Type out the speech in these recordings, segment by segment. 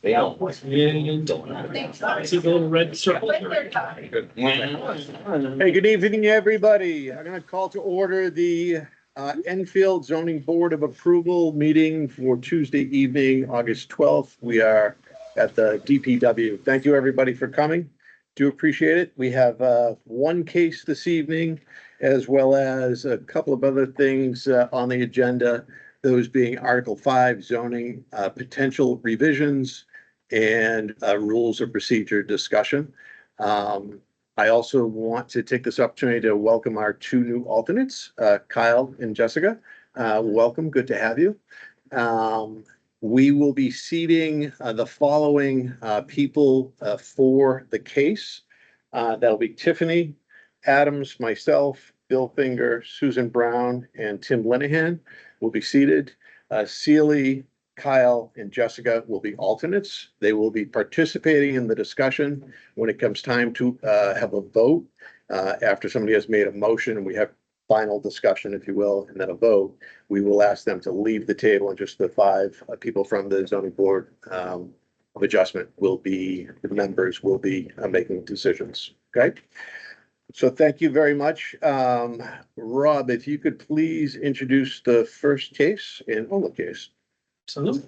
And I see the little red circle. Hey, good evening, everybody. I'm going to call to order the Enfield Zoning Board of Approval meeting for Tuesday evening, August 12th. We are at the DPW. Thank you, everybody, for coming. Do appreciate it. We have one case this evening, as well as a couple of other things on the agenda, those being Article 5 zoning potential revisions and rules of procedure discussion. I also want to take this opportunity to welcome our two new alternates, Kyle and Jessica. Welcome, good to have you. We will be seating the following people for the case. That'll be Tiffany Adams, myself, Bill Finger, Susan Brown, and Tim Linehan will be seated. Sealy, Kyle, and Jessica will be alternates. They will be participating in the discussion when it comes time to have a vote. After somebody has made a motion and we have final discussion, if you will, and then a vote, we will ask them to leave the table, and just the five people from the zoning board of adjustment will be, the members will be making decisions. Okay. So thank you very much. Rob, if you could please introduce the first case and only case. Absolutely.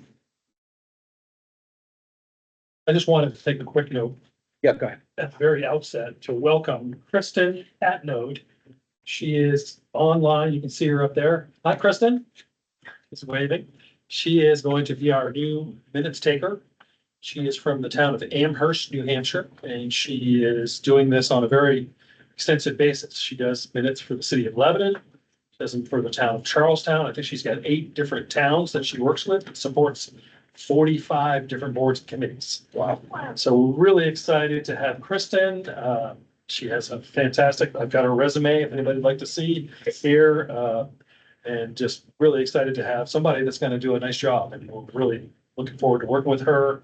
I just wanted to take a quick note. Yeah, go ahead. At the very outset to welcome Kristen Atnode. She is online. You can see her up there. Hi, Kristen. She's waving. She is going to be our new minutes taker. She is from the town of Amherst, New Hampshire, and she is doing this on a very extensive basis. She does minutes for the city of Lebanon. She does them for the town of Charlestown. I think she's got 8 different towns that she works with and supports 45 different boards and committees. Wow. So we're really excited to have Kristen. She has a fantastic, I've got her resume if anybody'd like to see here. And just really excited to have somebody that's going to do a nice job, and we're really looking forward to working with her.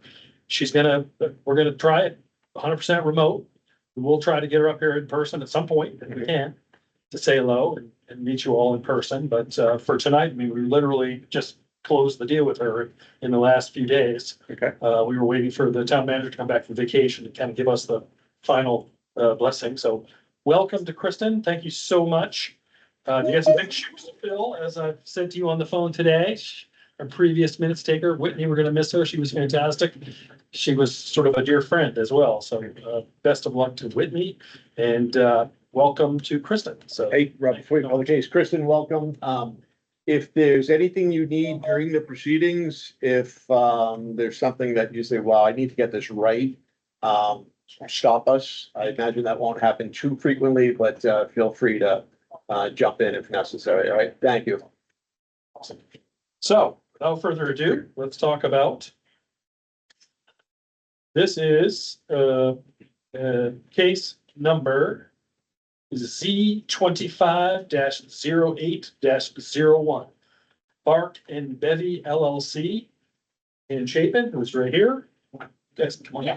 We're gonna try it 100% remote. We will try to get her up here in person at some point if we can to say hello and meet you all in person. But for tonight, I mean, we literally just closed the deal with her in the last few days. Okay. We were waiting for the town manager to come back from vacation to kind of give us the final blessing. So welcome to Kristen. Thank you so much. You got some big shoes to fill, as I've said to you on the phone today. Our previous minutes taker, Whitney, we're going to miss her. She was fantastic. She was sort of a dear friend as well. So best of luck to Whitney, and welcome to Kristen. So Hey, Rob, before you call the case, Kristen, welcome. If there's anything you need during the proceedings, if there's something that you say, well, I need to get this right, stop us. I imagine that won't happen too frequently, but feel free to jump in if necessary. All right, thank you. Awesome. So without further ado, let's talk about. This is case number Z25-08-01. Bark and Bevy LLC in Chapin, who's right here. Guys, come on.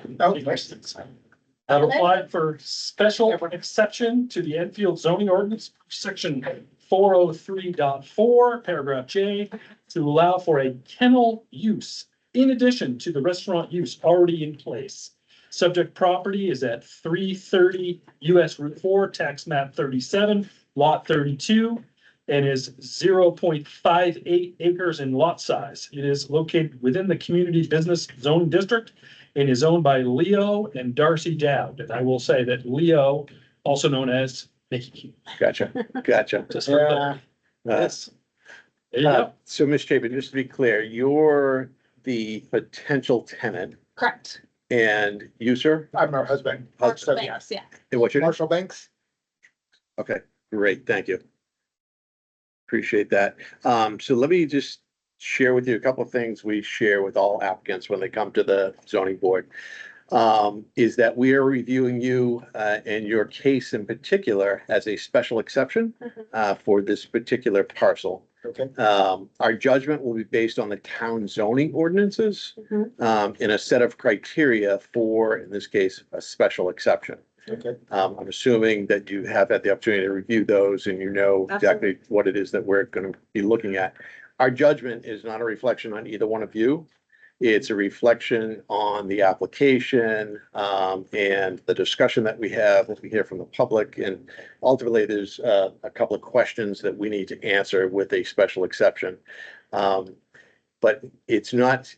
Have applied for special exception to the Enfield zoning ordinance, section 403.4, paragraph J, to allow for a kennel use in addition to the restaurant use already in place. Subject property is at 330 US Route 4, tax map 37, lot 32, and is 0.58 acres in lot size. It is located within the community business zone district and is owned by Leo and Darcy Dowd. And I will say that Leo, also known as Mickey. Gotcha. Just for that. Yes. There you go. So, Ms. Chapin, just to be clear, you're the potential tenant Correct. and you, sir? I'm her husband. Marshall Banks, yeah. And what's your name? Marshall Banks. Okay, great, thank you. Appreciate that. So let me just share with you a couple of things we share with all applicants when they come to the zoning board. Is that we are reviewing you and your case in particular as a special exception for this particular parcel. Okay. Our judgment will be based on the town zoning ordinances in a set of criteria for, in this case, a special exception. Okay. I'm assuming that you have had the opportunity to review those and you know exactly what it is that we're going to be looking at. Our judgment is not a reflection on either one of you. It's a reflection on the application, and the discussion that we have, what we hear from the public. And ultimately, there's a couple of questions that we need to answer with a special exception. But it's not,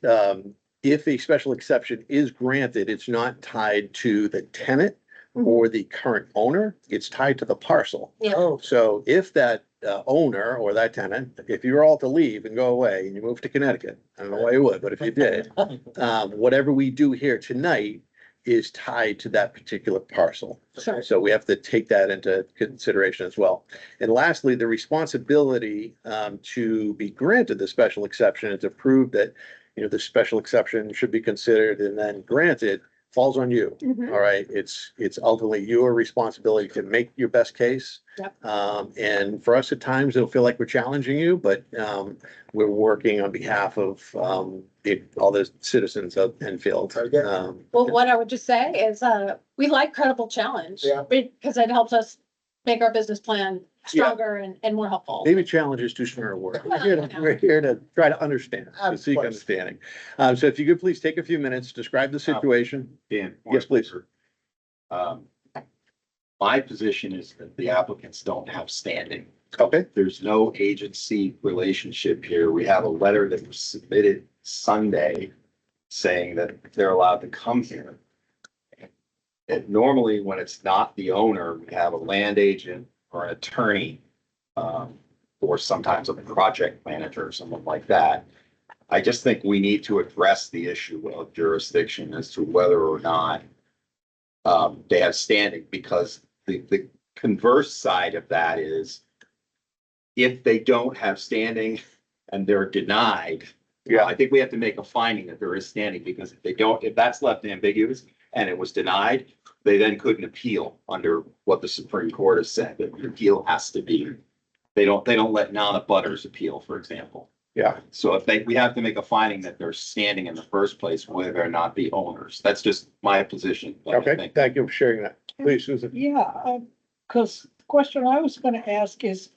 if a special exception is granted, it's not tied to the tenant or the current owner. It's tied to the parcel. Yeah. So if that owner or that tenant, if you were all to leave and go away and you moved to Connecticut, I don't know why you would, but if you did, whatever we do here tonight is tied to that particular parcel. Sure. So we have to take that into consideration as well. And lastly, the responsibility to be granted the special exception and to prove that, the special exception should be considered and then granted falls on you. Mhm. All right, it's ultimately your responsibility to make your best case. Yep. And for us, at times, it'll feel like we're challenging you, but we're working on behalf of all the citizens of Enfield. Okay. Well, what I would just say is, we like credible challenge. Yeah. Because it helps us make our business plan stronger and more helpful. Maybe challenge is too strong a word. Well, We're here to try to understand, to seek Of course. understanding. So if you could please take a few minutes, describe the situation. Dan. Yes, please. My position is that the applicants don't have standing. Okay, There's no agency relationship here. We have a letter that was submitted Sunday saying that they're allowed to come here. And normally, when it's not the owner, we have a land agent or an attorney, or sometimes a project manager or someone like that. I just think we need to address the issue of jurisdiction as to whether or not they have standing, because the converse side of that is if they don't have standing and they're denied, I think we have to make a finding that there is standing, because if they don't, if that's left ambiguous and it was denied, they then couldn't appeal under what the Supreme Court has said, that the appeal has to be, they don't let non-abutters appeal, for example. yeah, So if we have to make a finding that they're standing in the first place, whether they're not the owners. That's just my position. but I okay, think- thank you for sharing that. Please, Susan. Yeah, because the question I was gonna ask is,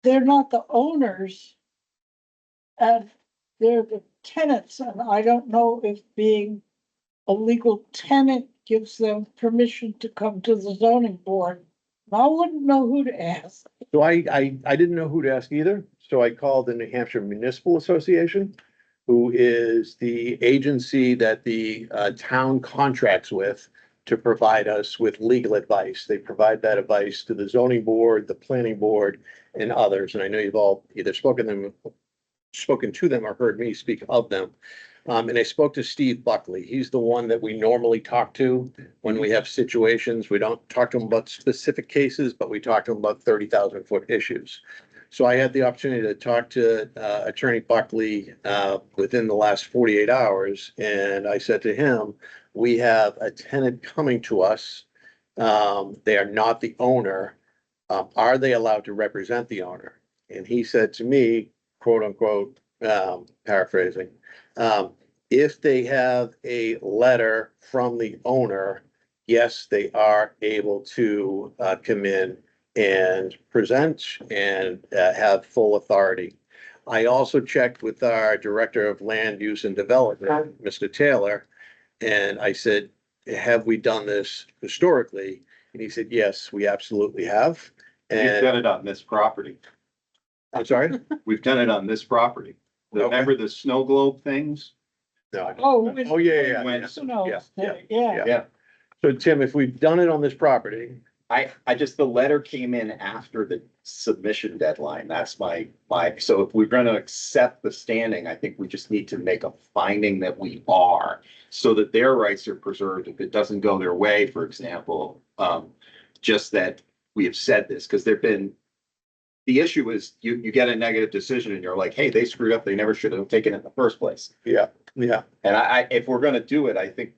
they're not the owners. And they're the tenants, and I don't know if being a legal tenant gives them permission to come to the zoning board. I wouldn't know who to ask. So I didn't know who to ask either, so I called the New Hampshire Municipal Association, who is the agency that the town contracts with to provide us with legal advice. They provide that advice to the zoning board, the planning board, and others. And I know you've all either spoken to them or heard me speak of them. And I spoke to Steve Buckley. He's the one that we normally talk to when we have situations. We don't talk to him about specific cases, but we talk to him about 30,000-foot issues. So I had the opportunity to talk to Attorney Buckley within the last 48 hours. And I said to him, we have a tenant coming to us. They are not the owner. Are they allowed to represent the owner? And he said to me, quote unquote, paraphrasing, if they have a letter from the owner, yes, they are able to come in and present and have full authority. I also checked with our Director of Land Use and Development, Mr. Taylor, and I said, have we done this historically? And he said, yes, we absolutely have. We've And done it on this property. I'm sorry? We've done it on this property. Okay. Remember the snow globe things? No. Oh. Oh, yeah. No, Yeah. yeah. So Tim, if we've done it on this property, I just, the letter came in after the submission deadline. That's my, so if we're gonna accept the standing, I think we just need to make a finding that we are, so that their rights are preserved if it doesn't go their way, for example. Just that we have said this, because the issue is you get a negative decision and you're like, hey, they screwed up. They never should have taken it in the first place. yeah. And if we're gonna do it, I think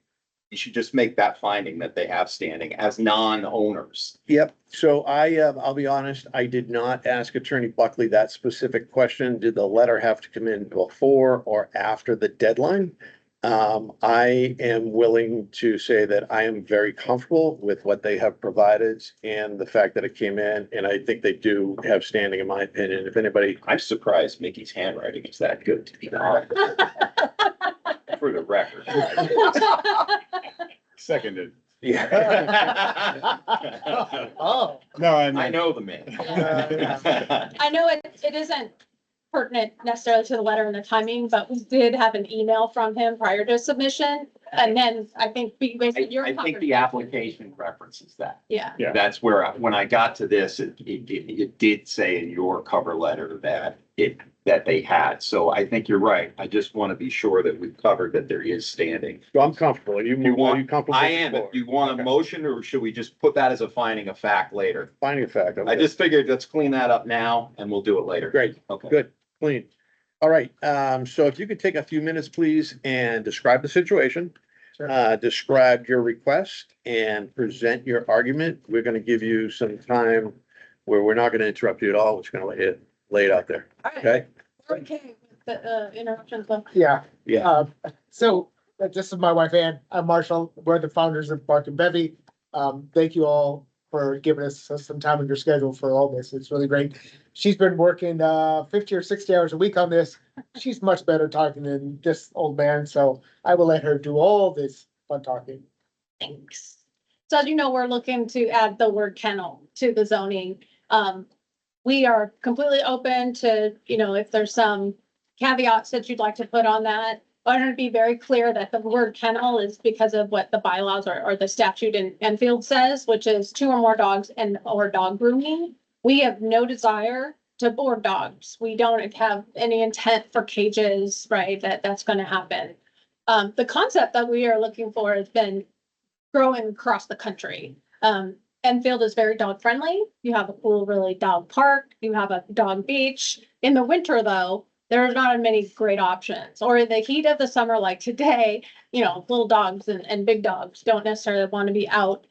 you should just make that finding that they have standing as non-owners. Yep. So I'll be honest, I did not ask Attorney Buckley that specific question. Did the letter have to come in before or after the deadline? I am willing to say that I am very comfortable with what they have provided and the fact that it came in, and I think they do have standing, in my opinion. If anybody, I'm surprised Mickey's handwriting is that good, to be honest. record. Seconded. Yeah. Oh. No, I know the man. I know it isn't pertinent necessarily to the letter and the timing, but we did have an email from him prior to submission. And then I think based on your I think the conversation- application references that. Yeah, Yeah. That's where, when I got to this, it did say in your cover letter that they had. So I think you're right. I just want to be sure that we've covered that there is standing. So I'm comfortable. You, If you are want, you comfortable? I with the am. floor? If you want a Okay. motion, or should we just put that as a finding of fact later? Finding of fact. I okay. just figured let's clean that up now and we'll do it later. Great, Okay. good, clean. All right, so if you could take a few minutes, please, and describe the situation. Sure. Describe your request and present your argument. We're gonna give you some time where we're not gonna interrupt you at all. We're just gonna lay it out there, okay? we're okay with the interruptions, though. Yeah. Yeah. So this is my wife Ann. I'm Marshall. We're the founders of Bark and Bevy. Thank you all for giving us some time in your schedule for all this. It's really great. She's been working 50 or 60 hours a week on this. She's much better talking than this old man, so I will let her do all this fun talking. Thanks. So as you know, we're looking to add the word kennel to the zoning. We are completely open to, if there's some caveats that you'd like to put on that. I want to be very clear that the word kennel is because of what the bylaws or the statute in Enfield says, which is 2 or more dogs or dog grooming. We have no desire to board dogs. We don't have any intent for cages, right? That's going to happen. The concept that we are looking for has been growing across the country. Enfield is very dog friendly. You have a cool, really dog park. You have a dog beach. In the winter, though, there are not many great options. Or in the heat of the summer, like today, little dogs and big dogs don't necessarily want to be out,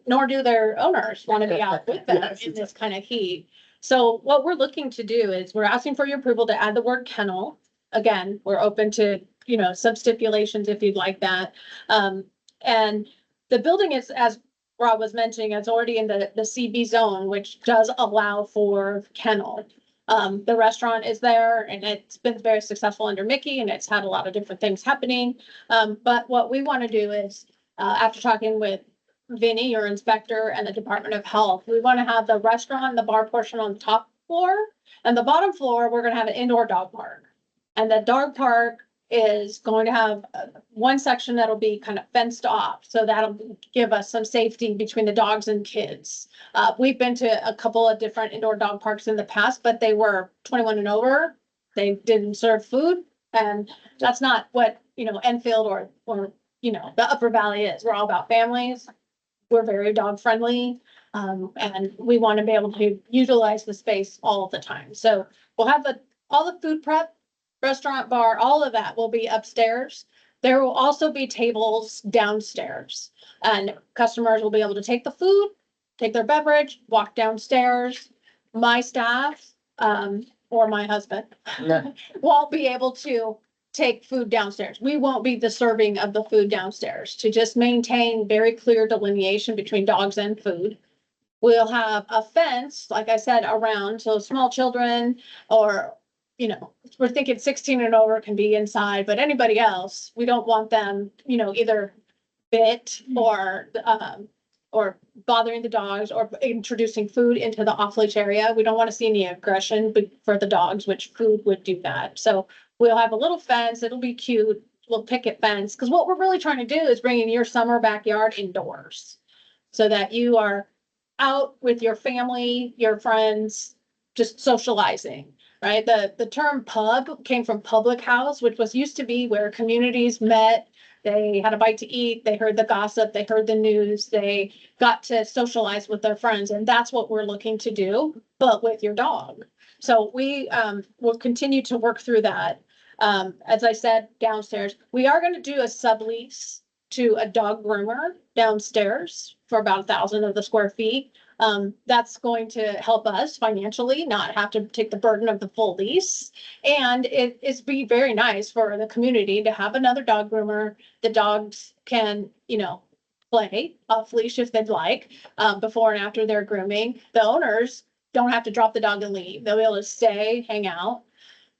nor do their owners want to be out with them Yes, in this kind of heat. So what we're looking to do is we're asking for your approval to add the word kennel. Again, we're open to, some stipulations if you'd like that. And the building is, as Rob was mentioning, it's already in the CB zone, which does allow for kennel. The restaurant is there and it's been very successful under Mickey and it's had a lot of different things happening. But what we want to do is, after talking with Vinny, your inspector, and the Department of Health, we want to have the restaurant, the bar portion on the top floor, and the bottom floor, we're going to have an indoor dog park. And the dog park is going to have one section that'll be kind of fenced off. So that'll give us some safety between the dogs and kids. We've been to a couple of different indoor dog parks in the past, but they were 21 and over. They didn't serve food. And that's not what, Enfield or, the Upper Valley is. We're all about families. We're very dog friendly. And we want to be able to utilize the space all the time. So we'll have all the food prep, restaurant, bar, all of that will be upstairs. There will also be tables downstairs and customers will be able to take the food, take their beverage, walk downstairs. My staff, or my husband Yeah. won't be able to take food downstairs. We won't be the serving of the food downstairs to just maintain very clear delineation between dogs and food. We'll have a fence, like I said, around, so small children or, we're thinking 16 and over can be inside, but anybody else, we don't want them, either bit or bothering the dogs or introducing food into the off-leash area. We don't want to see any aggression for the dogs, which food would do that. So we'll have a little fence. It'll be cute. We'll picket fence. Because what we're really trying to do is bringing your summer backyard indoors so that you are out with your family, your friends, just socializing, right? The term pub came from public house, which was used to be where communities met. They had a bite to eat. They heard the gossip. They heard the news. They got to socialize with their friends. And that's what we're looking to do, but with your dog. So we will continue to work through that. As I said, downstairs, we are going to do a sublease to a dog groomer downstairs for about 1,000 of the square feet. That's going to help us financially not have to take the burden of the full lease. And it is be very nice for the community to have another dog groomer. The dogs can, play off leash if they'd like, before and after their grooming. The owners don't have to drop the dog and leave. They'll be able to stay, hang out.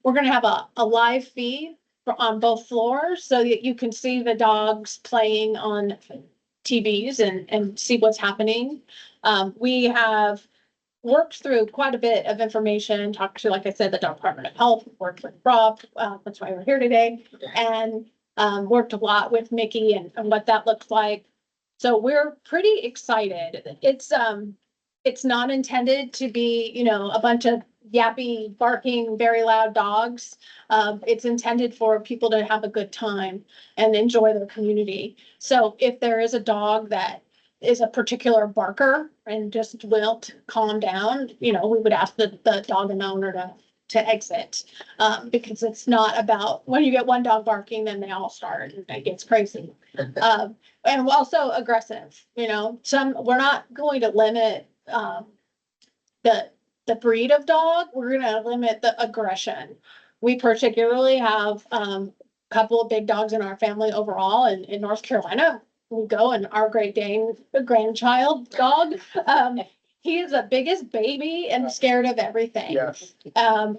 We're going to have a live feed on both floors so that you can see the dogs playing on TVs and see what's happening. We have worked through quite a bit of information, talked to, like I said, the Department of Health, worked with Rob, that's why we're here today, and worked a lot with Mickey and what that looks like. So we're pretty excited. It's not intended to be, you know, a bunch of yappy, barking, very loud dogs. It's intended for people to have a good time and enjoy their community. So if there is a dog that is a particular barker and just wilt calm down, you know, we would ask the dog and the owner to exit. Because it's not about when you get one dog barking, then they all start and it gets crazy. And also aggressive, you know, we're not going to limit the breed of dog, we're gonna limit the aggression. We particularly have a couple of big dogs in our family overall in North Carolina. We go and our Great Dane grandchild dog, he is the biggest baby and scared of everything. Yes.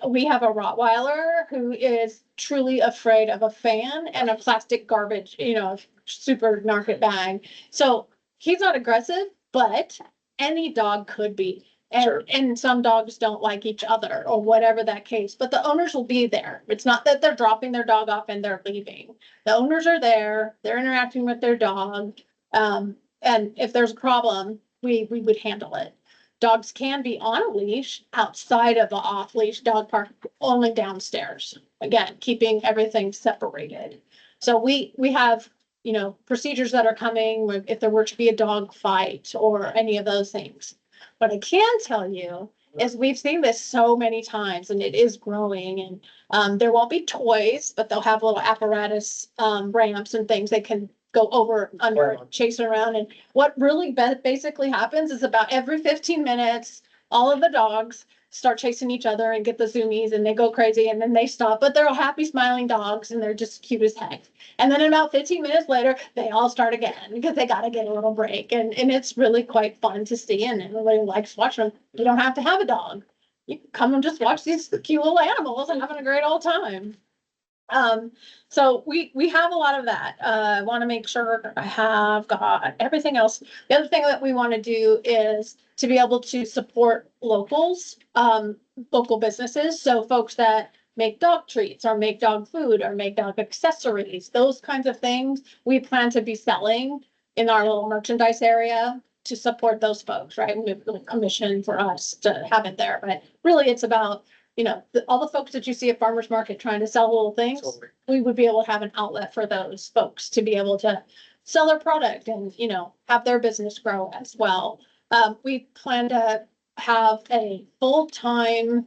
We have a Rottweiler who is truly afraid of a fan and a plastic garbage, you know, supermarket bag. So he's not aggressive, but any dog could be. Sure. And some dogs don't like each other or whatever that case, but the owners will be there. It's not that they're dropping their dog off and they're leaving. The owners are there, they're interacting with their dog. And if there's a problem, we would handle it. Dogs can be on a leash outside of the off-leash dog park, only downstairs. Again, keeping everything separated. So we have, you know, procedures that are coming if there were to be a dog fight or any of those things. What I can tell you is we've seen this so many times and it is growing and there won't be toys, but they'll have little apparatus ramps and things they can go over, under, chase around. And what really basically happens is about every 15 minutes, all of the dogs start chasing each other and get the zoomies and they go crazy and then they stop, but they're all happy smiling dogs and they're just cute as heck. And then about 15 minutes later, they all start again because they got to get a little break. And it's really quite fun to see and everybody likes watching them. You don't have to have a dog. You can come and just watch these cute little animals and having a great old time. So we have a lot of that. I want to make sure I have got everything else. The other thing that we want to do is to be able to support locals, local businesses. So folks that make dog treats or make dog food or make dog accessories, those kinds of things, we plan to be selling in our little merchandise area to support those folks, right? We have a commission for us to have it there, but really it's about, you know, all the folks that you see at farmers market trying to sell little things, we would be able to have an outlet for those folks to be able to sell their product and, you know, have their business grow as well. We plan to have a full-time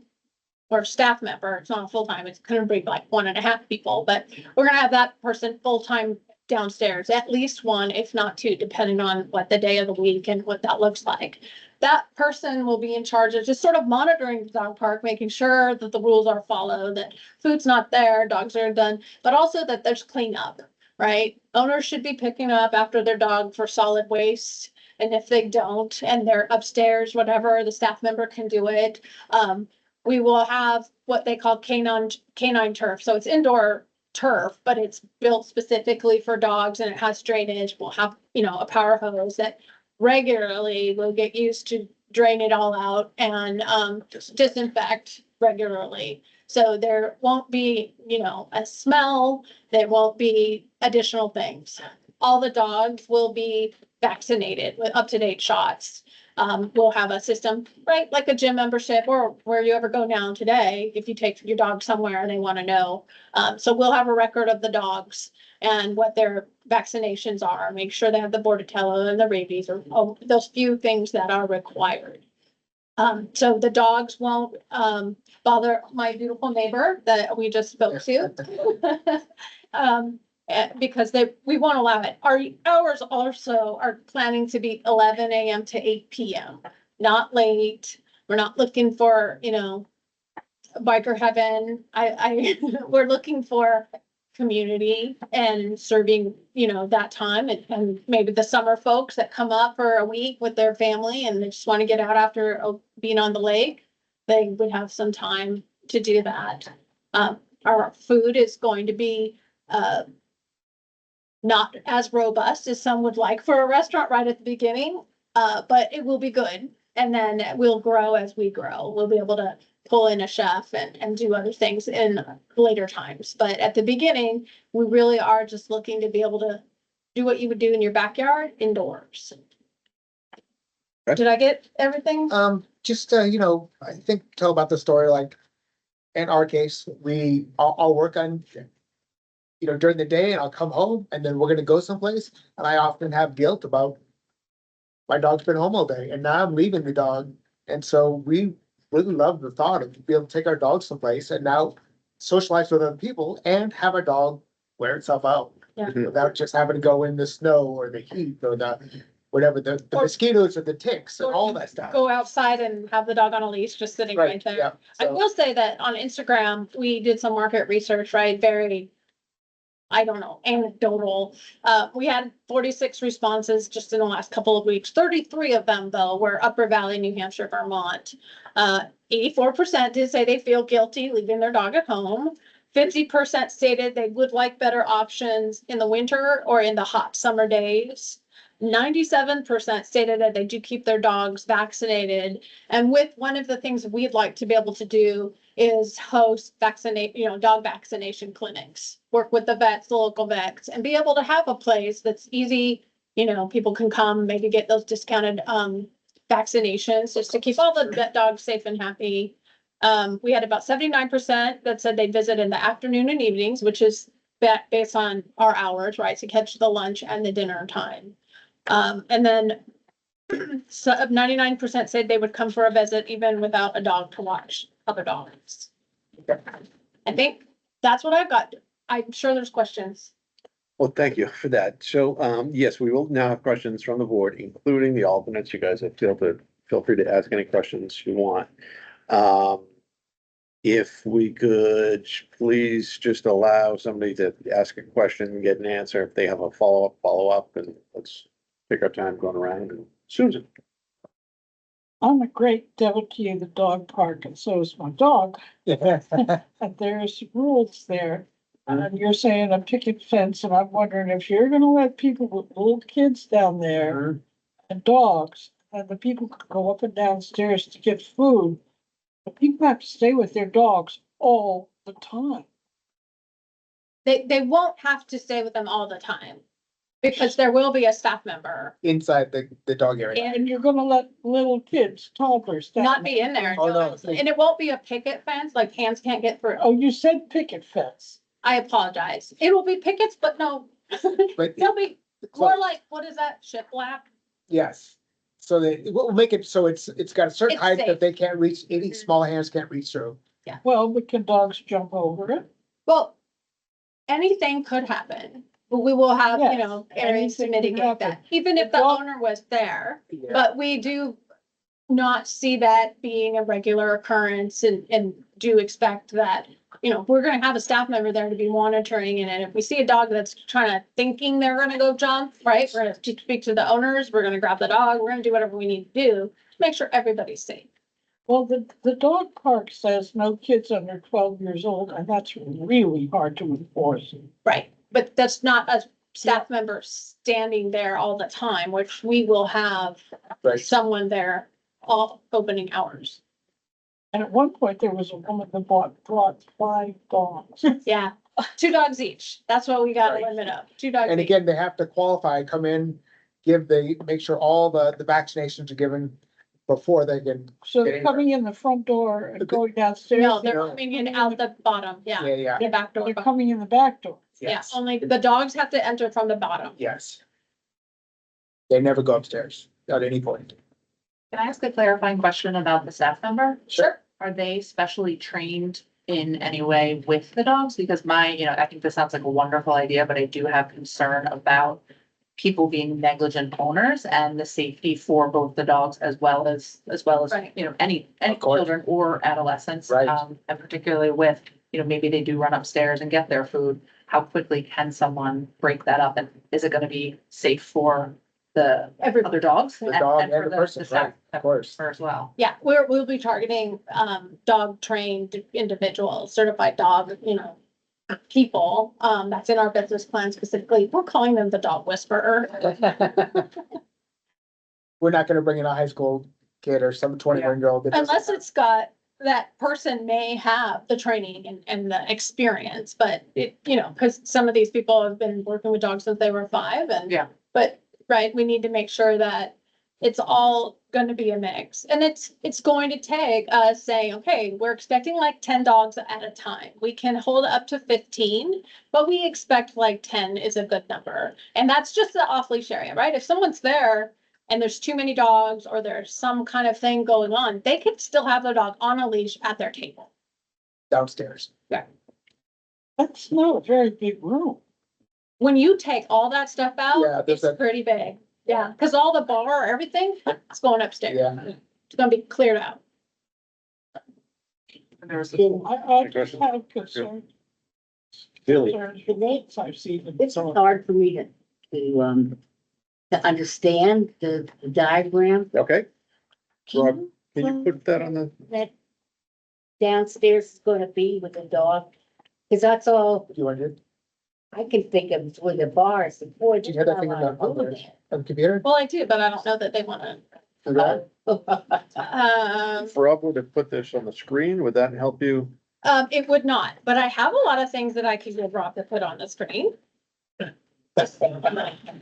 or staff member. It's not full-time, it's gonna be like 1.5 people, but we're gonna have that person full-time downstairs, at least one, if not two, depending on what the day of the week and what that looks like. That person will be in charge of just sort of monitoring the dog park, making sure that the rules are followed, that food's not there, dogs are done, but also that there's cleanup, right? Owners should be picking up after their dog for solid waste. And if they don't, and they're upstairs, whatever, the staff member can do it. We will have what they call canine turf. So it's indoor turf, but it's built specifically for dogs and it has drainage. We'll have, you know, a power hose that regularly will get used to drain it all out and disinfect regularly. So there won't be, you know, a smell, there won't be additional things. All the dogs will be vaccinated with up-to-date shots. We'll have a system, right, like a gym membership or where you ever go down today, if you take your dog somewhere and they want to know. So we'll have a record of the dogs and what their vaccinations are, make sure they have the Bordetella and the rabies or those few things that are required. So the dogs won't bother my beautiful neighbor that we just spoke to. Because we won't allow it. Our hours also are planning to be 11 a.m. to 8 p.m. Not late. We're not looking for, you know, biker heaven. We're looking for community and serving, you know, that time and maybe the summer folks that come up for a week with their family and they just want to get out after being on the lake, they would have some time to do that. our food is going to be, not as robust as some would like for a restaurant right at the beginning, but it will be good. And then we'll grow as we grow. We'll be able to pull in a chef and do other things in later times. But at the beginning, we really are just looking to be able to do what you would do in your backyard indoors. Okay. Did I get everything? Just, I think tell about the story, like, in our case, I'll work on, during the day and I'll come home and then we're gonna go someplace. And I often have guilt about my dog's been home all day and now I'm leaving the dog. And so we really love the thought of being able to take our dog someplace and now socialize with other people and have our dog wear itself out. Yeah. Without just having to go in the snow or the heat or the, whatever, the Or- mosquitoes or the ticks and or all that stuff. Go outside and have the dog on a leash just sitting right there. Yeah. I So, will say that on Instagram, we did some market research, right? Very, I don't know, anecdotal. We had 46 responses just in the last couple of weeks. 33 of them, though, were Upper Valley, New Hampshire, Vermont. 84% did say they feel guilty leaving their dog at home. 50% stated they would like better options in the winter or in the hot summer days. 97% stated that they do keep their dogs vaccinated. And with one of the things we'd like to be able to do is host dog vaccination clinics, work with the vets, the local vets, and be able to have a place that's easy. People can come, maybe get those discounted, vaccinations just to keep all the vet dogs safe and happy. We had about 79% that said they visit in the afternoon and evenings, which is based on our hours, right? To catch the lunch and the dinner time. And then 99% said they would come for a visit even without a dog to watch other dogs. I think that's what I've got. I'm sure there's questions. Well, thank you for that. So, yes, we will now have questions from the board, including the alternates. You guys feel free to ask any questions you want. If we could please just allow somebody to ask a question and get an answer. If they have a follow up, and let's take our time going around. And Susan. I'm a great devotee of the dog park, and so is my dog. yeah. And there's rules there. And you're saying a picket fence, and I'm wondering if you're gonna let people with little kids down there and dogs, and the people could go up and downstairs to get food. But people have to stay with their dogs all the time. They won't have to stay with them all the time because there will be a staff member Inside the dog area. And you're gonna let little kids, toddlers down. not be in there. Oh, no. And it won't be a picket fence, like hands can't get through. Oh, you said picket fence. I apologize. It will be pickets, but no, But they'll be more like, what is that, shiplap? yes, so we'll make it so it's got a certain It's height safe. that they can't reach, any small hands can't reach through. Well, but can dogs jump over it? Well, anything could happen, but we will have, Yes, areas to anything could mitigate that, happen. even if the owner was there. Yeah. But we do not see that being a regular occurrence and do expect that, we're gonna have a staff member there to be monitoring it. And if we see a dog that's thinking they're gonna go jump, right? We're gonna speak to the owners, we're gonna grab the dog, we're gonna do whatever we need to do to make sure everybody's safe. Well, the dog park says no kids under 12 years old, and that's really hard to enforce. Right, but that's not a staff member standing there all the time, which we will have Right. someone there all opening hours. And at one point, there was a woman that brought 5 dogs. Yeah, 2 dogs each. That's what we got a Right. limit of, 2 dogs And each. again, they have to qualify, come in, make sure all the vaccinations are given before they can, So they're coming in the front door and going downstairs. No, they're No. coming in out the bottom, yeah, yeah, the back door. They're coming in the back door. Yeah, yes, only the dogs have to enter from the bottom. yes. They never go upstairs at any point. Can I ask a clarifying question about the staff member? Sure. Are they specially trained in any way with the dogs? Because I think this sounds like a wonderful idea, but I do have concern about people being negligent owners and the safety for both the dogs as well as, Right. any Of course. children or adolescents. Right. And particularly with, maybe they do run upstairs and get their food. How quickly can someone break that up? And is it gonna be safe for the Everybody. other dogs. The dog and for the person, staff right, of course. As well. Yeah, we'll be targeting, dog trained individuals, certified dog, people. That's in our business plan specifically. We're calling them the dog whisperer. We're not gonna bring in a high school kid or some 21-year-old. Unless it's got, that person may have the training and the experience, but cause some of these people have been working with dogs since they were 5 and. Yeah. But, right, we need to make sure that it's all gonna be a mix. And it's going to take us saying, okay, we're expecting like 10 dogs at a time. We can hold up to 15, but we expect like 10 is a good number. And that's just the off-leash area, right? If someone's there and there's too many dogs or there's some kind of thing going on, they could still have their dog on a leash at their table. Downstairs. That's not a very big room. When you take all that stuff Yeah, out, there's it's pretty big. Yeah, because all the bar, everything, it's going upstairs. Yeah. It's gonna be cleared out. And there was a I just have concern. Billy. The notes I've seen. in It's some of- hard for me to understand the diagram Okay, Rob, can you put that on the, that downstairs is gonna be with the dog. Cause that's all You want to, I can think of is with the bars, the boy. do you have that thing on the computer? Well, I do, but I don't know that they wanna, That's Rob, would have put this on the screen? Would that help you? it would not, but I have a lot of things that I could give Rob to put on the screen.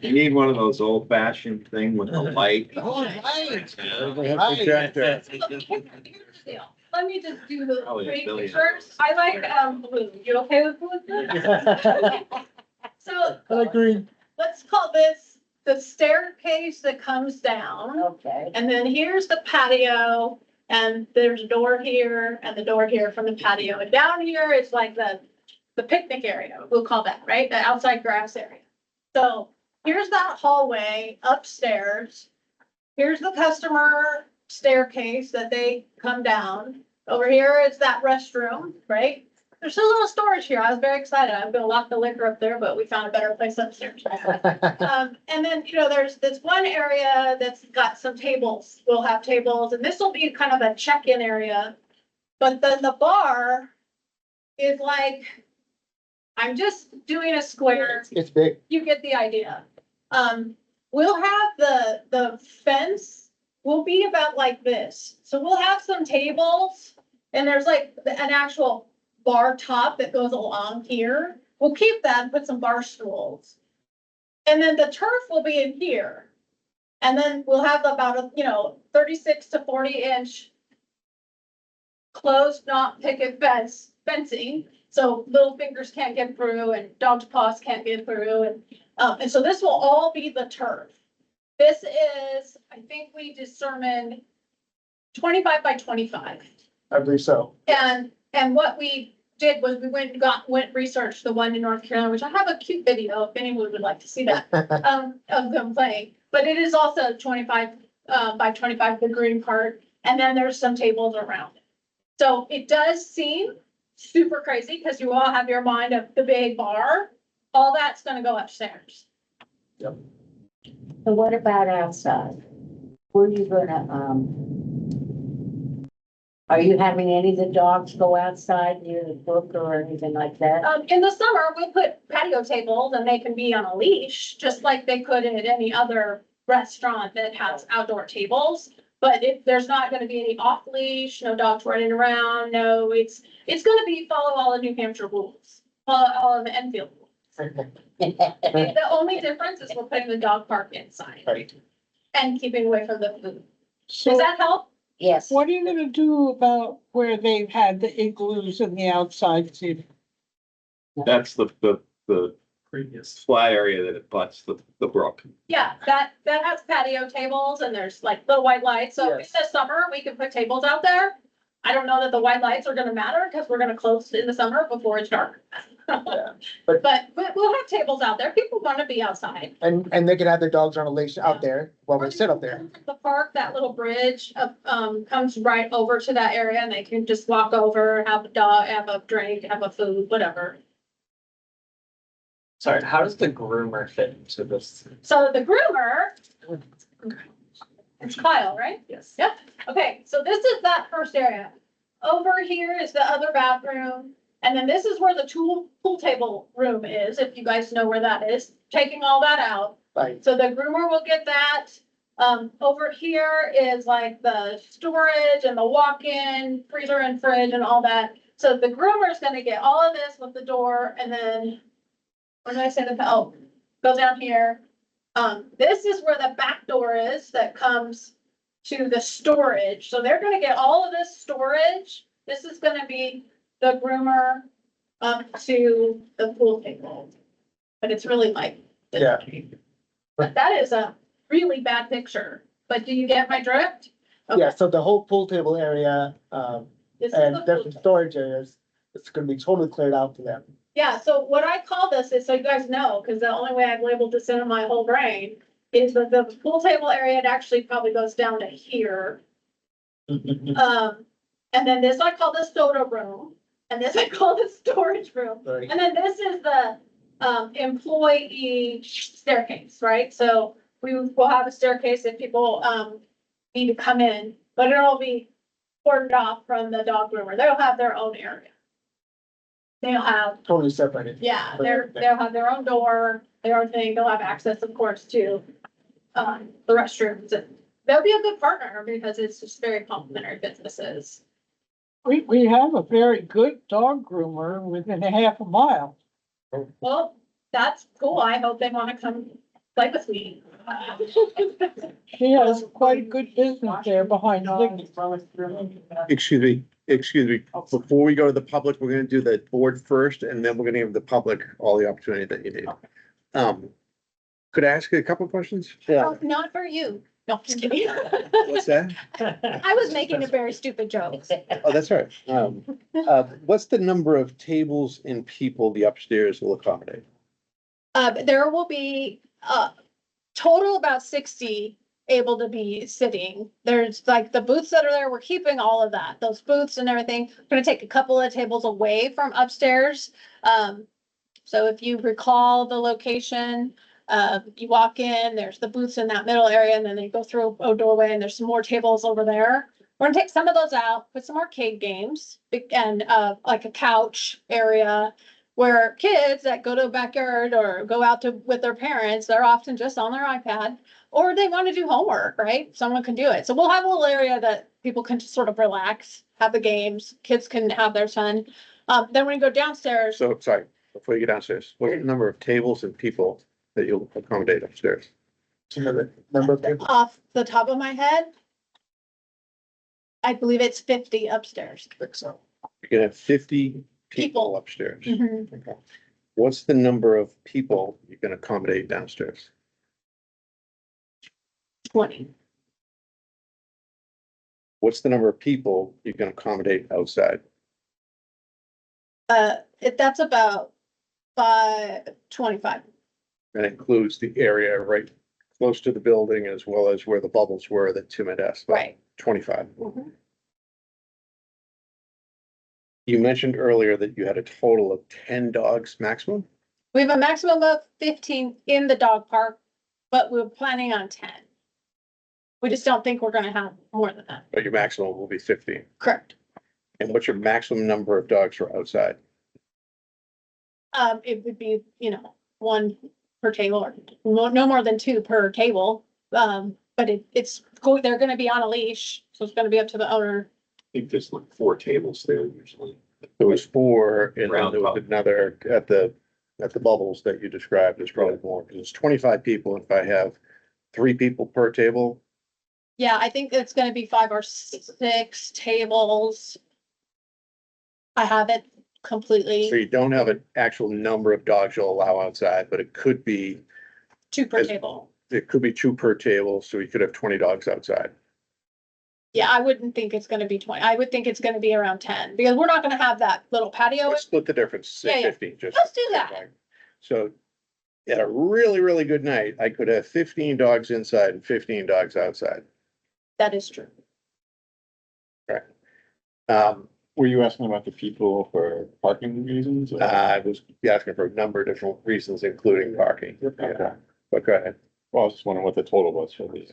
You need one of those old fashioned thing with the light. Oh, right. Projector. Here's the deal. Let me just do the Probably a three billion. pictures. I like, blue. You okay with blue? So I agree. let's call this the staircase that comes down. okay. And then here's the patio and there's a door here and the door here from the patio. And down here is like the picnic area, we'll call that, right? The outside grass area. So here's that hallway upstairs. Here's the customer staircase that they come down. Over here is that restroom, right? There's still a little storage here. I was very excited. I was gonna lock the liquor up there, but we found a better place upstairs. And then, there's this one area that's got some tables. We'll have tables and this will be kind of a check-in area. But then the bar is like, I'm just doing a square. It's big. You get the idea. We'll have the fence will be about like this. So we'll have some tables and there's like an actual bar top that goes along here. We'll keep that and put some bar stools. And then the turf will be in here. And then we'll have about a, 36 to 40-inch closed, not picket fencing. So little fingers can't get through and dog's paws can't get through. And so this will all be the turf. This is, I think we determined 25 by 25. I believe so. And what we did was we went researched the one in North Carolina, which I have a cute video if anyone would like to see that, of them playing. But it is also 25 by 25, the green part, and then there's some tables around it. So it does seem super crazy because you all have your mind of the big bar. All that's gonna go upstairs. So what about outside? Where are you gonna, are you having any of the dogs go outside near the brook or anything like that? In the summer, we'll put patio tables and they can be on a leash, just like they could at any other restaurant that has outdoor tables. But there's not gonna be any off leash, no dogs running around, no, it's gonna be follow all the New Hampshire rules, all of the Enfield rules. The only difference is we're putting the dog park inside. Right. And keeping away from the food. Does So that help? Yes. what are you gonna do about where they've had the igloos in the outside seating? That's the Previous. flat area that it butts the brook. Yeah, that has patio tables and there's like little white lights. So in Yes. the summer, we can put tables out there. I don't know that the white lights are gonna matter because we're gonna close in the summer before it's dark. Yeah, But we'll have tables out there. People wanna be outside. And they can have their dogs on a leash out there while we sit up there. The park, that little bridge, comes right over to that area and they can just walk over, have a dog, have a drink, have a food, whatever. Sorry, how does the groomer fit into this? So the groomer, it's Kyle, right? Yes. Yep. Okay, so this is that first area. Over here is the other bathroom. And then this is where the pool table room is, if you guys know where that is, taking all that out. Right. So the groomer will get that. Over here is like the storage and the walk-in freezer and fridge and all that. So the groomer is gonna get all of this with the door and then, what did I say? Oh, go down here. This is where the back door is that comes to the storage. So they're gonna get all of this storage. This is gonna be the groomer up to the pool table. But it's really like. this. Yeah. But that is a really bad picture. But do you get my drift? Yeah, so the whole pool table area, This is and the pool different table. storage areas, it's gonna be totally cleared out for them. Yeah, so what I call this is, so you guys know, because the only way I've labeled this in my whole brain is that the pool table area, it actually probably goes down to here. And then this I call the soda room, and this I call the storage room. Right. And then this is the employee staircase, right? So we will have a staircase if people need to come in, but it'll be cordoned off from the dog groomer. They'll have their own area. They'll have, Totally separated. yeah, they'll have their own door, their own thing. They'll have access, of course, to the restrooms. And they'll be a good partner because it's just very complementary businesses. We have a very good dog groomer within a half a mile. Well, that's cool. I hope they want to come play with me. She has quite a good business there behind Ziggy's. Excuse me, before we go to the public, we're gonna do the board first, and then we're gonna give the public all the opportunity that you need. Could I ask you a couple of questions? Oh, not for you. No, just kidding. What's that? I was making a very stupid joke. Oh, that's all right. What's the number of tables and people the upstairs will accommodate? There will be total about 60 able to be sitting. There's like the booths that are there, we're keeping all of that, those booths and everything. We're gonna take a couple of tables away from upstairs. So if you recall the location, you walk in, there's the booths in that middle area, and then they go through a doorway and there's some more tables over there. We're gonna take some of those out, put some arcade games and like a couch area where kids that go to a backyard or go out to with their parents, they're often just on their iPad or they want to do homework, right? Someone can do it. So we'll have a little area that people can just sort of relax, have the games, kids can have their fun. Then when you go downstairs, So, sorry, before you get downstairs, what's the number of tables and people that you'll accommodate upstairs? Number of people. off the top of my head, I believe it's 50 upstairs. I think so. You're gonna have 50 people People. upstairs. Mhm. Okay. What's the number of people you can accommodate downstairs? 20. What's the number of people you can accommodate outside? That's about 25. That includes the area right close to the building as well as where the bubbles were that Tim had asked about. Right. 25. Mhm. You mentioned earlier that you had a total of 10 dogs maximum, We have a maximum of 15 in the dog park, but we're planning on 10. We just don't think we're gonna have more than that. but your maximum will be 15. Correct. And what's your maximum number of dogs for outside? It would be, one per table or no more than 2 per table. But they're gonna be on a leash, so it's gonna be up to the owner. I think there's like 4 tables there usually. There was 4 and then Round there was up. another at the bubbles that you described. There's probably more because it's 25 people. If I have 3 people per table, Yeah, I think it's gonna be 5 or 6 tables. I have it completely so you don't have an actual number of dogs you'll allow outside, but it could be 2 per as- table. 2 per table, so you could have 20 dogs outside. Yeah, I wouldn't think it's gonna be 20. I would think it's gonna be around 10 because we're not gonna have that little patio. Let's split the difference, say Yeah, yeah. 50, just. Let's do that. So at a really, really good night, I could have 15 dogs inside and 15 dogs outside. That is true. Were you asking about the people for parking reasons? or- I was asking for a number of different reasons, including parking. Okay. But go ahead. Well, I was just wondering what the total was for these.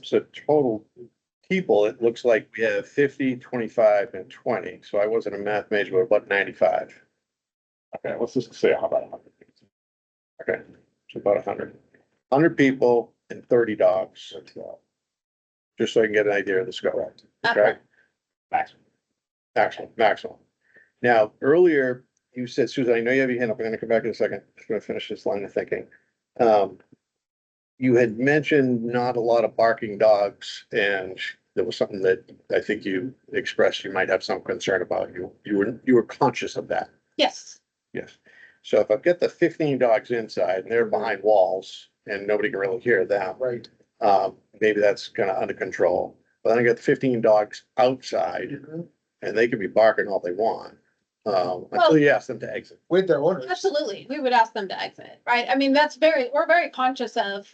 So total people, it looks like we have 50, 25, and 20. So I wasn't a math major, but about 95. Okay, let's just say how about 100? Okay, so about 100. 100 people and 30 dogs. Just so I can get an idea of the scope. Okay, maximum. Now, earlier, you said, Susan, I know you have your hand up. I'm gonna come back in a second. Just gonna finish this line of thinking. You had mentioned not a lot of barking dogs, and there was something that I think you expressed you might have some concern about. You were conscious of that. Yes, Yes. So if I've got the 15 dogs inside and they're behind walls and nobody can really hear them, Right. maybe that's kind of under control. But then I got 15 dogs outside and they can be barking all they want, until you ask them to exit. With their owners. absolutely. We would ask them to exit, right? I mean, we're very conscious of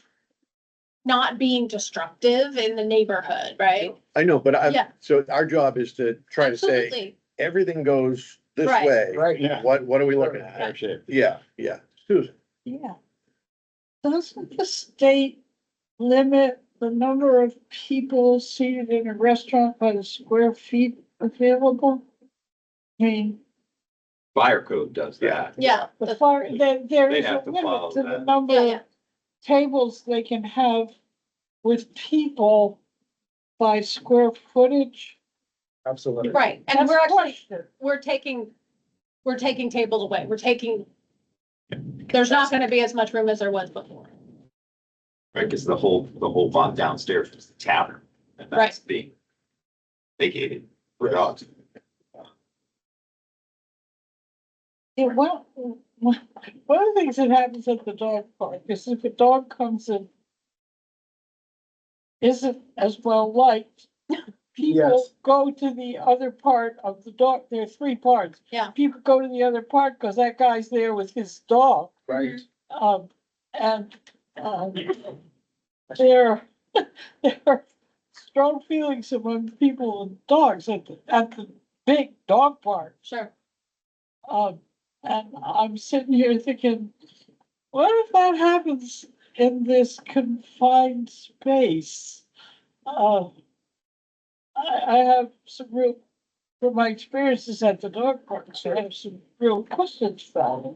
not being destructive in the neighborhood, right? I know, but Yeah. so our job is to try to say, Absolutely. everything goes this Right. way. Right. Yeah. What are we looking at? Fair share. Yeah. Susan, Yeah. Doesn't the state limit the number of people seated in a restaurant by the square feet available? I mean, Fire code does that. Yeah. the far, there They is a have to limit follow to the that. number Yeah, of yeah. tables they can have with people by square footage. Absolutely. Right, and That's we're a actually, question. we're taking tables away. There's not gonna be as much room as there was before. Right, because the whole bot downstairs was the tavern, and that's being vacated for dogs. Yeah, well, one of the things that happens at the dog park is if a dog comes in isn't as well liked, people Yes. go to the other part of the dog. There are 3 parts. Yeah. People go to the other part because that guy's there with his dog. Right. And, there, there are strong feelings among people and dogs at the big dog park. Sure. And I'm sitting here thinking, what if that happens in this confined space? I have some real, from my experiences at the dog parks, I have some real questions about it.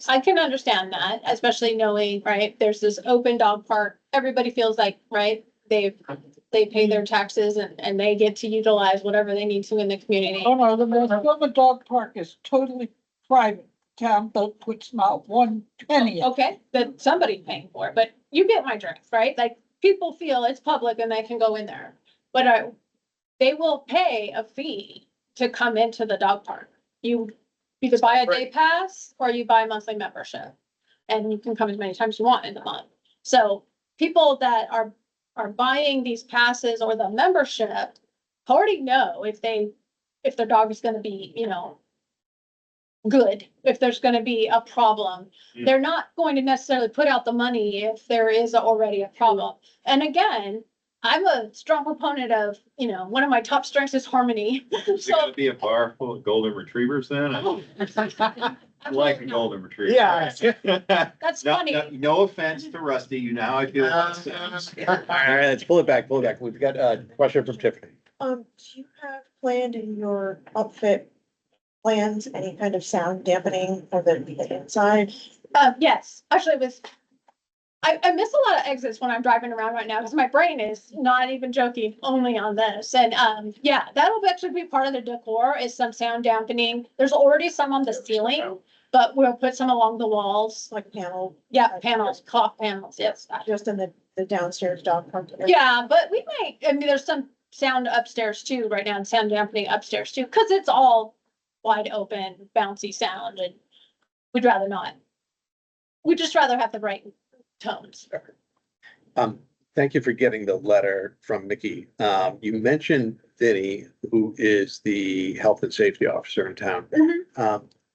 I can understand that, especially knowing, right, there's this open dog park. Everybody feels like, right, they pay their taxes and they get to utilize whatever they need to in the community. Oh, no, the Wilma Dog Park is totally private. Town puts not 1 penny. Okay, but somebody's paying for it, but you get my drift, right? Like, people feel it's public and they can go in there. But they will pay a fee to come into the dog park. You either buy a day pass or you buy a monthly membership. And you can come as many times as you want in the month. So people that are buying these passes or the membership already know if their dog is gonna be, good, if there's gonna be a problem. They're not going to necessarily put out the money if there is already a problem. And again, I'm a strong proponent of, one of my top strengths is harmony. Is it gonna be a bar full of golden retrievers then? I like a golden retriever. Yeah. That's No, funny. no offense to Rusty, you know how I feel about Sims. All right, let's pull it back. We've got a question from Tiffany. Do you have planned in your outfit plans, any kind of sound dampening for the inside? Yes, actually I miss a lot of exits when I'm driving around right now because my brain is not even joking only on this. And yeah, that'll actually be part of the decor is some sound dampening. There's already some on the ceiling, but we'll put some along the walls. Like panel, Yeah, panels, cloth panels, yes. just in the downstairs dog park? Yeah, but we might, there's some sound upstairs too right now and sound dampening upstairs too, because it's all wide open, bouncy sound and we'd rather not. We'd just rather have the right tones. Thank you for getting the letter from Mickey. You mentioned Vinny, who is the health and safety officer in town.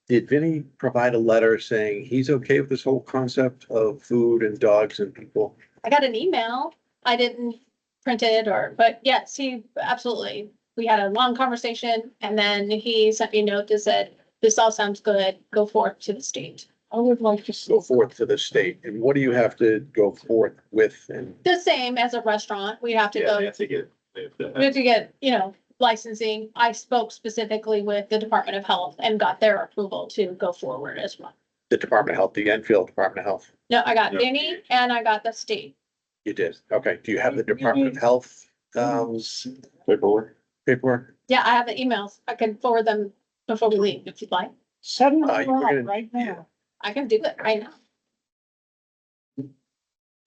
Did Vinny provide a letter saying he's okay with this whole concept of food and dogs and people? I got an email. I didn't print it but yes, he absolutely. we had a long conversation and then he sent me a note that said, this all sounds good, go forth to the state. I would like to see. Go forth to the state. And what do you have to go forth with? And The same as a restaurant, we have to Yeah, go, they have to get, we have to get, licensing. I spoke specifically with the Department of Health and got their approval to go forward as well. the Department of Health, the Enfield Department of Health? No, I got No. Vinny and I got the state. You did. Okay. Do you have the Department of Health, paperwork. paperwork? Yeah, I have the emails. I can forward them before we leave if you'd like. Send them You're gonna- around right now. I can do it right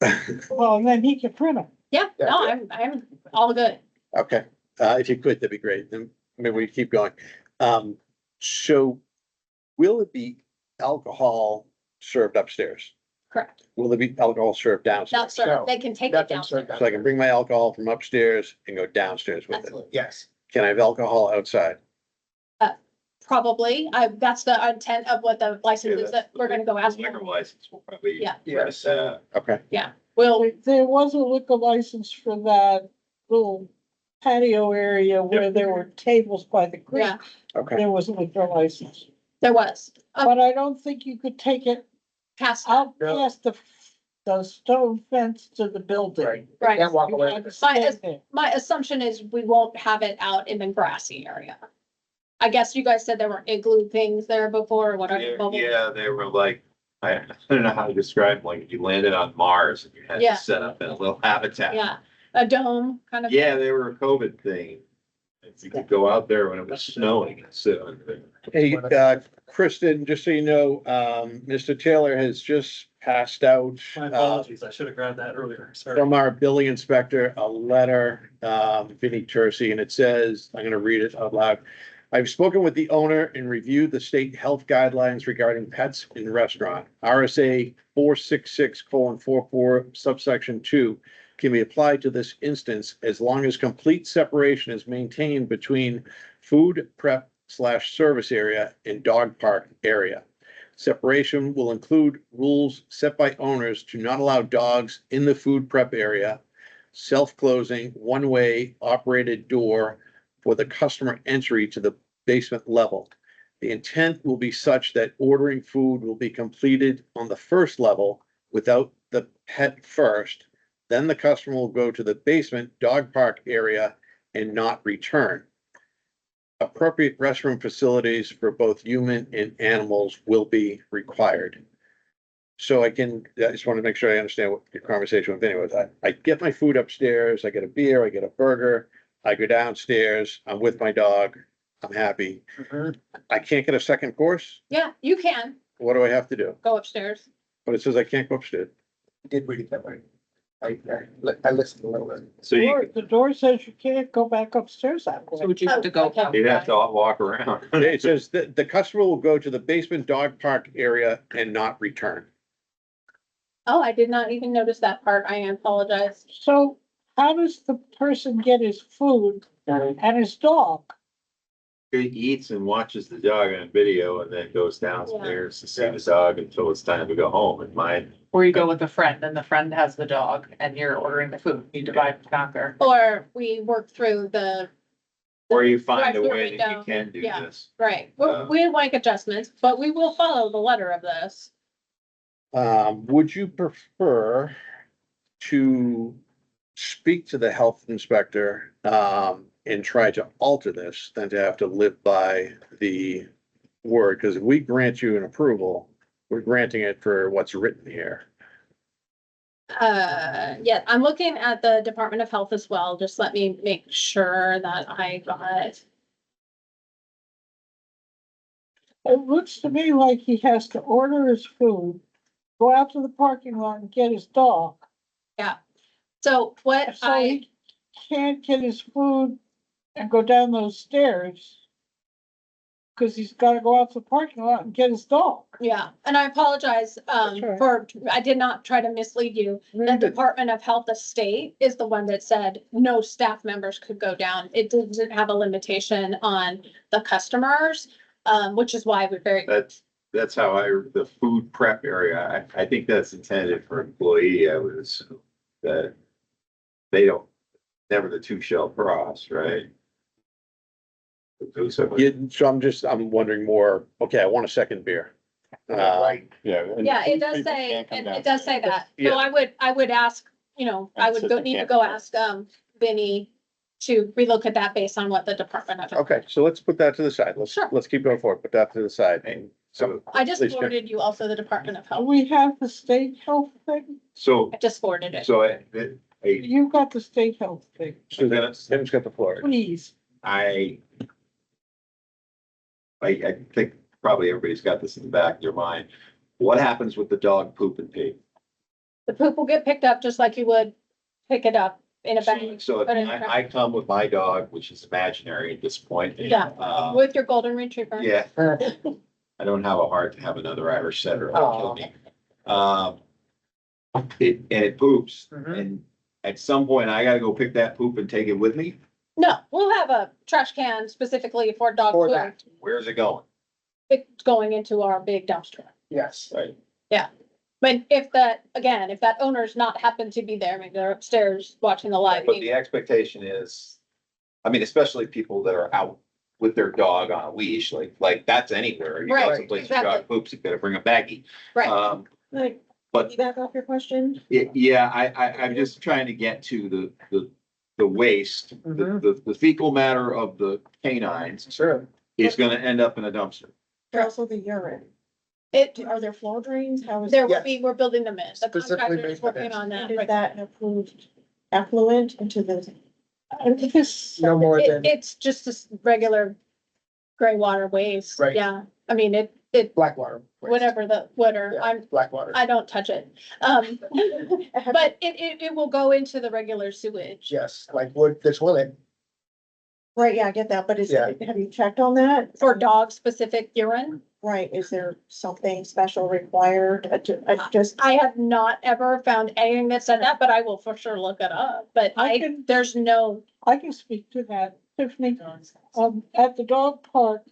now. Well, and then he can print them. Yeah, no, I'm all good. Okay, if you could, that'd be great. Then maybe we keep going. So will it be alcohol served upstairs? Correct. Will there be alcohol served Not downstairs? sir, No, they can take it nothing downstairs. served So I can bring my alcohol from upstairs and go downstairs with it. Absolutely. Yes. Can I have alcohol outside? Probably. That's the intent of what the license is that we're gonna go ask Liquor for. license will probably. Yeah. Yes. Okay, We'll, There was a liquor license for that little patio area where there were tables by the creek. yeah, okay. There was a liquor license, there was. but I don't think you could take it Past, out No. past the stone fence to the building. Right. right. Can't walk You away. had to stand there. My assumption is we won't have it out in the grassy area. I guess you guys said there were igloo things there before or whatever. bubble- Yeah, they were like, I don't know how to describe, like you landed on Mars and you had Yeah. to set up in a little habitat. Yeah, a dome kind of. Yeah, they were a COVID thing. You could go out there when it was snowing and sit on there. Hey, Kristen, just so you know, Mr. Taylor has just passed out My apologies. I should have grabbed that earlier. Sorry. from our billing inspector, a letter, Vinnie Tercey, and it says, I'm gonna read it out loud. I've spoken with the owner and reviewed the state health guidelines regarding pets in restaurant. RSA 466:44 subsection 2 can be applied to this instance as long as complete separation is maintained between food prep / service area and dog park area. Separation will include rules set by owners to not allow dogs in the food prep area, self-closing, one-way operated door for the customer entry to the basement level. The intent will be such that ordering food will be completed on the first level without the pet first. Then the customer will go to the basement dog park area and not return. Appropriate restroom facilities for both human and animals will be required. So I just want to make sure I understand what your conversation with Vinnie was. I get my food upstairs, I get a beer, I get a burger, I go downstairs, I'm with my dog, I'm happy. I can't get a second course? Yeah, you can What do I have to do? go upstairs. But it says I can't go upstairs. Did read it that way. I listened a little bit. So you, The door says you can't go back upstairs that way. So would you have to go? Okay. you'd have to walk around. It says that the customer will go to the basement dog park area and not return. Oh, I did not even notice that part. I apologize. So how does the person get his food and his dog? He eats and watches the dog on video and then goes downstairs to see the dog until it's time to go home. And mine, Or you go with a friend and the friend has the dog and you're ordering the food, you divide and conquer. Or we work through the, or you find a Drive-through way that you window. can do Yeah. this. right, we'll make adjustments, but we will follow the letter of this. Would you prefer to speak to the health inspector, and try to alter this than to have to live by the word? Because if we grant you an approval, we're granting it for what's written here. Yeah, I'm looking at the Department of Health as well. Just let me make sure that I got. It looks to me like he has to order his food, go out to the parking lot and get his dog. So what So I, he can't get his food and go down those stairs. Cause he's gotta go out to the parking lot and get his dog. yeah, and I apologize, That's all right. for, I did not try to mislead you. The Department of Health, the state is the one that said no staff members could go down. It didn't have a limitation on the customers, which is why we're very, That's how the food prep area, I think that's intended for employee, I would assume, that they don't, never the two shall cross, right? Yeah, so I'm wondering more, okay, I want a second beer. Right. Yeah. Yeah, it does say, it does say that. Yeah. So I would ask, you know, I would go, need to go ask, Vinny to relook at that based on what the Department of. Okay, so let's put that to the side. Sure. Let's keep going forward. Put that to the side. And so, I just Please, Jen. forwarded you also the Department of Do Health. we have the state health thing? So, I just forwarded it. so I, You got the state health thing, Tim's got the floor. please. I think probably everybody's got this in the back of their mind. What happens with the dog poop and pee? The poop will get picked up just like you would pick it up in a bag. So if put it in a I come with my dog, which is imaginary at this point. Yeah, with your golden retriever. Yeah, I don't have a heart to have another Irish setter. It'll kill me. It poops, Mhm. and at some point I gotta go pick that poop and take it with me. No, we'll have a trash can specifically for dog For food. that, Where's it going? It's going into our big dumpster. yes. Right. But if that, again, if that owner's not happened to be there, maybe they're upstairs watching the live. But the meeting. expectation is, I mean, especially people that are out with their dog on a leash, like that's anywhere. You go Right, someplace, your dog exactly. poops, you gotta bring a baggie. Right, Like, But back off your question. yeah, I'm just trying to get to the waste, Mhm. the fecal matter of the canines Sure. is gonna end up in a dumpster. But also the urine. Are there floor drains? How is? there will Yes. be, we're building them in. The Specifically contractor's made for working this. on And that. is right. that an approved effluent into the? This, No more than It's just this regular gray water waste. Right. Yeah, I mean, it, Blackwater. whatever the, water, Yeah. Blackwater. I don't touch it. But it will go into the regular sewage. Yes, like wood, the toilet. Right, yeah, I get that, but Yeah. have you checked on that? For dog specific urine, Right, is there something special required? I just, I have not ever found anything that said that, but I will for sure look it up, but I can- there's no. I can speak to that, Tiffany. At the dog park,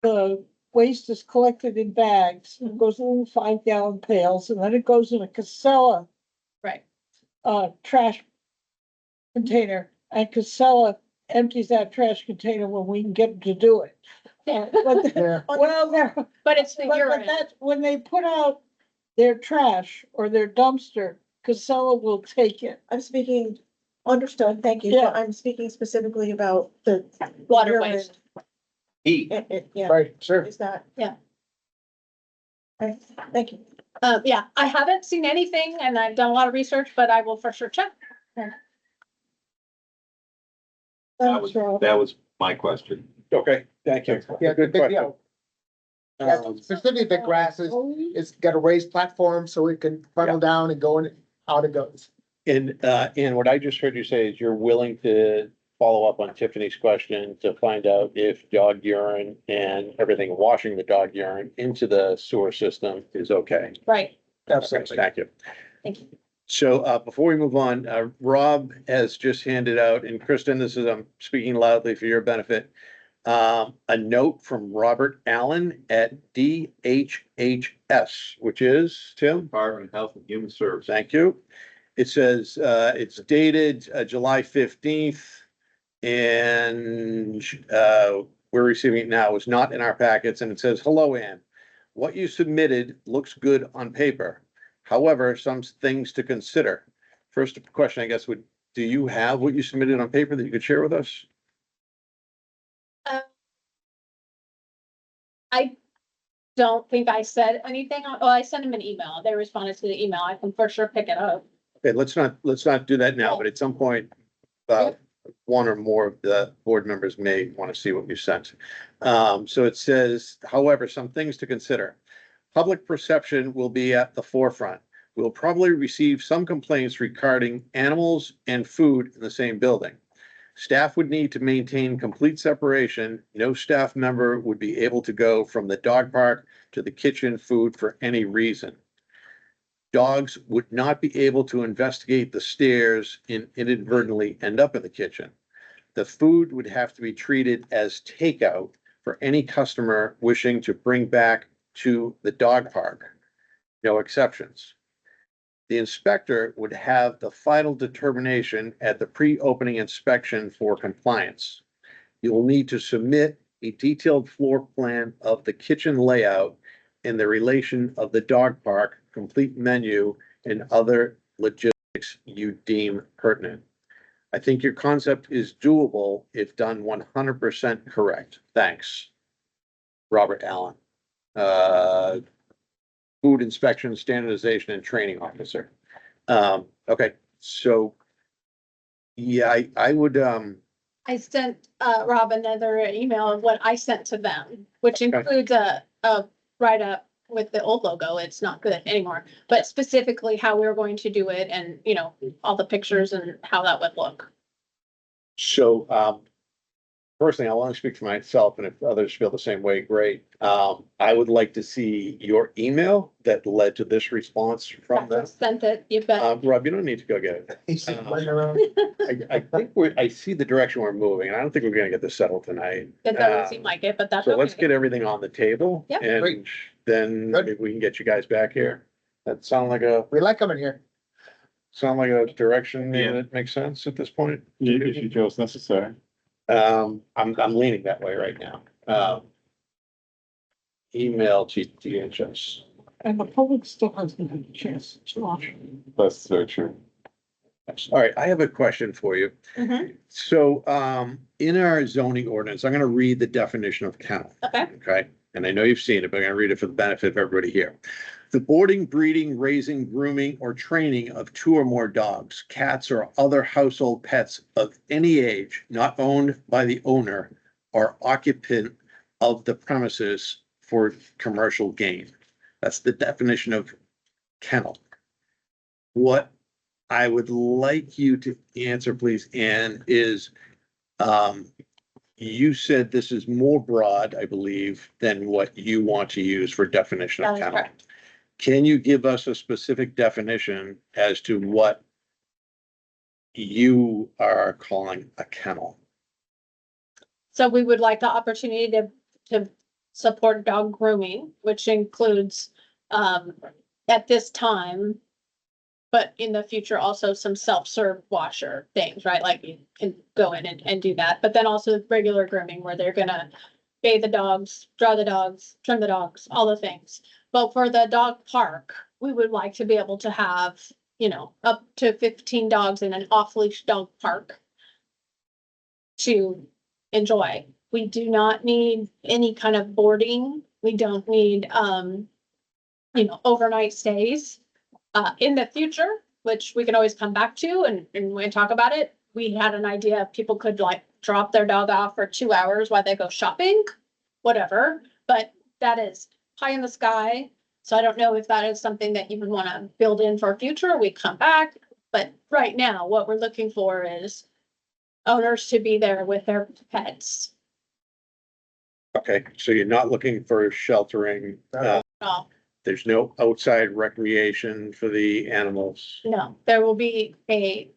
the waste is collected in bags, it goes in little 5 gallon pails, and then it goes in a Casella Right. trash container, and Casella empties that trash container when we can get them to do it. But, Yeah. well, they're, But it's the but urine. that's, when they put out their trash or their dumpster, Casella will take it. I'm speaking, understood, thank you. Yeah. But I'm speaking specifically about the. Water urine. waste. Heat. Yeah, Right, sure. is that? Yeah. Okay, thank you. Yeah, I haven't seen anything and I've done a lot of research, but I will for sure check. Thanks, Rob. That was my question. Okay, thank you. Yeah, Good big question. deal. Yeah, Um, specifically the grasses, it's got a raised platform so it can funnel down and go in, out it goes. And what I just heard you say is you're willing to follow up on Tiffany's question to find out if dog urine and everything washing the dog urine into the sewer system is okay. Right, Absolutely. Thank you. thank you. So, before we move on, Rob has just handed out, and Kristen, this is, I'm speaking loudly for your benefit. A note from Robert Allen at DHHS, which is, Tim? Department of Health and Human Services. Thank you. It says, it's dated, July 15th. And, we're receiving it now. It was not in our packets and it says, hello, Ann. What you submitted looks good on paper. However, some things to consider. First question, I guess, do you have what you submitted on paper that you could share with us? I don't think I said anything. I sent him an email. They responded to the email. I can for sure pick it up. Okay, let's not do that now, but at some point, one or more of the board members may want to see what you sent. So it says, however, some things to consider. Public perception will be at the forefront. We'll probably receive some complaints regarding animals and food in the same building. Staff would need to maintain complete separation. No staff member would be able to go from the dog park to the kitchen food for any reason. Dogs would not be able to investigate the stairs and inadvertently end up in the kitchen. The food would have to be treated as takeout for any customer wishing to bring back to the dog park. No exceptions. The inspector would have the final determination at the pre-opening inspection for compliance. You will need to submit a detailed floor plan of the kitchen layout and the relation of the dog park, complete menu, and other logistics you deem pertinent. I think your concept is doable if done 100% correct. Thanks. Robert Allen, Food Inspection, Standardization, and Training Officer. Okay, so yeah, I would, I sent, Rob another email of what I sent to them, which includes a write-up with the old logo. It's not good anymore, but specifically how we were going to do it and, you know, all the pictures and how that would look. so, personally, I want to speak for myself, and if others feel the same way, great. I would like to see your email that led to this response from them. Sent it, you bet. Rob, you don't need to go get it. He's just running around. I think I see the direction we're moving, and I don't think we're gonna get this settled tonight. It doesn't seem like it, but that's So let's okay. get everything on the table. Yep. And Great. then Good. maybe we can get you guys back here. That sound like a coming here. direction maybe Yeah. that makes sense at this point? If you feel it's necessary. I'm leaning that way right now. Email GTHS. And the public still hasn't had a chance to watch. That's so true. All right, I have a question for you. Mhm. So, in our zoning ordinance, I'm gonna read the definition of kennel. Okay. Okay, and I know you've seen it, but I'm gonna read it for the benefit of everybody here. The boarding, breeding, raising, grooming, or training of two or more dogs, cats, or other household pets of any age not owned by the owner or occupant of the premises for commercial gain. That's the definition of kennel. What I would like you to answer, please, Ann, is, you said this is more broad, I believe, than what you want to use for definition of That is kennel. correct. Can you give us a specific definition as to what you are calling a kennel? So we would like the opportunity to support dog grooming, which includes, at this time, but in the future, also some self-serve washer things, right? Like you can go in and do that, but then also regular grooming where they're gonna bathe the dogs, draw the dogs, trim the dogs, all the things. But for the dog park, we would like to be able to have, you know, up to 15 dogs in an off-leash dog park to enjoy. We do not need any kind of boarding. We don't need, you know, overnight stays. In the future, which we can always come back to and we talk about it, we had an idea of people could like drop their dog off for 2 hours while they go shopping, whatever, but that is pie in the sky. So I don't know if that is something that you would want to build in for future, we come back, but right now, what we're looking for is owners to be there with their pets. Okay, so you're not looking for sheltering, No, there's no outside recreation for the animals. no, there will be a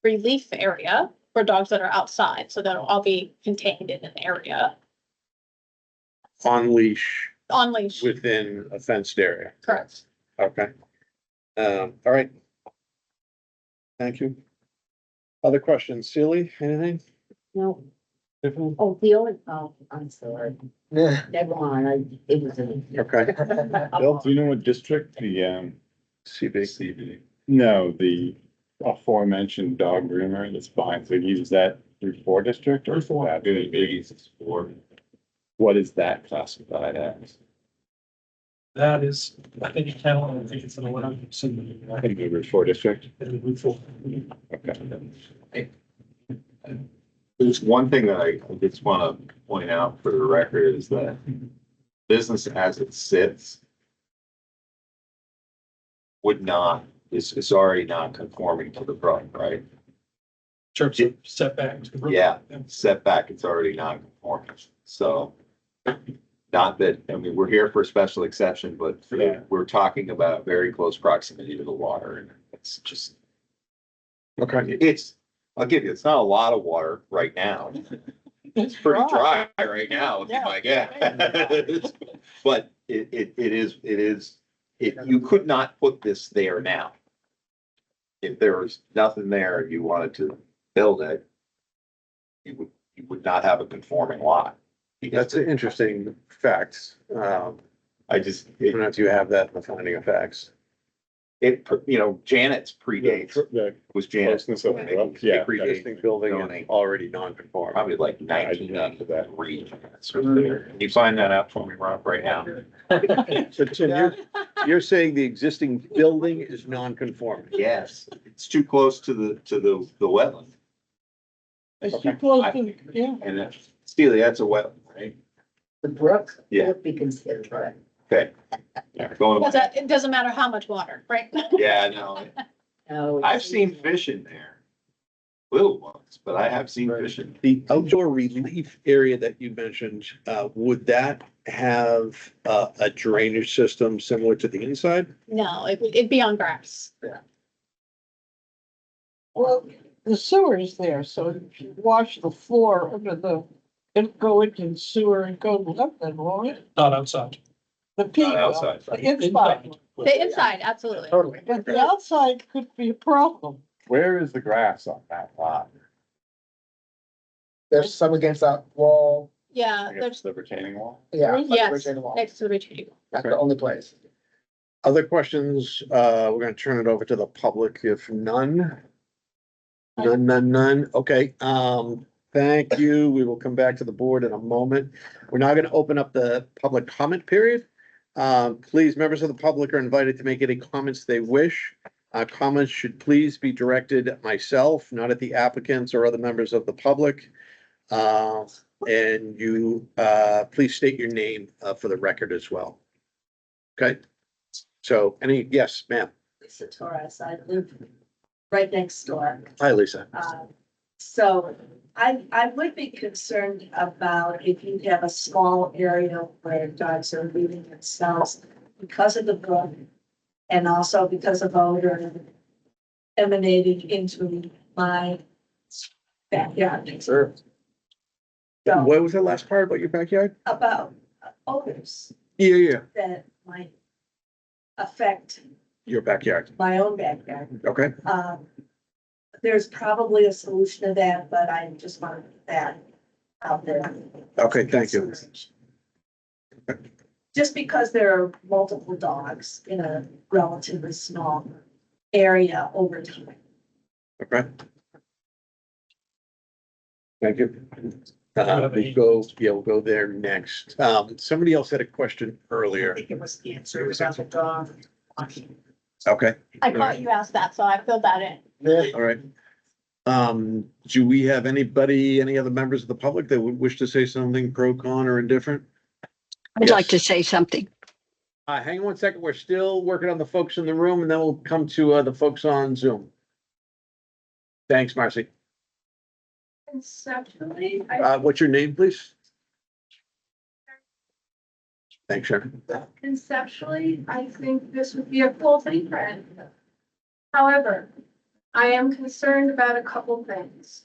relief area for dogs that are outside, so that'll all be contained in an area On leash on leash, within a fenced area. correct. Okay. All right. Thank you. Other questions? Sealy, anything? No, Different? oh, the only, oh, I'm sorry, Yeah. never mind, it was a. Okay. Bill? Do you know what district CB. CB? No, the aforementioned dog groomer that's behind, so use that through 4 district or? Biggies, 4. What is that classified as? That is, I think it can, I think it's an 11%. I think it was 4 district. Okay. There's one thing that I just want to point out for the record is that business as it sits would not, is already not conforming to the product, right? Terms of setback. Yeah, setback, it's already not conforming. So not that, I mean, we're here for a special exception, but Yeah. we're talking about very close proximity to the water and it's just, Okay. it's, I'll give you, it's not a lot of water right now. It's pretty dry right now, would be my guess. But you could not put this there now. If there was nothing there and you wanted to build it, you you would not have a conforming lot. That's an interesting fact. I just, I don't know if you have that in the finding of facts. Janet's predates, The was Janet's. closeness of the road, yeah. Existing building is already non-conforming. Probably like Imagine after that. 1993. Can you find that out for me, Rob, right now? So Tim, you're saying the existing building is non-conforming? Yes, it's too close to the wetland. It's too close to, yeah. And Steely, that's a wetland, right? The brook Yeah. would be considered, right? Okay. Going Because away. it doesn't matter how much water, right? Yeah, no, No. I've seen fish in there. Little ones, but I have seen fish in. The outdoor relief area that you mentioned, would that have a drainage system similar to the inside? No, it'd be on grass. Well, the sewer is there, so if you wash the floor under the, it'll go into the sewer and go up then, won't it? Not outside. The peak, Not outside. the inside, The inside, absolutely. Totally. but the outside could be a problem. Where is the grass on that lot? There's some against that wall. Yeah, I guess there's, the retaining wall? Yeah. yes, retaining wall. next to the retreat. That's the only place. Other questions? We're gonna turn it over to the public if none. None. Okay, thank you. We will come back to the board in a moment. We're now gonna open up the public comment period. Please, members of the public are invited to make any comments they wish. Comments should please be directed at myself, not at the applicants or other members of the public. And you, please state your name, for the record as well. Okay? So yes, ma'am. Lisa Torres, I live right next door. Hi, Lisa. So I would be concerned about if you have a small area where dogs are leaving themselves because of the brook and also because of odor emanating into my backyard. Sure. So What was the last part about your backyard? about odors Yeah, that might affect your backyard. my own backyard. Okay, There's probably a solution to that, but I just want to put that out there. okay, thank you. Just because there are multiple dogs in a relatively small area over time. Okay. Thank you. We'll go there next. Somebody else had a question I earlier. think it was answered about the dog. Okay, I thought you asked that, so I filled that in. all right. Do we have any other members of the public that would wish to say something pro, con, or indifferent? I'd like to Yes. say something. Hang on one second. We're still working on the folks in the room and then we'll come to, the folks on Zoom. Thanks, Marcy. Conceptually, What's your name, please? Thanks, Sharon. I think this would be a cool thing for anyone. However, I am concerned about a couple things.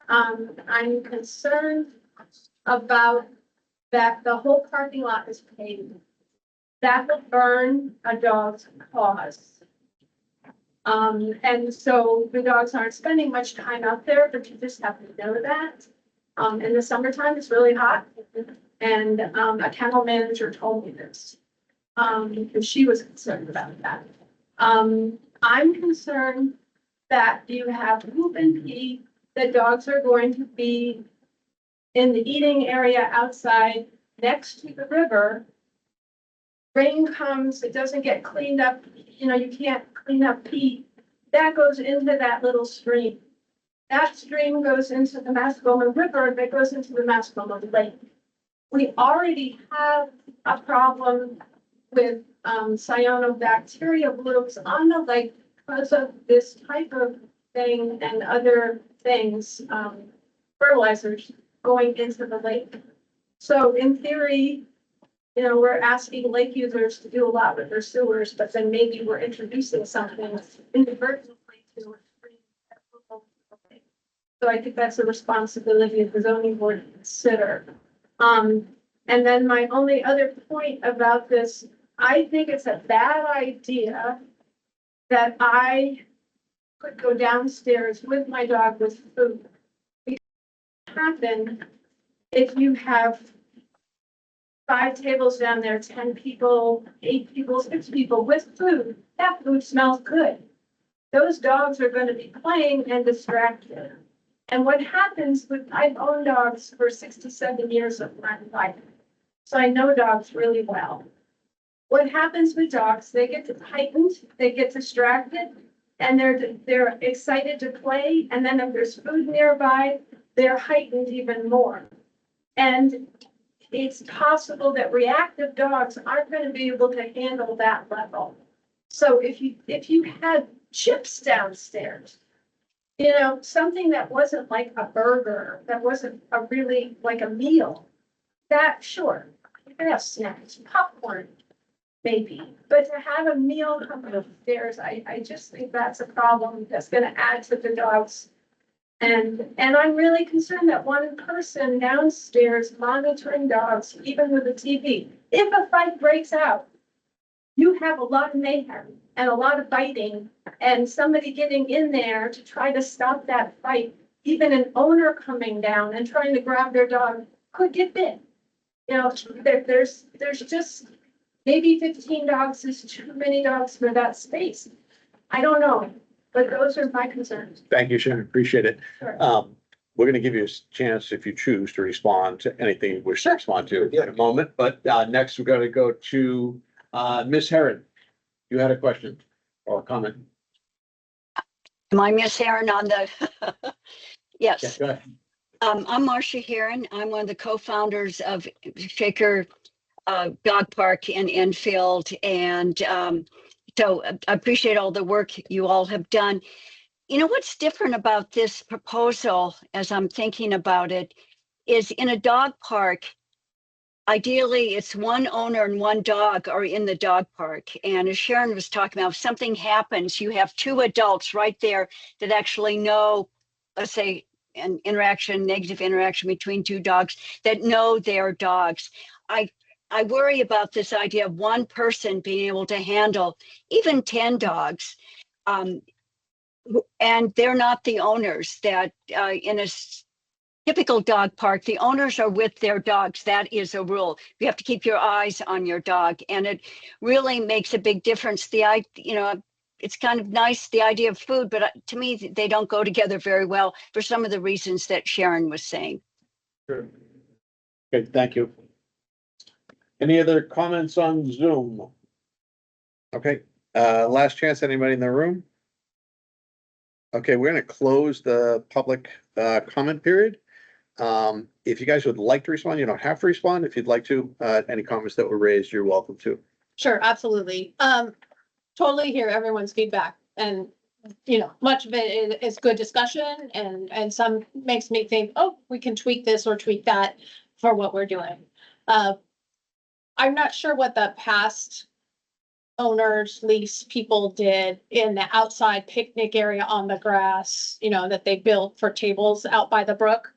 I'm concerned about that the whole parking lot is paved. That will burn a dog's paws. And so the dogs aren't spending much time out there, but you just have to know that. In the summertime, it's really hot. And, a kennel manager told me this. Because she was concerned about that. I'm concerned that you have poop and pee, that dogs are going to be in the eating area outside next to the river. Rain comes, it doesn't get cleaned up, you can't clean up pee. That goes into that little stream. That stream goes into the Mascoma River, that goes into the Mascoma Lake. We already have a problem with cyanobacteria blooms on the lake because of this type of thing and other things, fertilizers going into the lake. So in theory, we're asking lake users to do a lot with their sewers, but then maybe we're introducing something inadvertently to a stream. So I think that's a responsibility of the zoning board to consider. And then my only other point about this, I think it's a bad idea that I could go downstairs with my dog with food. happen if you have 5 tables down there, 10 people, 8 people, 6 people with food? That food smells good. Those dogs are going to be playing and distracted. And what happens with, I've owned dogs for 67 years of my life, so I know dogs really well. What happens with dogs, they get heightened, they get distracted, and they're excited to play, and then if there's food nearby, they're heightened even more. And it's possible that reactive dogs aren't going to be able to handle that level. So if you had chips downstairs, you know, something that wasn't like a burger, that wasn't a really like a meal, that sure, you could have snacks, popcorn, maybe, but to have a meal come upstairs, I just think that's a problem that's gonna add to the dogs. And I'm really concerned that one person downstairs monitoring dogs, even with a TV, if a fight breaks out, you have a lot of mayhem and a lot of biting, and somebody getting in there to try to stop that fight, even an owner coming down and trying to grab their dog could get bit. You know, there's just, maybe 15 dogs is too many dogs for that space. I don't know, but those are my concerns. Thank you, Sharon. Appreciate it. Sure. We're gonna give you a chance if you choose to respond to anything you wish to respond to in a moment, but next we're gonna go to Ms. Heron. You had a question or a comment? Am I Miss Heron on the? Yeah, Yes, go ahead. I'm Marcia Heron. I'm one of the co-founders of Shaker Dog Park in Enfield. And so I appreciate all the work you all have done. You know, what's different about this proposal, as I'm thinking about it, is in a dog park, ideally it's one owner and one dog are in the dog park. And as Sharon was talking about, if something happens, you have 2 adults right there that actually know, let's say, an interaction, negative interaction between 2 dogs that know their dogs. I worry about this idea of one person being able to handle even 10 dogs. And they're not the owners that in a typical dog park, the owners are with their dogs. That is a rule. You have to keep your eyes on your dog. And it really makes a big difference. You know, it's kind of nice, the idea of food, but to me, they don't go together very well for some of the reasons that Sharon was saying. Sure. Okay, thank you. Any other comments on Zoom? Okay, last chance, anybody in the room? Okay, we're gonna close the public comment period. If you guys would like to respond, you don't have to respond. If you'd like to, any comments that were raised, you're welcome to. Sure, absolutely. Totally hear everyone's feedback, and, you know, much of it is good discussion, and some makes me think, oh, we can tweak this or tweak that for what we're doing. I'm not sure what the past owners, lease people did in the outside picnic area on the grass, you know, that they built for tables out by the brook.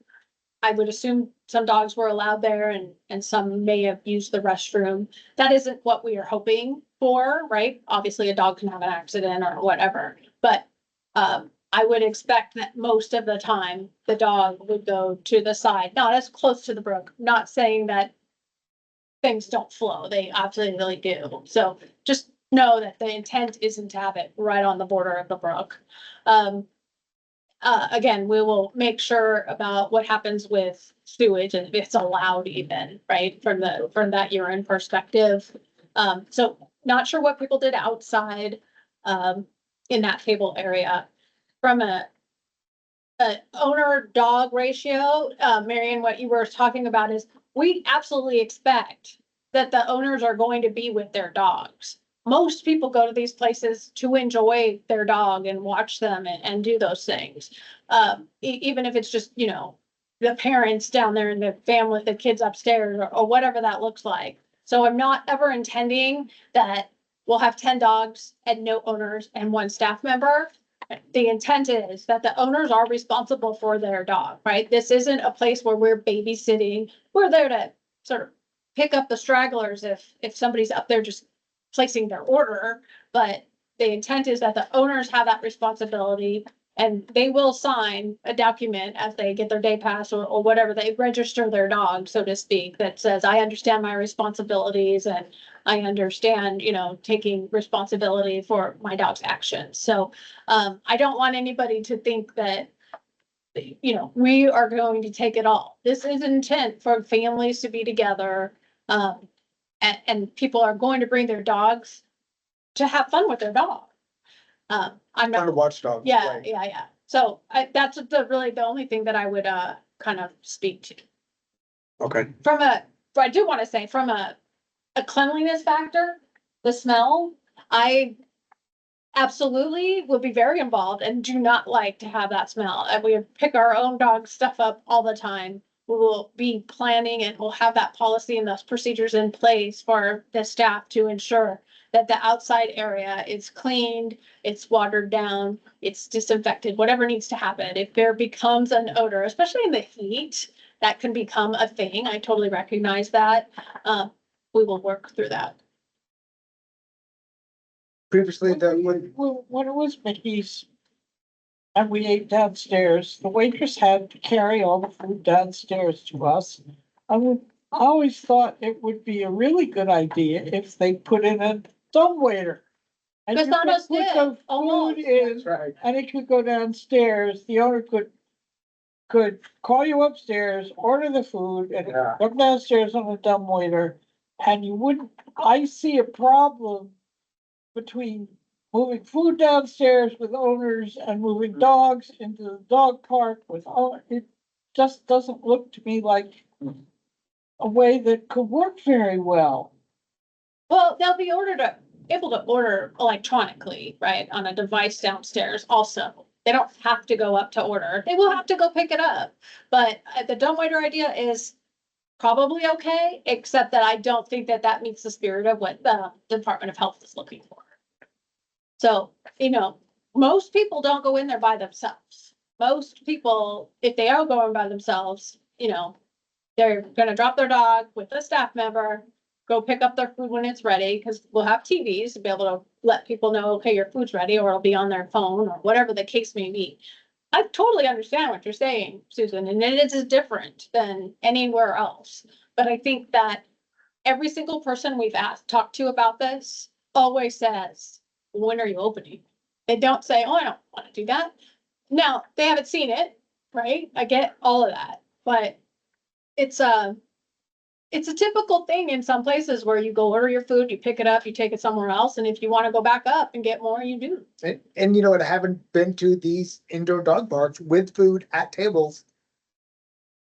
I would assume some dogs were allowed there and some may have used the restroom. That isn't what we are hoping for, right? Obviously, a dog can have an accident or whatever, but I would expect that most of the time the dog would go to the side, not as close to the brook, not saying that things don't flow. They absolutely do. So just know that the intent isn't to have it right on the border of the brook. Again, we will make sure about what happens with sewage and if it's allowed even, right, from that urine perspective. So not sure what people did outside in that table area. From a owner dog ratio, Marion, what you were talking about is we absolutely expect that the owners are going to be with their dogs. Most people go to these places to enjoy their dog and watch them and do those things. Even if it's just, you know, the parents down there and the family, the kids upstairs or whatever that looks like. So I'm not ever intending that we'll have 10 dogs and no owners and 1 staff member. The intent is that the owners are responsible for their dog, right? This isn't a place where we're babysitting. We're there to sort of pick up the stragglers if somebody's up there just placing their order, but the intent is that the owners have that responsibility And they will sign a document as they get their day pass or whatever, they register their dog, so to speak, that says, I understand my responsibilities and I understand, taking responsibility for my dog's actions. So, I don't want anybody to think that, we are going to take it all. This is intent for families to be together. And people are going to bring their dogs to have fun with their dog. I'm Kind of not, watchdog. yeah. So that's the only thing that I would, kind of speak to. Okay. But I do want to say from a cleanliness factor, the smell, I absolutely would be very involved and do not like to have that smell. And we pick our own dog stuff up all the time. We will be planning and we'll have that policy and those procedures in place for the staff to ensure that the outside area is cleaned, it's watered down, it's disinfected, whatever needs to happen. If there becomes an odor, especially in the heat, that can become a thing. I totally recognize that. We will work through that. Previously, When it was Mickey's and we ate downstairs, the waitress had to carry all the food downstairs to us. I always thought it would be a really good idea if they put in a dumbwaiter. And you could Casanos put did, the almost. food in that's right. and it could go downstairs. The owner could call you upstairs, order the food and Yeah. come downstairs on a dumbwaiter. And you wouldn't, I see a problem between moving food downstairs with owners and moving dogs into the dog park with, it just doesn't look to me like a way that could work very well. Well, they'll be able to order electronically, right, on a device downstairs also. They don't have to go up to order. They will have to go pick it up. But the dumbwaiter idea is probably okay, except that I don't think that that meets the spirit of what the Department of Health is looking for. So, most people don't go in there by themselves. Most people, if they are going by themselves, they're gonna drop their dog with a staff member, go pick up their food when it's ready, because we'll have TVs to be able to let people know, okay, your food's ready, or it'll be on their phone, or whatever the case may be. I totally understand what you're saying, Susan, and it is different than anywhere else. But I think that every single person we've talked to about this always says, when are you opening? They don't say, oh, I don't want to do that. Now, they haven't seen it, right? I get all of that, but it's a typical thing in some places where you go order your food, you pick it up, you take it somewhere else, and if you want to go back up and get more, you do. And you know what, I haven't been to these indoor dog parks with food at tables.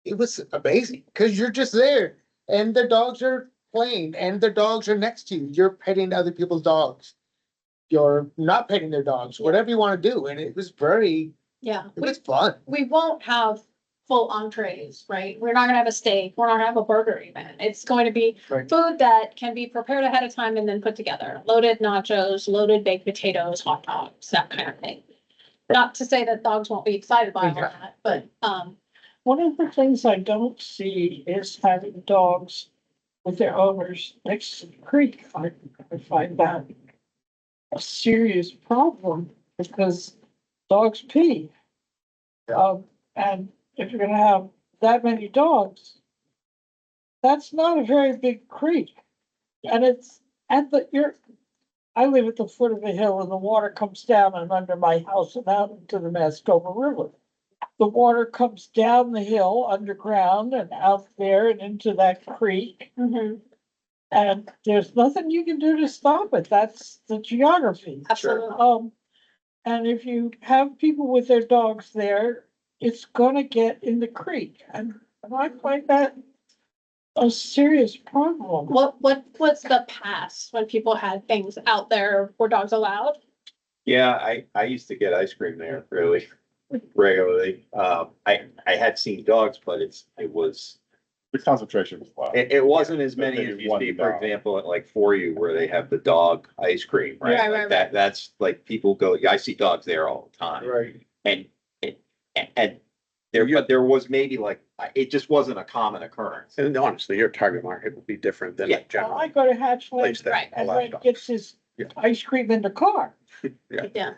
It was amazing, because you're just there and the dogs are playing and the dogs are next to you. You're petting other people's dogs. You're not petting their dogs, whatever you want to do. And it was Yeah. it was fun. We won't have full entrees, right? We're not gonna have a steak, we're not gonna have a burger even. It's going to be Right. food that can be prepared ahead of time and then put together. Loaded nachos, loaded baked potatoes, hot dogs, that kind of thing. Not to say that dogs won't be excited by all that, but, One of the things I don't see is having dogs with their owners next to the creek. I find that a serious problem because dogs pee. And if you're gonna have that many dogs, that's not a very big creek. And it's I live at the foot of a hill and the water comes down and under my house and out into the Mascoma River. The water comes down the hill underground and out there and into that creek. And there's nothing you can do to stop it. That's the geography. absolutely. And if you have people with their dogs there, it's gonna get in the creek. And I find that a serious problem. What was the past when people had things out there? Were dogs allowed? Yeah, I used to get ice cream there really regularly. I had seen dogs, but it was, The concentration was low. it wasn't as many Maybe as you one see, for dog. example, at like For You, where they have the dog ice cream, Right, right? right, Like that, that's like people go, yeah, I see dogs there all the time. Right. And but there was maybe like, it just wasn't a common occurrence. And honestly, your target market would be different than Yeah. a general I go to Hatch Lake place that Right. and allows Red dogs. gets his ice cream in the car. Yeah.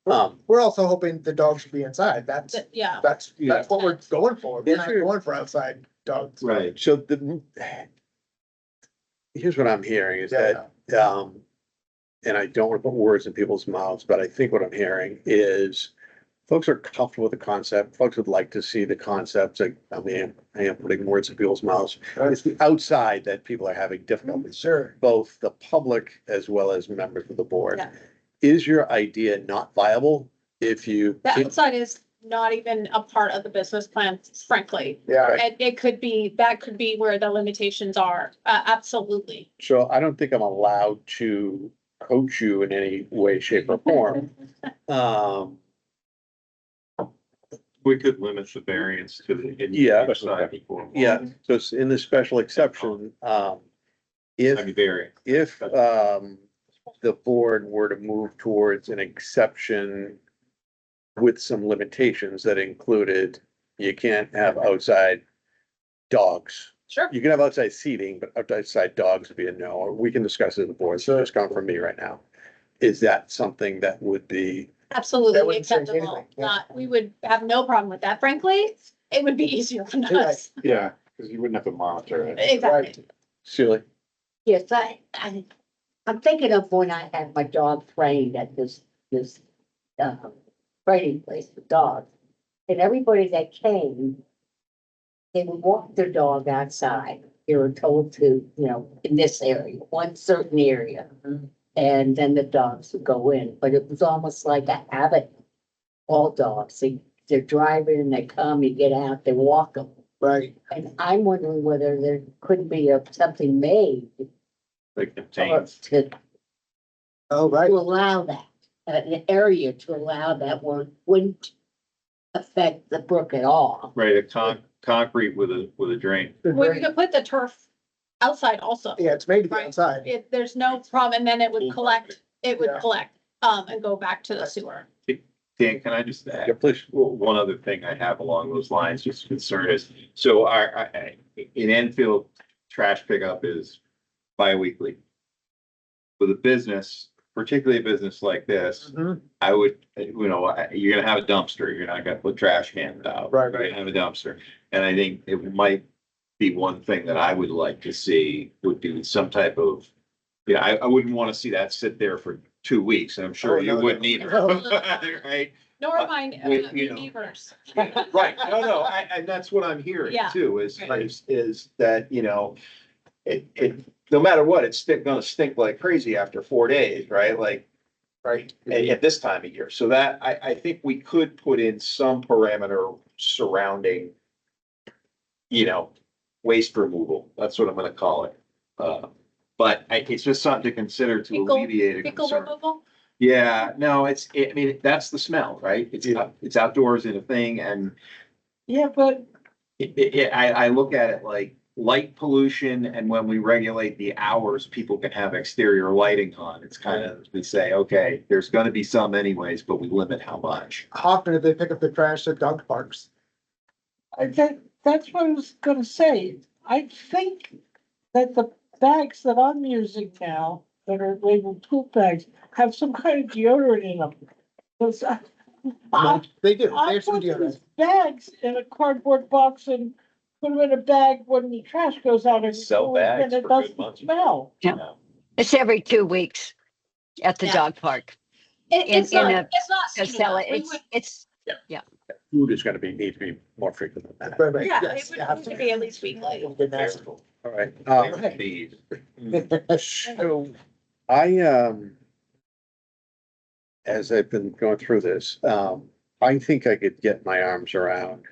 We're also hoping the dogs should be inside. Yeah, That's what we're going for. We're Is not there- going for outside dogs. Right. So here's what I'm hearing is that, and I don't want to put words in people's mouths, but I think what I'm hearing is folks are comfortable with the concept. Folks would like to see the concepts. I am putting words in people's mouths. It's the outside that people are having difficulties, Sure. both the public as well as members of the board. Yeah. Is your idea not viable if you? the outside is not even a part of the business plan, frankly. Yeah. It could be, that could be where the limitations are, absolutely. So I don't think I'm allowed to coach you in any way, shape or form. We could limit the variance to the. Yeah. Side before. Yeah, so it's in the special exception, if, Variance. if, the board were to move towards an exception with some limitations that included, you can't have outside dogs. Sure. You can have outside seating, but outside dogs would be a no, or we can discuss it at the board, so it's coming from me right now. Is that something that would be? That Absolutely wouldn't change acceptable. anything, yeah. Not, we would have no problem with that. Frankly, it would be easier on us. Yeah, because you wouldn't have to monitor it. Exactly. Silly. Yes, I'm thinking of when I had my dog trained at this, training place for dogs. And everybody that came, they would walk their dog outside. They were told to, in this area, one certain area. And then the dogs would go in, but it was almost like a habit. All dogs, they're driving and they come, you get out, they walk them. Right. And I'm wondering whether there could be something made Like contains. to Oh, right. to allow that, an area to allow that wouldn't affect the brook at all. Right, concrete with a drain. We could put the turf outside also. Yeah, it's made to be Right. outside. There's no problem, and then it would collect, Yeah. and go back to the sewer. Dan, can I just Yeah, add, please. one other thing I have along those lines, just concern is, so in Enfield, trash pickup is bi-weekly. With a business, particularly a business like this, Mhm. I would, you're gonna have a dumpster, you're not gonna put trash cans out. Right, You're gonna right. have a dumpster, and I think it might be one thing that I would like to see would be some type of, I wouldn't wanna see that sit there for 2 weeks, and I'm sure Oh, you no, wouldn't no. either, right? Nor mine, you know. neighbors. Right, no, and that's what I'm hearing Yeah. too, is that, it, no matter what, it's gonna stink like crazy after 4 days, right? Like, Right. at this time of year. So that, I think we could put in some parameter surrounding, waste removal. That's what I'm gonna call it. But it's just something to consider to Pickle- alleviate a Pickle concern. removal? Yeah, no, I mean, that's the smell, right? It's outdoors in a thing, and Yeah, but I look at it like light pollution, and when we regulate the hours people can have exterior lighting on, it's kind of, we say, okay, there's gonna be some anyways, but we limit how much. How often do they pick up the trash at dog parks? that's what I was gonna say. I think that the bags that I'm using now, that are labeled poop bags, have some kind of deodorant in them. 'Cause They do. They I have some put deodorant. these bags in a cardboard box and put them in a bag when the trash goes out. every Sell 2 weeks, bags and it for good doesn't money. smell. It's every 2 weeks at the Yeah. dog park. It's in not, a it's not. Casella, seasonal. We it's, would- it's, Food is gonna need to be more frequent than that. Right, right. Yeah, Yes, it you have would to. need to be at least weekly. Get nasty. All right. Feed. So as I've been going through this, I think I could get my arms around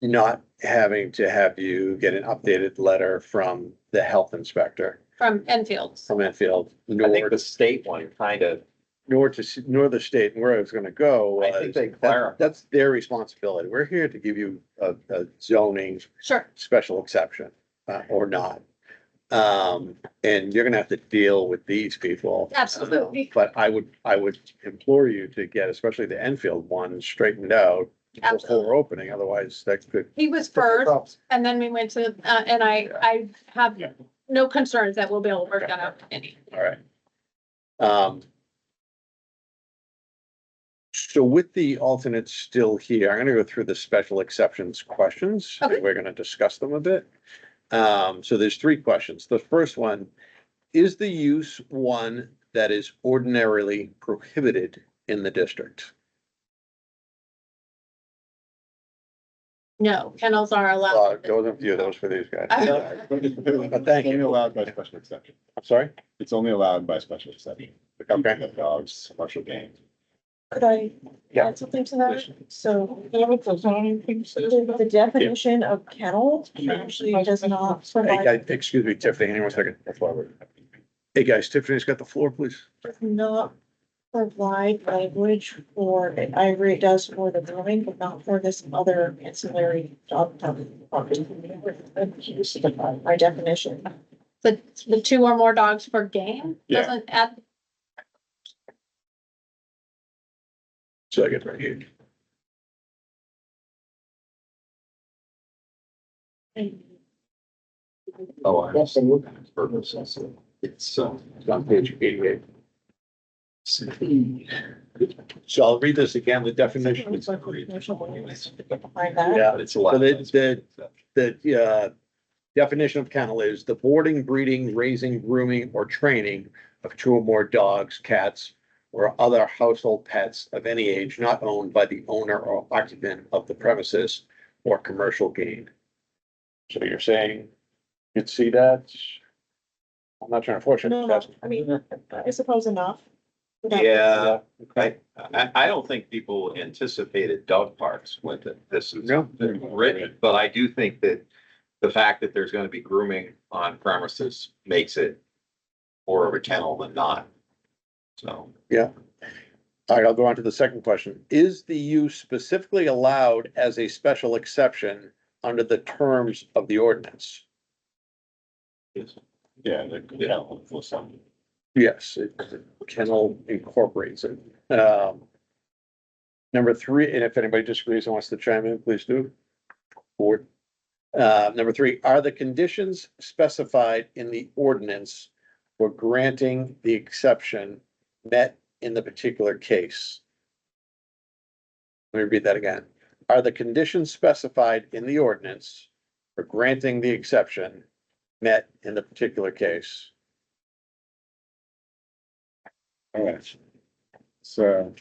not having to have you get an updated letter from the health inspector From Enfield. from Enfield, I nor think the state one kind of, nor the state, and where I was gonna go I think was, they clarify. that's their responsibility. We're here to give you a zoning Sure. special exception, or not. And you're gonna have to deal with these people. Absolutely. But I would implore you to get, especially the Enfield one, straightened out Absolutely. before opening, otherwise that could. He was first, and then we went to, and I have no concerns that we'll be able to work that out. All right. So with the alternates still here, I'm gonna go through the special exceptions questions. and Okay. We're gonna discuss them a bit. So there's three questions. The first one, is the use one that is ordinarily prohibited in the district? No, kennels are allowed. Those are few, those for these guys. I- But thank It's only you. allowed by special exception. I'm sorry? It's only allowed by special exception. The company of dogs, commercial games. Could I Yeah. add something to that? So Yeah, but the zoning thing says the definition of kennel actually does not Hey, provide, guys, excuse me, Tiffany, hang on one second. That's why we're. Hey, guys, Tiffany's got the floor, please. does not provide language for, I agree it does for the grooming, but not for this other ancillary dog. By definition. The two or more dogs per game Yeah. doesn't add, So I get right here. Oh, I Yes, and we're- purpose, it's, It's on page 88. So I'll read this again, the definition. Behind that. Yeah, it's so allowed. the definition of kennel is the boarding, breeding, raising, grooming, or training of two or more dogs, cats, or other household pets of any age not owned by the owner or occupant of the premises or commercial gain. So you're saying, you'd see that? I'm not trying to force you. No, no, I mean, I suppose enough. Yeah, Okay. I don't think people anticipated dog parks when this is No. written, but I do think that the fact that there's gonna be grooming on premises makes it more of a kennel than not. So, All right, I'll go on to the second question. Is the use specifically allowed as a special exception under the terms of the ordinance? Yeah, the, for some. Yes, kennel incorporates it. Number three, and if anybody disagrees and wants to chime in, please do. Board. Number three, are the conditions specified in the ordinance for granting the exception met in the particular case? Let me read that again. Are the conditions specified in the ordinance for granting the exception met in the particular case? All right. So.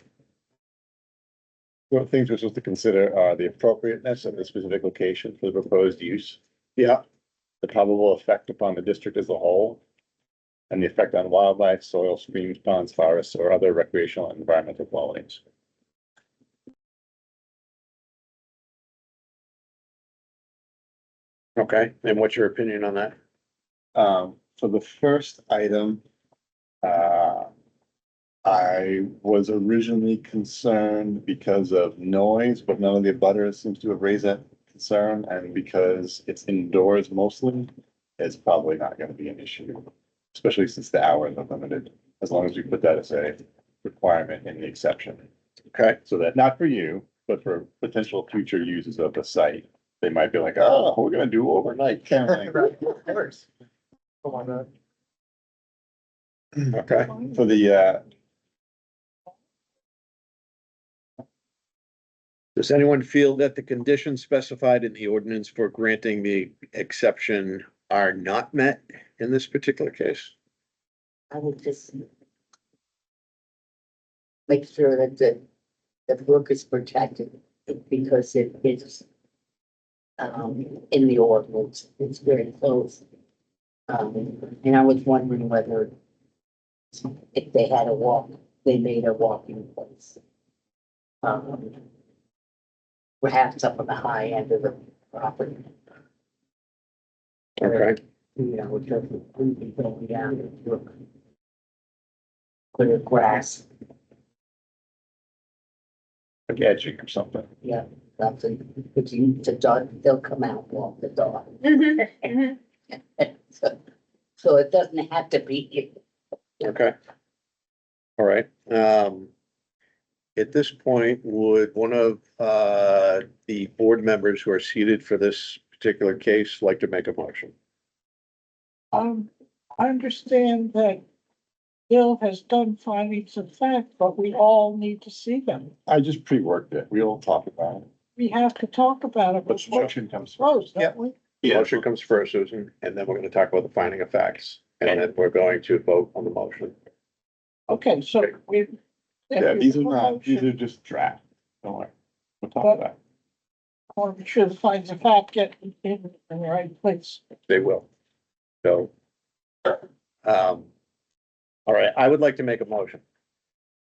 What things we're supposed to consider are the appropriateness of the specific location for the proposed use, Yeah, the probable effect upon the district as a whole, and the effect on wildlife, soil, streams, ponds, forests, or other recreational and environmental qualities. okay. And what's your opinion on that? For the first item, I was originally concerned because of noise, but none of the abutters seems to have raised that concern, and because it's indoors mostly, it's probably not gonna be an issue. Especially since the hours are limited, as long as we put that as a requirement in the exception. Okay, So that, not for you, but for potential future users of the site, they might be like, oh, we're gonna do overnight camping. Right, of course. Come on, okay. For the, Does anyone feel that the conditions specified in the ordinance for granting the exception are not met in this particular case? I would just make sure that the brook is protected because it is in the ordinance, it's very close. And I was wondering whether if they had a walk, they made a walking place. Perhaps up on the high end of the property. Okay, You know, it doesn't really go down the brook. Put a grass, like edging or something. yeah, something, but you, the dog, they'll come out, and walk the dog. So it doesn't have to be, okay. All right, at this point, would one of, the board members who are seated for this particular case like to make a motion? I understand that Bill has done findings of fact, but we all need to see them. I just pre-worked it. We'll talk about it. We have to talk about it But the before motion comes first. close, Yeah. don't we? The motion comes first, Susan, and then we're gonna talk about the finding of facts. And then we're going to vote on the motion. Okay, so we. if Yeah, we these are have a not, these motion, are just draft. Don't worry. We'll talk But- about it. I want to make sure the findings of fact get in the right place. They will. So. All right, I would like to make a motion.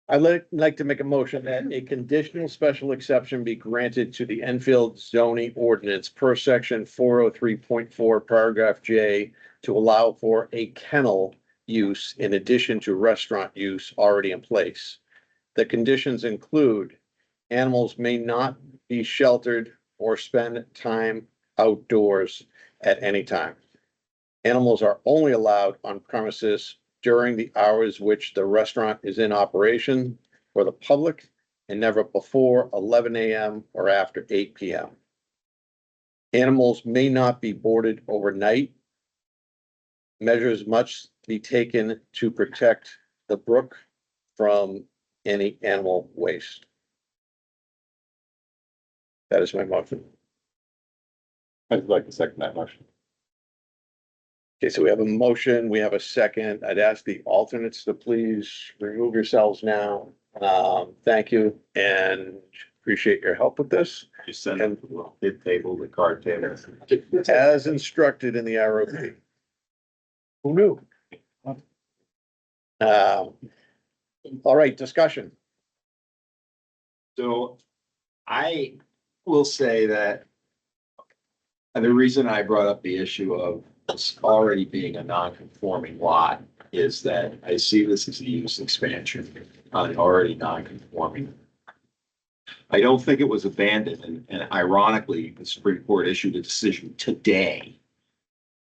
I'd like to make a motion that a conditional special exception be granted to the Enfield zoning ordinance per section 403.4 paragraph J to allow for a kennel use in addition to restaurant use already in place. The conditions include animals may not be sheltered or spend time outdoors at any time. Animals are only allowed on premises during the hours which the restaurant is in operation for the public and never before 11 a.m. or after 8 p.m. Animals may not be boarded overnight. Measures must be taken to protect the brook from any animal waste. That is my motion. I'd like to second that motion. Okay, so we have a motion, we have a second. I'd ask the alternates to please remove yourselves now. Thank you and appreciate your help with this, You send them to the bid table, the card table. as instructed in the ROP. Who knew? All right, discussion. So I will say that and the reason I brought up the issue of this already being a non-conforming lot is that I see this as a use expansion on an already non-conforming. I don't think it was abandoned, and ironically, the Supreme Court issued a decision today.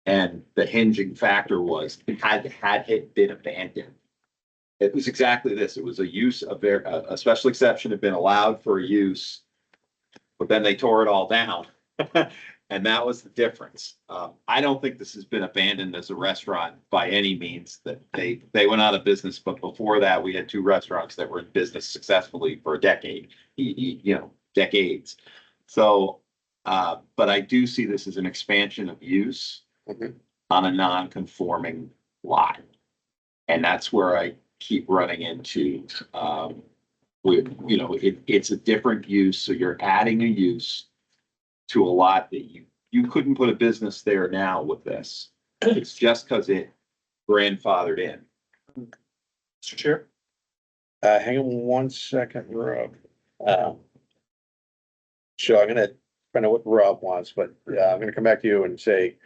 And the hinging factor was, had it been abandoned? It was exactly this. It was a use of a special exception had been allowed for a use, but then they tore it all down. And that was the difference. I don't think this has been abandoned as a restaurant by any means. That they went out of business, but before that, we had two restaurants that were in business successfully for a decade, decades. So, but I do see this as an expansion of use on a non-conforming lot. And that's where I keep running into, it's a different use, so you're adding a use to a lot that you couldn't put a business there now with this. It's just because it grandfathered in. Mr. Chair? Hang on one second, Rob. So I'm gonna find out what Rob wants, but I'm gonna come back to you and say,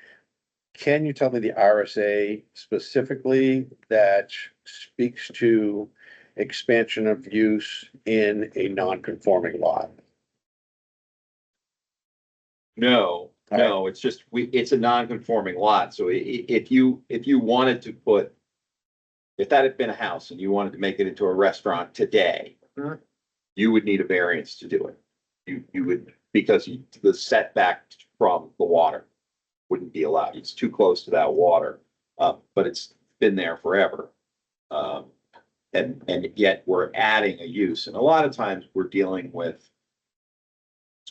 can you tell me the RSA specifically that speaks to expansion of use in a non-conforming lot? No, it's just, it's a non-conforming lot, so if you wanted to put. If that had been a house and you wanted to make it into a restaurant today. You would need a variance to do it. You would, because the setback from the water. Wouldn't be allowed, it's too close to that water, but it's been there forever. And yet we're adding a use, and a lot of times we're dealing with.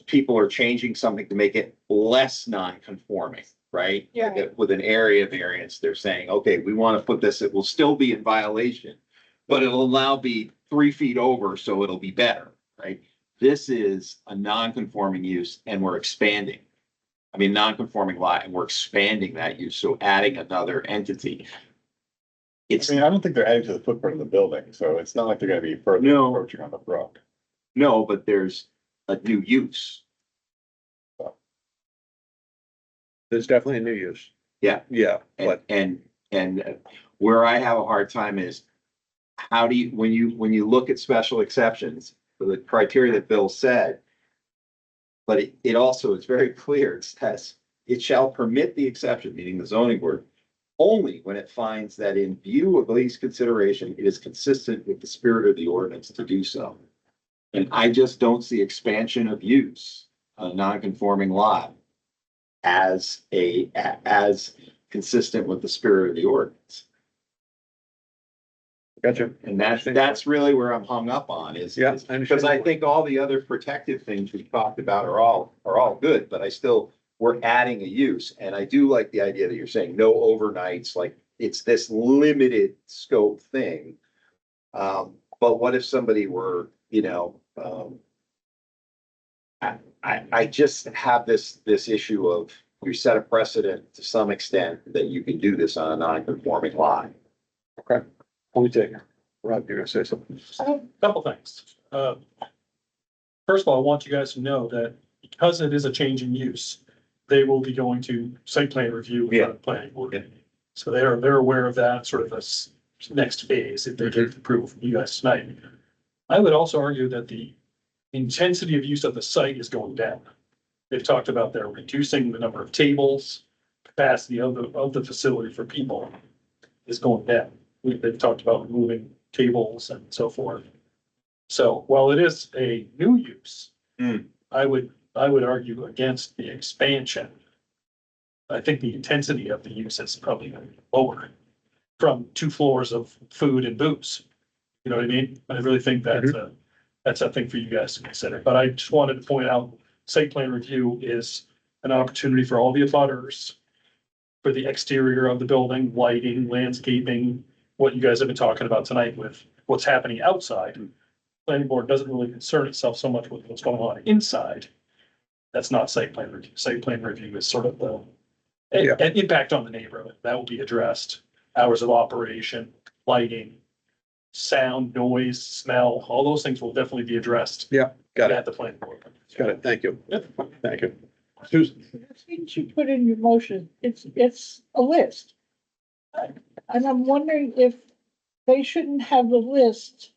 People are changing something to make it less non-conforming, right? Yeah. Like with an area variance, they're saying, okay, we want to put this, it will still be in violation. But it'll now be 3 feet over, so it'll be better, right? This is a non-conforming use and we're expanding. I mean, non-conforming lot, and we're expanding that use, so adding another entity. I It's, mean, I don't think they're adding to the footprint of the building, so it's not like they're gonna be further No. encroaching on the brook. no, but there's a new use. There's definitely a new use. Yeah. Yeah, but And where I have a hard time is, how do you, when you look at special exceptions, the criteria that Bill said. But it also is very clear, it says, it shall permit the exception, meaning the zoning board. Only when it finds that in view of these consideration, it is consistent with the spirit of the ordinance to do so. And I just don't see expansion of use, a non-conforming lot. As consistent with the spirit of the ordinance. Gotcha. And that's really where I'm hung up on is. Yeah, is- I understand. Because I think all the other protective things we talked about are all good, but I still, we're adding a use. And I do like the idea that you're saying no overnights, like it's this limited scope thing. But what if somebody were, I just have this issue of you set a precedent to some extent that you can do this on a non-conforming lot. Okay, let me take it. Rob, you're gonna say something? Couple things. First of all, I want you guys to know that because it is a change in use, they will be going to site plan review with the planning board. Yeah. So they're aware of that sort of this next phase if they get approval from you guys tonight. I would also argue that the intensity of use of the site is going down. They've talked about they're reducing the number of tables, capacity of the facility for people is going down. They've talked about removing tables and so forth. So while it is a new use, I would argue against the expansion. I think the intensity of the use is probably going to be lower from 2 floors of food and booze. You know what I mean? I really think that's a thing for you guys to consider. But I just wanted to point out, site plan review is an opportunity for all the abutters for the exterior of the building, lighting, landscaping, what you guys have been talking about tonight with what's happening outside. Planning board doesn't really concern itself so much with what's going on inside. That's not site plan review. Site plan review is sort of an impact on the neighborhood. That will be addressed. Hours of operation, lighting, sound, noise, smell, all those things will definitely be addressed. Yeah, got it. At the planning board. Got it. Thank you. Thank you. Susan? The things you put in your motion, it's a list. And I'm wondering if they shouldn't have the list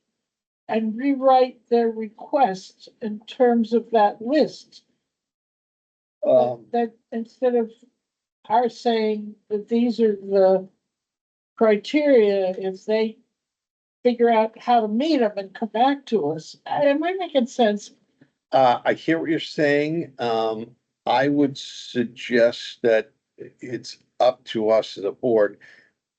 and rewrite their request in terms of that list. That instead of our saying that these are the criteria, if they figure out how to meet them and come back to us, am I making sense? I hear what you're saying. I would suggest that it's up to us as a board.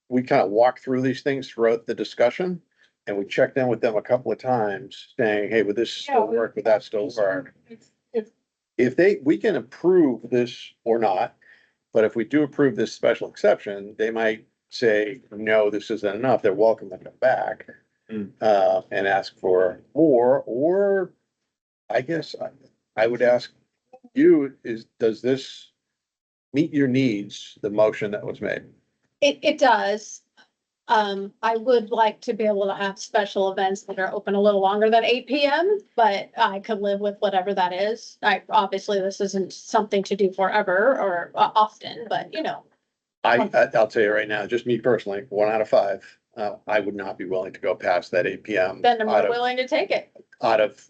We kind of walk through these things throughout the discussion and we checked in with them a couple of times saying, hey, would this still work? Would that still work? If we can approve this or not, but if we do approve this special exception, they might say, no, this isn't enough. They're welcome to come back and ask for more, or I guess I would ask you does this meet your needs, the motion that was made? It does. I would like to be able to have special events that are open a little longer than 8 PM, but I could live with whatever that is. Obviously, this isn't something to do forever or often, but I'll tell you right now, just me personally, 1 out of 5, I would not be willing to go past that 8 PM. then I'm more willing to take it. Out of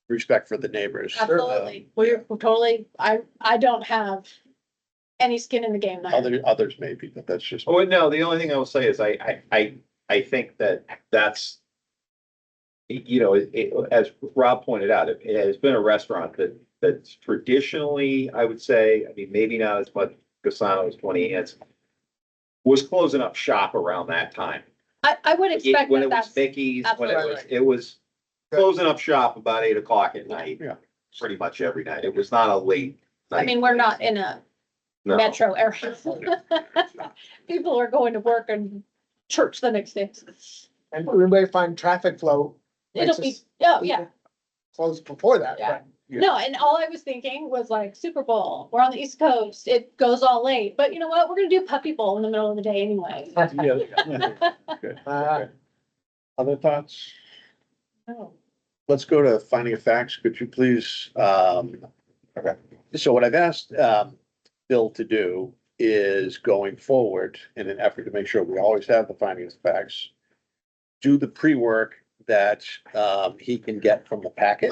respect for the neighbors. Absolutely. We're totally, I don't have any skin in the game there. Others maybe, but that's just. Oh, no, the only thing I will say is I think that's, as Rob pointed out, it has been a restaurant that's traditionally, I would say, I mean, maybe not as much Casano's 20 Ants, was closing up shop around that time. I would expect When that it was that's, Mickey's, when absolutely. it was closing up shop about 8 o'clock at night. Yeah. Pretty much every night. It was not a late night. I mean, we're not in a No. metro area. People are going to work and church the next day. And we may find traffic flow. It'll be, oh, yeah. Closed before that, Yeah. but. Yeah. No, and all I was thinking was like Super Bowl, we're on the East Coast, it goes all late, but you know what, we're gonna do Puppy Bowl in the middle of the day anyway. Good. Other thoughts? No. Let's go to finding of facts. Could you please, okay. So what I've asked, Bill to do is going forward in an effort to make sure we always have the finding of facts. Do the pre-work that, he can get from the packet.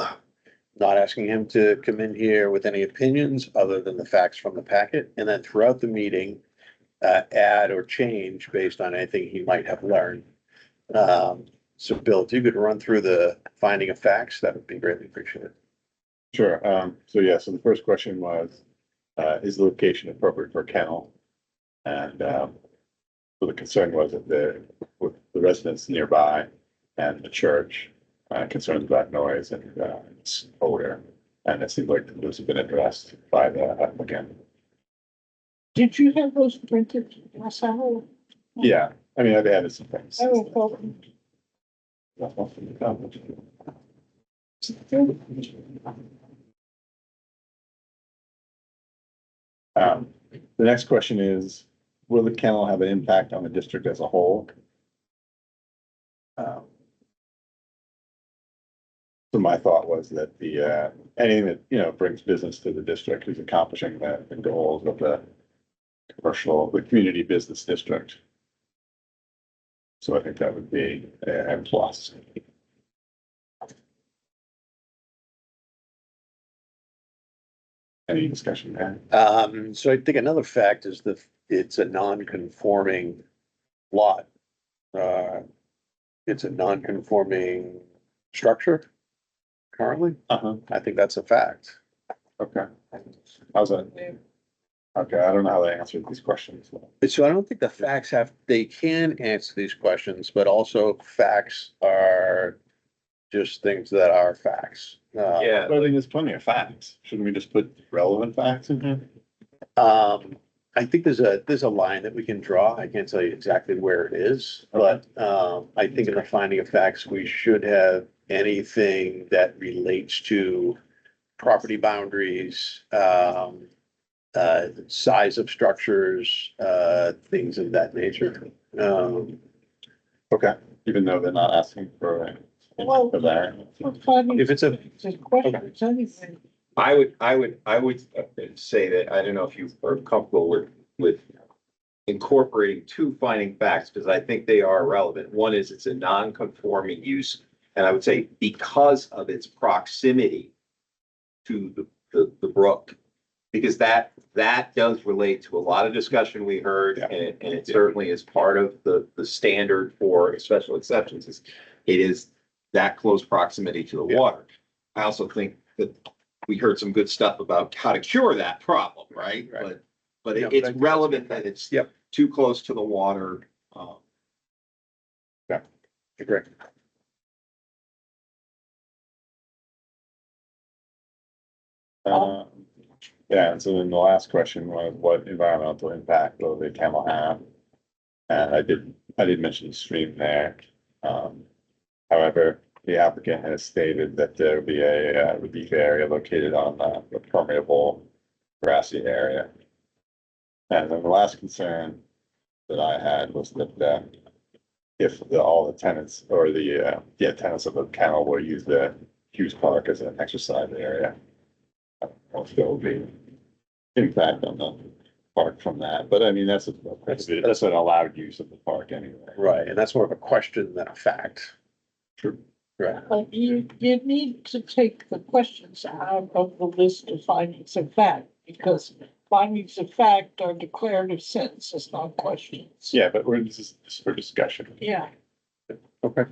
Not asking him to come in here with any opinions other than the facts from the packet, and then throughout the meeting, add or change based on anything he might have learned. So Bill, if you could run through the finding of facts, that would be greatly appreciated. Sure. So the first question was, is the location appropriate for a kennel? And so the concern was that the residents nearby and the church, concerns about noise and, odor. And it seems like those have been addressed by the applicant. Did you have those printed last hour? Yeah, I mean, I've added some things. I will call them. The next question is, will the kennel have an impact on the district as a whole? So my thought was that the, anything that, you know, brings business to the district is accomplishing the goals of the community business district. So I think that would be a plus. Any discussion there? So I think another fact is that it's a non-conforming lot. It's a non-conforming structure currently. I think that's a fact. Okay. How's that? Okay, I don't know how they answered these questions. So I don't think the facts they can answer these questions, but also facts are just things that are facts. Yeah. But I think there's plenty of facts. Shouldn't we just put relevant facts in here? I think there's a line that we can draw. I can't tell you exactly where it is, but, I think in the finding of facts, we should have anything that relates to property boundaries, size of structures, things of that nature. Okay, even though they're not asking for Well, a variance. If it's a, It's a question, it's anything. I would say that, I don't know if you are comfortable with incorporating two finding facts, because I think they are relevant. One is it's a non-conforming use, and I would say because of its proximity to the brook, because that does relate to a lot of discussion we heard, Yeah. and it certainly is part of the standard for special exceptions, is it is that close proximity to the Yeah. water. I also think that we heard some good stuff about how to cure that problem, right? Right. But Yeah, but I it's think relevant that it's Yep. too close to the water. agree. Yeah, and so then the last question was, what environmental impact will the kennel have? And I did mention the stream there. However, the applicant has stated that there will be a relief area located on the permeable grassy area. And then the last concern that I had was that if all the tenants or the tenants of the kennel will use the Hughes Park as an exercise area. I don't know if there will be impact on the park from that, but I mean, that's an allowed use of the park anyway. Right, and that's more of a question than a fact. True. Right. But you need to take the questions out of the list of findings of fact, because findings of fact are declarative sentences, not questions. Yeah, but this is for discussion. Yeah. Okay.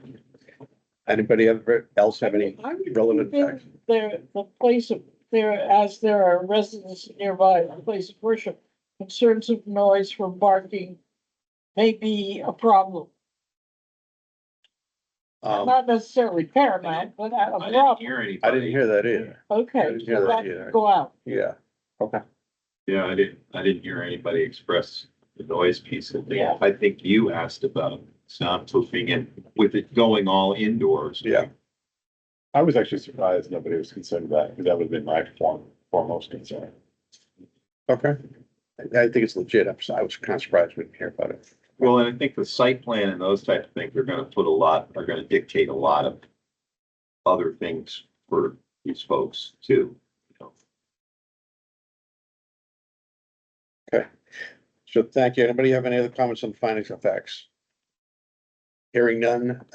Anybody else have any I would relevant think facts? the place of, as there are residents nearby, the place of worship, concerns of noise from barking may be a problem. Not necessarily paramount, but a I didn't problem. hear anybody. I didn't hear that either. I Okay, didn't hear so that that either. can go out. Yeah. Okay. Yeah, I didn't hear anybody express the noise piece of Yeah. it. I think you asked about soundproofing and with it going all indoors. Yeah. I was actually surprised nobody was concerned about it, because that would have been my foremost concern. Okay. I think it's legit. I was kind of surprised we didn't hear about it. Well, and I think the site plan and those type of things are gonna dictate a lot of other things for these folks too. Okay. So thank you. Anybody have any other comments on findings of facts? Hearing none,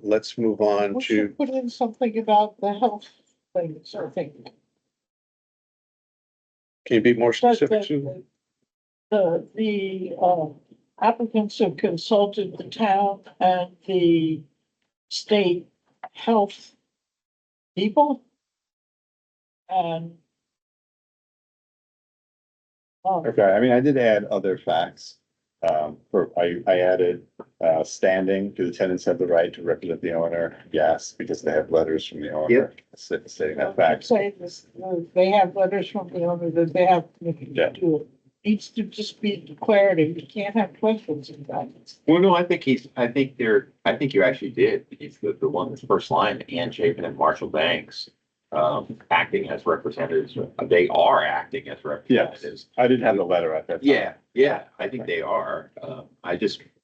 let's move on We to, should put in something about the health things, I think. can you be more That- specific, Sue? The applicants have consulted the town and the state health people. And Okay, I mean, I did add other facts I added, standing, do the tenants have the right to represent the owner? Yes, because they have letters from the owner stating that fact. Say this, they have letters from the owner that they have Yeah. to do it. Needs to just be declarative. You can't have questions about it. Well, no, I think I think you actually did. He's the one that's first line, Ann Chapin and Marshall Banks, acting as representatives. They are acting as representatives. I didn't have the letter at that time. Yeah, I think they are.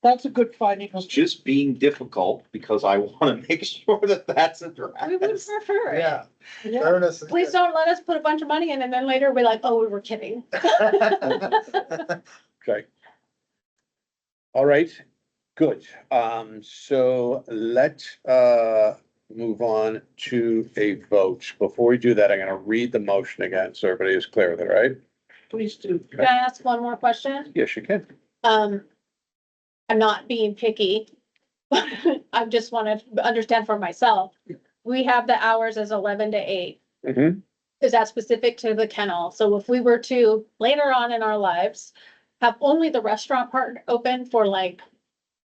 That's a good finding. It's just being difficult because I want to make sure that that's addressed. We would prefer it. Yeah. Yeah. Fairness. Please don't let us put a bunch of money in and then later we're like, oh, we were kidding. Okay. All right, good. So let's move on to a vote. Before we do that, I'm gonna read the motion again, so everybody is clear with it, right? Please do. Can I ask one more question? Yes, you can. I'm not being picky. I just want to understand for myself. We have the hours as 11 to 8. Mhm. Is that specific to the kennel? So if we were to later on in our lives have only the restaurant part open for like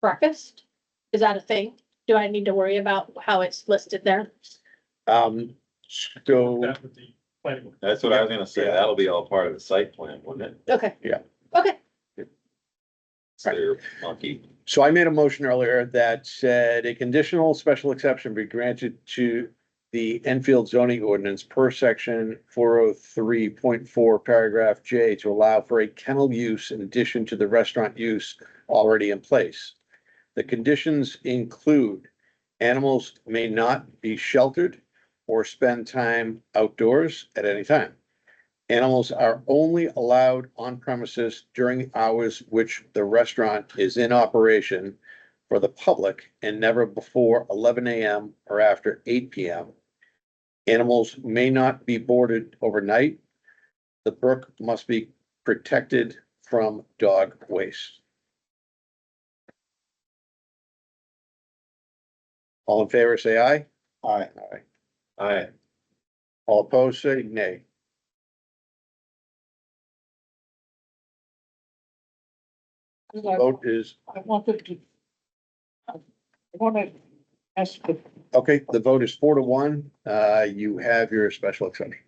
breakfast, is that a thing? Do I need to worry about how it's listed there? So, That would be planning board. That's what I was gonna say. That'll be all part of the site plan, wouldn't it? Okay. Yeah. Okay. They're monkey. so I made a motion earlier that said a conditional special exception be granted to the Enfield zoning ordinance per section 403.4 paragraph J to allow for a kennel use in addition to the restaurant use already in place. The conditions include animals may not be sheltered or spend time outdoors at any time. Animals are only allowed on premises during the hours which the restaurant is in operation for the public and never before 11 a.m. or after 8 p.m. Animals may not be boarded overnight. The brook must be protected from dog waste. All in favor, say aye. Aye. Aye. Aye. All opposed, say nay. Vote is, I wanted to. I want to ask the okay, the vote is 4-1. You have your special exception.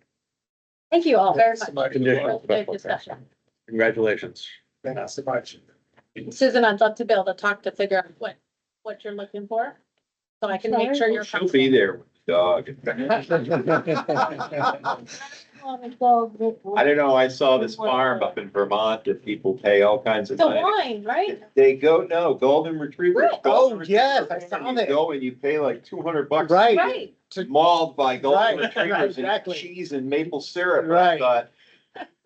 Thank you all very much. Conditional Great special discussion. exception. Congratulations. Thanks so much. Susan, I'd love to be able to talk to figure out what you're looking for. So I can make sure you're. She'll be there with the dog. I don't know. I saw this farm up in Vermont that people pay all kinds of The money. wine, right? They go, no, golden retrievers. Right. Golden Oh, yes, I retrievers. saw And that. You go and you pay like $200. Right. Right. Mauled by golden Right, retrievers and exactly. cheese and maple syrup. And I Right. thought,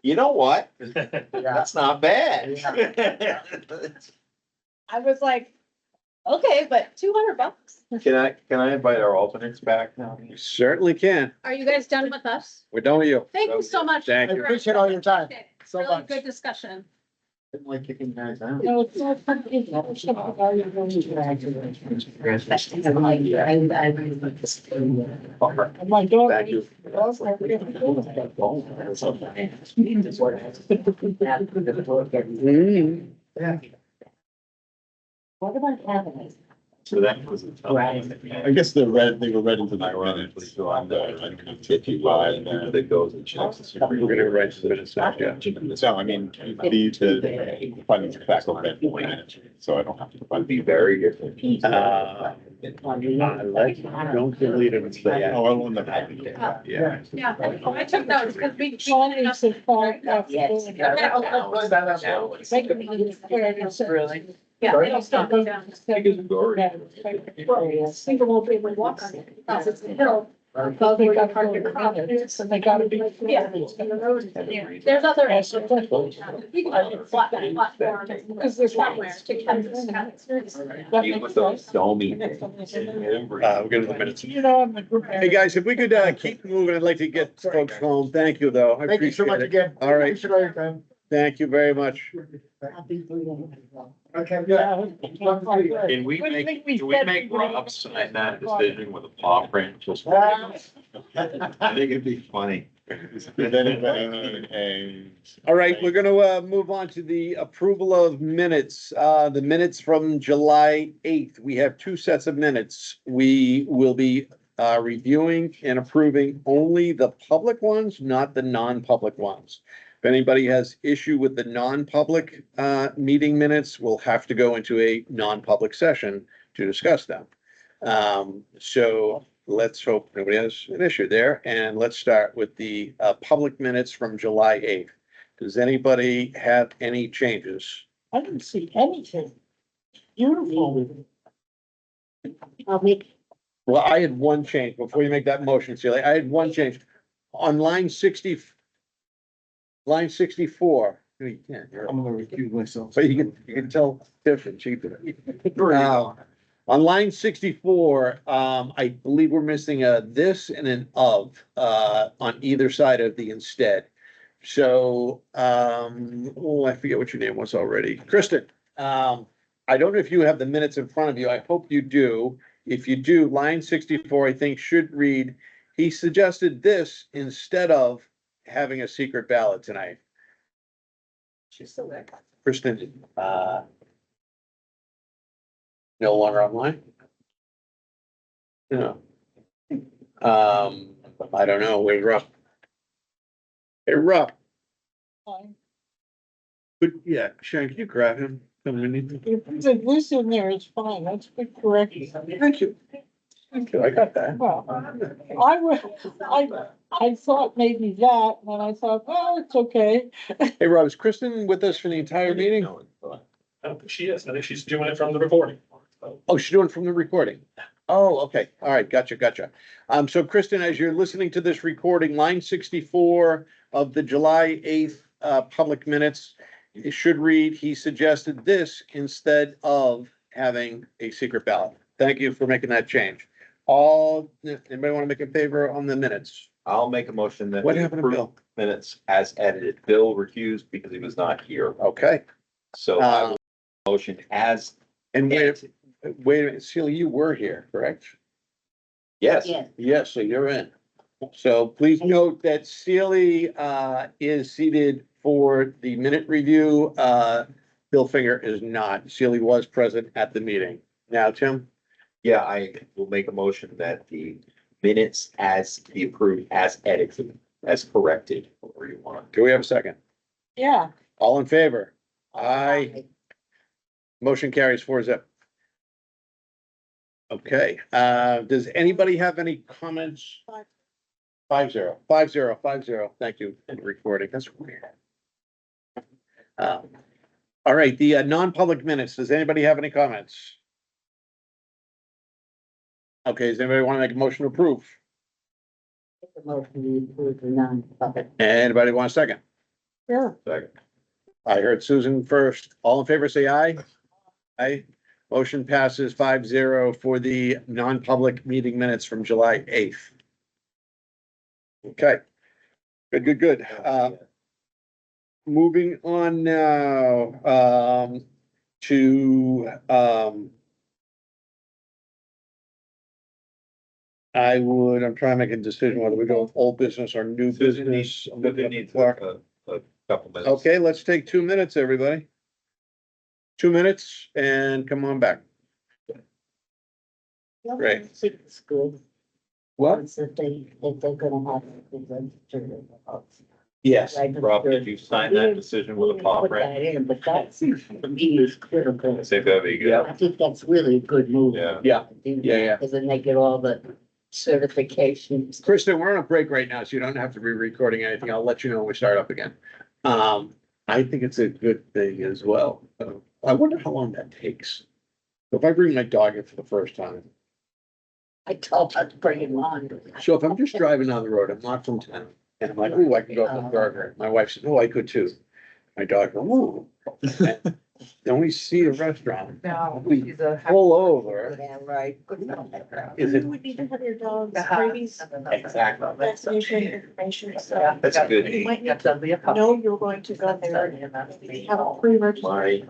you know what? Yeah. That's not bad. I was like, okay, but $200. Can I invite our alternates back now? You certainly can. Are you guys done with us? We're done with you. Thank you so much. Thank I you. appreciate all your time so Really much. good discussion. Didn't like kicking guys out. No, it's not. It's not something about your own interaction. And my dog. Thank you. Mm. What about having? So that was a tough one. I guess they were read into the Ironically, minutes. so I'm there, I don't know, 55 55. that goes and checks. the Supreme We're gonna Court. write the minutes now, yeah. So I mean, the findings of fact will be minutes, so I don't have to. It'd be very different. Don't delete it. It's the- Oh, I will never. Yeah. Yeah, I took notes because we. Sean is the phone. Yes. Make them declare it. Really? Yeah, they don't stop me down. Well, single won't be able to walk on it because it's a hill. So they got parked across it, and they gotta be. Yeah. And the road is there. There's other. Yes, You can have a platform, because there's somewhere to catch this kind of experience. Deal with those domy. We're gonna do the minutes. You know, I'm the group. Hey, guys, if we could, keep moving, I'd like to get folks home. Thank you, though. I Thank you so appreciate much it. again. All right. Appreciate all your time. Thank you very much. Okay, yeah. Can we make, do we make Rob sign that decision with a paw print? Just, I think it'd be funny. Does anybody need a? All right, we're gonna move on to the approval of minutes. The minutes from July 8th. We have two sets of minutes. We will be reviewing and approving only the public ones, not the non-public ones. If anybody has issue with the non-public meeting minutes, we'll have to go into a non-public session to discuss them. So let's hope nobody has an issue there, and let's start with the public minutes from July 8th. Does anybody have any changes? I didn't see anything. Beautiful. I'll make, Well, I had one change before you make that motion, Celia. I had one change. On line 64. You can't, you're- I'm gonna recuse myself. So you can tell difference. On line 64, I believe we're missing a this and an of, on either side of the instead. So, I forget what your name was already. Kristen, I don't know if you have the minutes in front of you. I hope you do. If you do, line 64, I think should read, he suggested this instead of having a secret ballot tonight. she's still there. Kristen, no longer online? No. I don't know, where's Rob? Hey, Rob, Fine. yeah, Sharon, can you grab him? Come in. If the this in there, it's fine. That's good correction. Thank you. Thank you, I got that. Well, I thought maybe that, and then I thought, well, it's okay. Hey, Rob, is Kristen with us for the entire meeting? I don't think she is. I think she's doing it from the recording. Oh, she's doing it from the recording. Oh, okay. All right. Gotcha. So Kristen, as you're listening to this recording, line 64 of the July 8th, public minutes, it should read, he suggested this instead of having a secret ballot. Thank you for making that change. Anybody want to make a favor on the minutes? I'll make a motion that. What we happened to approve Bill? Minutes as edited. Bill recused because he was not here. Okay. So I will motion as, And wait a minute, Celia, you were here, correct? yes. Yeah, Yes, so you're in. So please note that Celia is seated for the minute review. Bill Finger is not. Celia was present at the meeting. Now, Tim? Yeah, I will make a motion that the minutes as be approved as edited, as corrected, whatever you want. Do we have a second? Yeah, All in favor? Aye. Motion carries 4-0. Okay, does anybody have any comments? 5-0. Thank you for the recording. That's weird. All right, the non-public minutes. Does anybody have any comments? Okay, does anybody want to make a motion to approve? the motion to approve the non-public. Anybody want a second? yeah. Second. I heard Susan first. All in favor, say aye. Aye. Motion passes 5-0 for the non-public meeting minutes from July 8th. Okay. Good. Moving on now, to, I'm trying to make a decision whether we go with old business or new Susan business. needs a couple minutes. Okay, let's take 2 minutes, everybody. 2 minutes and come on back. Great. I think it's good. What? Once that they're gonna have. Yes. Rob, did you sign that decision with a paw Put print? that in, but that's, for me, is critical. Say that'd be good. I think that's really a good move. Yeah. Yeah. Do that, Yeah. Cause then they get all the certifications. Kristen, we're on a break right now, so you don't have to be recording anything. I'll let you know when we start up again. I think it's a good thing as well. I wonder how long that takes. If I bring my dog in for the first time, I told her to bring him on. so if I'm just driving down the road, I'm not from town, and I'm like, oh, I can go to the burger. My wife said, oh, I could too. My dog, oh. Then we see a restaurant, we pull over. Yeah, right. Is it? You would need to have your dog's rabies Exactly. vaccination information, so That's good. you might need to know you're going to go there and have a pre-registered,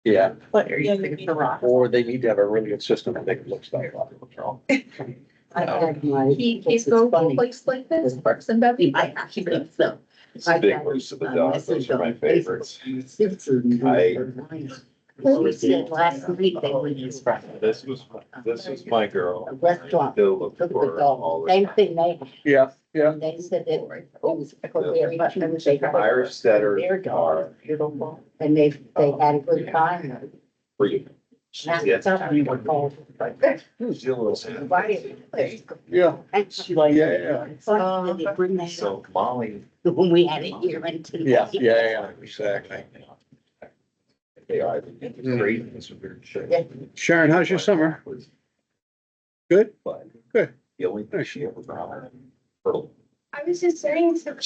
Yeah, but yeah, you need. or they need to have a really good system that they can look stuff up. I had my. He's going to a place like this, Parks and Bevy. I actually, so. It's the big roast of the dog, those are my favorites. Well, said last week they were just This was my girl. a restaurant, They'll look took the for all dog, the same thing they, Yeah, yeah. and they said that it was very much. Irish setter Their dog, are beautiful, and they had a good time. free. Now, Yes. somebody were called. She's a little sad. Yeah. And she like. Yeah, yeah. Funny that they bring that So up Molly. when we had it here and. Yeah, exactly. They are, it's great, it's a weird shit. Yeah. Sharon, how's your summer? Good? But Good. the only thing she ever brought her, I was just saying, so,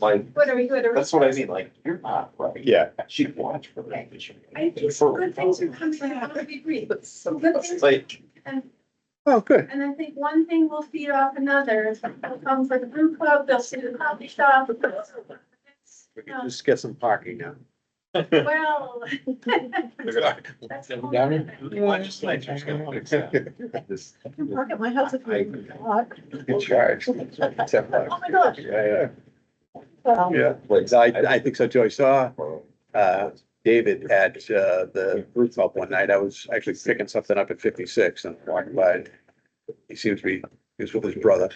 like, what are we going to? that's what I mean, like, you're not right. Yeah. She'd watch for that. I think good things are coming out of degree, but some good things. Like, Oh, good. And I think one thing will feed off another. They'll come for the brew club, they'll see the coffee shop. We can just get some parking now. Well. That's legislature's gonna fix that. This- Park at my house if I- you want. Good charge. Oh my gosh. Yeah, Um, yeah. So I think so too. I saw, David at, the roof club one night. I was actually picking something up at 56 and walking by. He seemed to be, he was with his brother.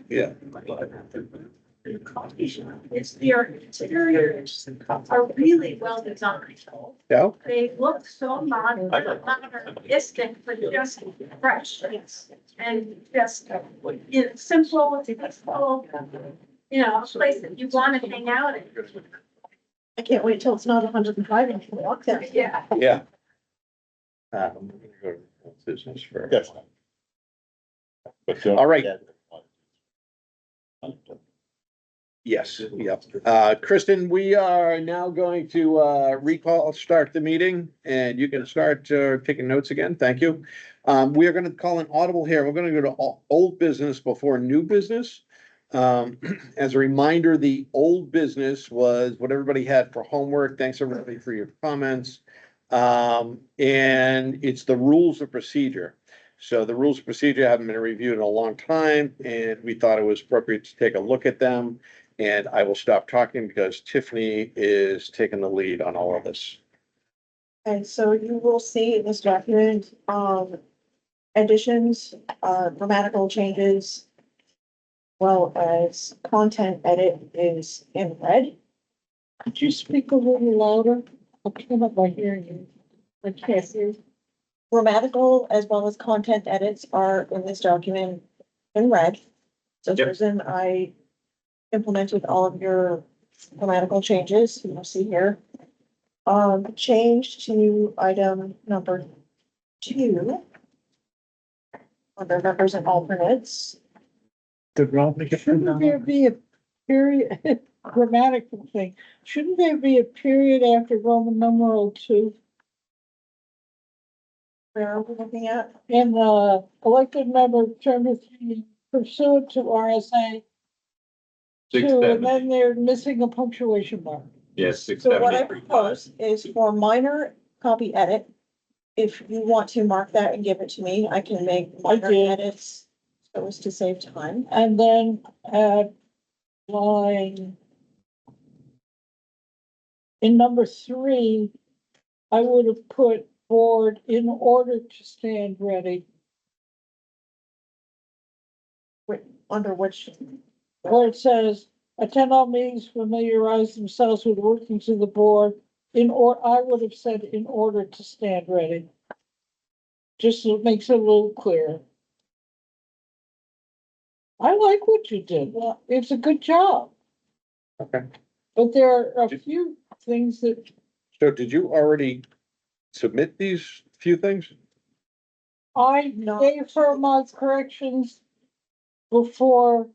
Yeah. Coffee shop. It's their interiors are really well designed. Yeah. They look so modern, not modernistic, but just fresh. And just, simple, peaceful, a place that you want to hang out in. I can't wait till it's not 105 and you can walk there. Yeah. Yeah. I'm gonna go to business first. Yes. But All right. Yes, yep. Kristen, we are now going to start the meeting, and you can start taking notes again. Thank you. We are gonna call an audible here. We're gonna go to old business before new business. As a reminder, the old business was what everybody had for homework. Thanks everybody for your comments. And it's the rules of procedure. So the rules of procedure haven't been reviewed in a long time, and we thought it was appropriate to take a look at them. And I will stop talking because Tiffany is taking the lead on all of this. And so you will see in this document, additions, grammatical changes, well as content edit is in red. Could you speak a little louder? I cannot by hearing you. I can't hear you. Grammatical as well as content edits are in this document in red. So Yep. Susan, I implemented all of your grammatical changes, you'll see here. Change to item number 2. Under numbers and alternates. Shouldn't there be a period, grammatical thing, shouldn't there be a period after Roman numeral 2? Where are we looking at? In elected member term of 3 pursuant to RSA 2, and then they're missing a punctuation mark. Yes, 6, So what I 7, 8, 3, 5. propose is for minor copy edit. If you want to mark that and give it to me, I can make minor did. edits so as to save time. And then at line in number 3, I would have put board in order to stand ready, Under which, where it says attend all meetings, familiarize themselves with workings of the board. I would have said in order to stand ready. Just so it makes it a little clearer. I like what you did. Well, it's a good job. Okay. But there are a few things that So did you already submit these few things? I gave her my corrections before,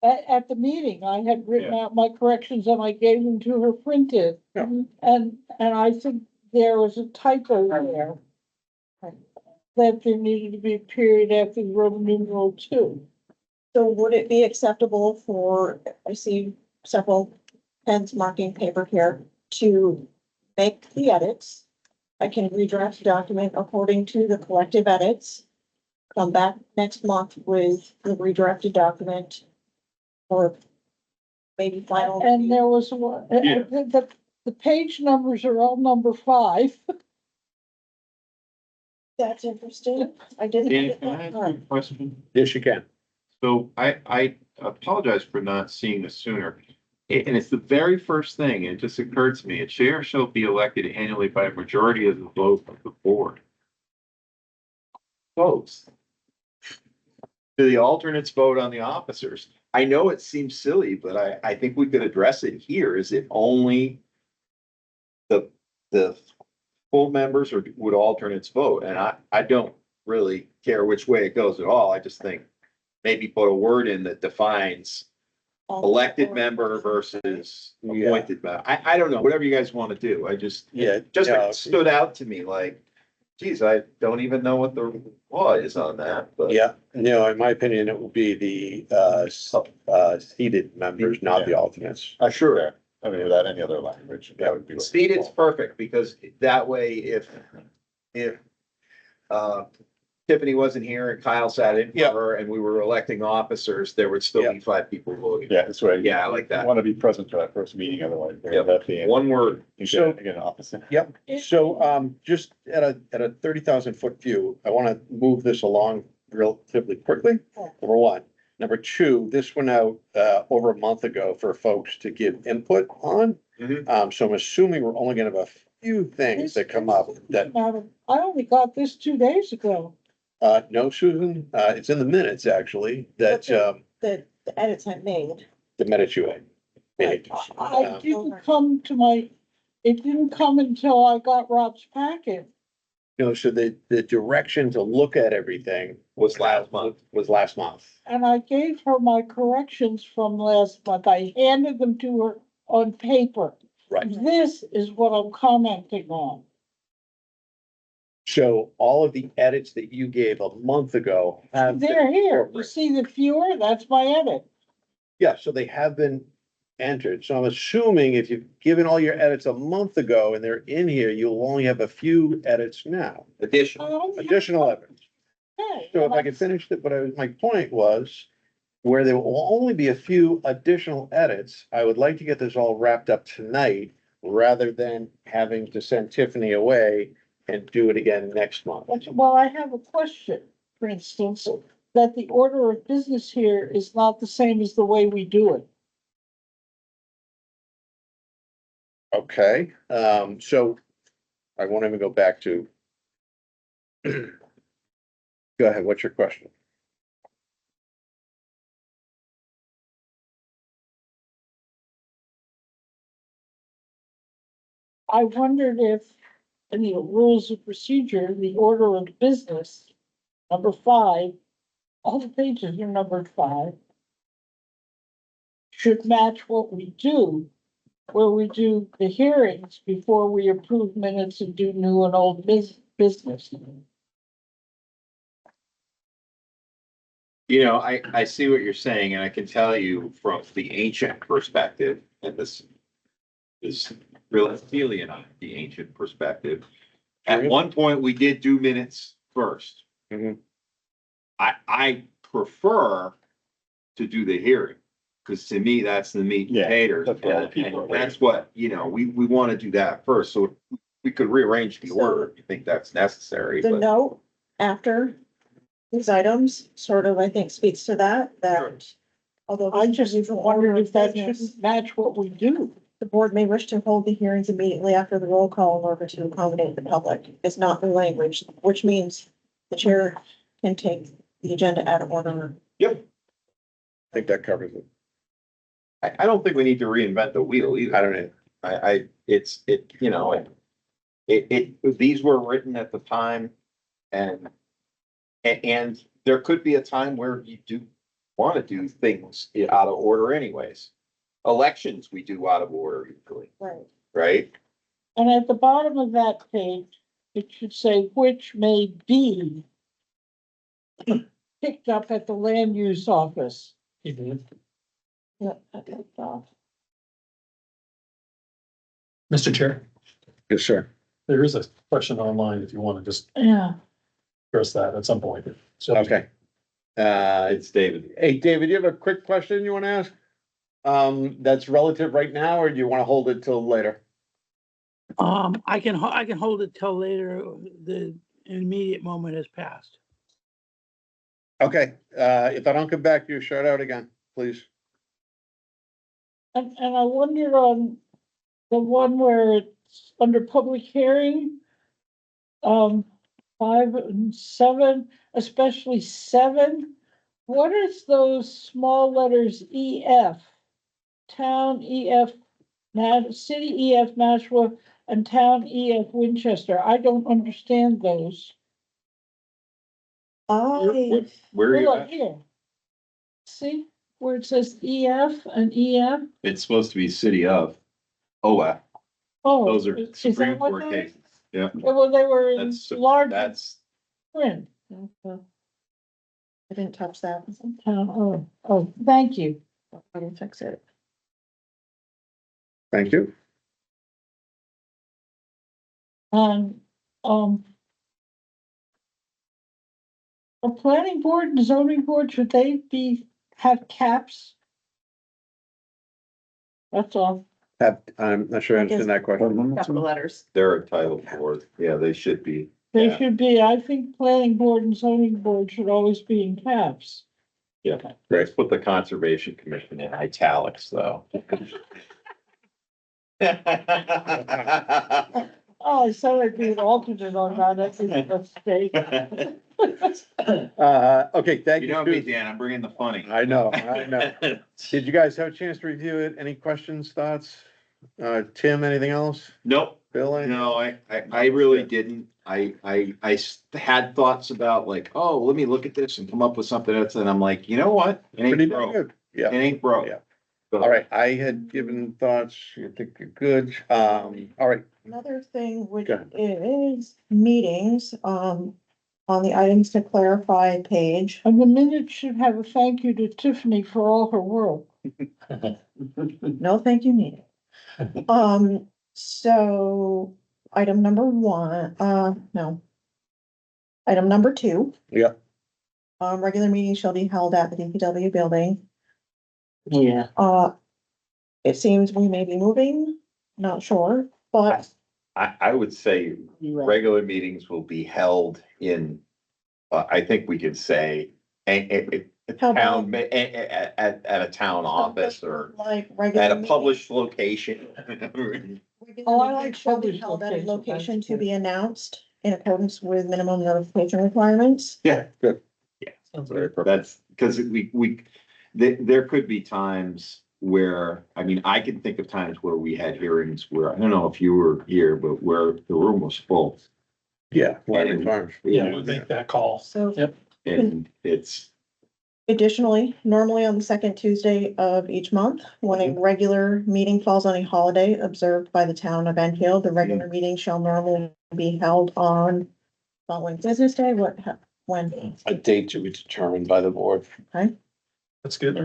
at the meeting. I had written out my corrections and I gave them to her printed. Yeah. And I think there was a typo there. That there needed to be a period after the Roman numeral 2. so would it be acceptable for, I see several pens marking paper here, to make the edits? I can redraft the document according to the collective edits. come back next month with the redrafted document or maybe final. And there was one, Yeah. the page numbers are all number 5. That's interesting. I didn't. Dan, get can I that ask part. you a question? Yes, you can. So I apologize for not seeing this sooner. And it's the very first thing, and it just occurred to me, a chair shall be elected annually by a majority of the vote of the board. Votes. Do the alternates vote on the officers? I know it seems silly, but I think we could address it here. Is it only the full members or would alternates vote? And I don't really care which way it goes at all. I just think maybe put a word in that defines elected member versus appointed member. I don't know, whatever you guys want to do. I just, Yeah, just no. stood out to me like, geez, I don't even know what the law is on that, but. Yeah, no, in my opinion, it will be the seated members, not the alternates. Sure, I mean, without any other language, that would be. Speeded's perfect because that way if Tiffany wasn't here and Kyle sat in for her and we were electing officers, there would still be 5 people voting. Yeah, that's right. Yeah, I like that. Want to be present for that first meeting, otherwise. Yep. That being. One word. You get an opposite. Yep, so, just at a 30,000 foot view, I want to move this along relatively quickly, number one. Number two, this went out, over a month ago for folks to give input on. Mhm. So I'm assuming we're only gonna have a few things that come up that, I only got this 2 days ago. no, Susan, it's in the minutes, actually, that, The edits I made. the minutes you had made. I didn't come to it didn't come until I got Rob's packet. So the direction to look at everything Was last month. was last month. And I gave her my corrections from last month. I handed them to her on paper. Right. This is what I'm commenting on. So all of the edits that you gave a month ago have. been They're here. You incorporated. see the fewer, that's my edit. Yeah, so they have been entered. So I'm assuming if you've given all your edits a month ago and they're in here, you'll only have a few edits now, Additional. additional evidence. So if I could finish it, my point was, where there will only be a few additional edits, I would like to get this all wrapped up tonight, rather than having to send Tiffany away and do it again next month. Well, I have a question, for instance, that the order of business here is not the same as the way we do it. Okay, so I won't even go back to. Go ahead, what's your question? I wondered if in the rules of procedure, the order of business, number 5, all the pages are numbered 5, should match what we do, where we do the hearings before we approve minutes and do new and old business. You know, I see what you're saying, and I can tell you from the ancient perspective, and this is really feeling on the ancient perspective. At one point, we did do minutes first. Mhm. I prefer to do the hearing, because to me, that's the meat and Yeah, potatoes. that's what all the And people are that's what, we want to do that first, so we could rearrange the order if you think that's necessary, The but. note after these items sort of, I think, speaks to that although. I this is just usual wondered order of if that business, shouldn't match what we do. The board may wish to hold the hearings immediately after the roll call in order to accommodate the public. It's not the language, which means the chair can take the agenda out of order. I think that covers it. I don't think we need to reinvent the wheel either. I don't know. These were written at the time and there could be a time where you do want to do things out of order anyways. Elections, we do out of order usually, Right. right? And at the bottom of that page, it should say which may be picked up at the land use office. Yeah, okay. Mr. Chair, Yes, sir. there is a question online if you want to just Yeah. address that at some point. So Okay. It's David. Hey, David, you have a quick question you want to ask? That's relative right now, or do you want to hold it till later? I can hold it till later. The immediate moment has passed. Okay, if I don't come back to you, shout out again, please. And I wonder on the one where it's under public hearing. 5 and 7, especially 7. What is those small letters EF? Town EF, City EF Nashua and Town EF Winchester. I don't understand those. Where are you Look at? here. See where it says EF and EF? It's supposed to be city of. Oh, Oh. those are is that Supreme what Court that is? cases. Yeah. Well, they were in That's, large that's, print. I didn't touch that. Oh, thank you. I will fix it. Thank you. And, a planning board and zoning board, should they have caps? That's all. I'm not sure I understand that question. Capital letters. they're a title board. Yeah, they should be. They Yeah. should be, I think planning board and zoning board should always be in caps. Yeah, let's put the Conservation Commission in italics, though. Oh, I said I'd be an alternate on that, that's a mistake. Okay, thank You you. know me, Susan. Dan, I'm bringing the funny. I know. Did you guys have a chance to review it? Any questions, thoughts? Tim, anything else? Nope, Bill? anything? no, I really didn't. Had thoughts about like, oh, let me look at this and come up with something else, and I'm like, you know what? It Pretty ain't darn broke. good. It Yeah. ain't broke. Yeah. So- All right, I had given thoughts, I think you're good. All right, Another thing which Go ahead. is meetings, on the items to clarify page. And the minutes should have a thank you to Tiffany for all her work. No, thank you, needed. So item number 1, no. Item number 2. Yeah. Regular meetings shall be held at the DPW building. Yeah. It seems we may be moving, not sure, but I would say regular meetings will be held in, I think we could say, a How about- town, at a town office or like regular. at a published location. Regular Oh, I meetings like shall be published held at a location, location that's to be announced in accordance with minimum notification requirements. Yeah, Good. Yeah. Sounds very appropriate. That's, because there could be times where, I mean, I can think of times where we had hearings where, I don't know if you were here, but where the room was full. Yeah, Wyoming Farms. yeah, we'll make that call. So Yep. And it's, additionally, normally on the second Tuesday of each month, when a regular meeting falls on a holiday observed by the town of Enfield, the regular meeting shall normally be held on following business day, when? A date to be determined by the board. That's good.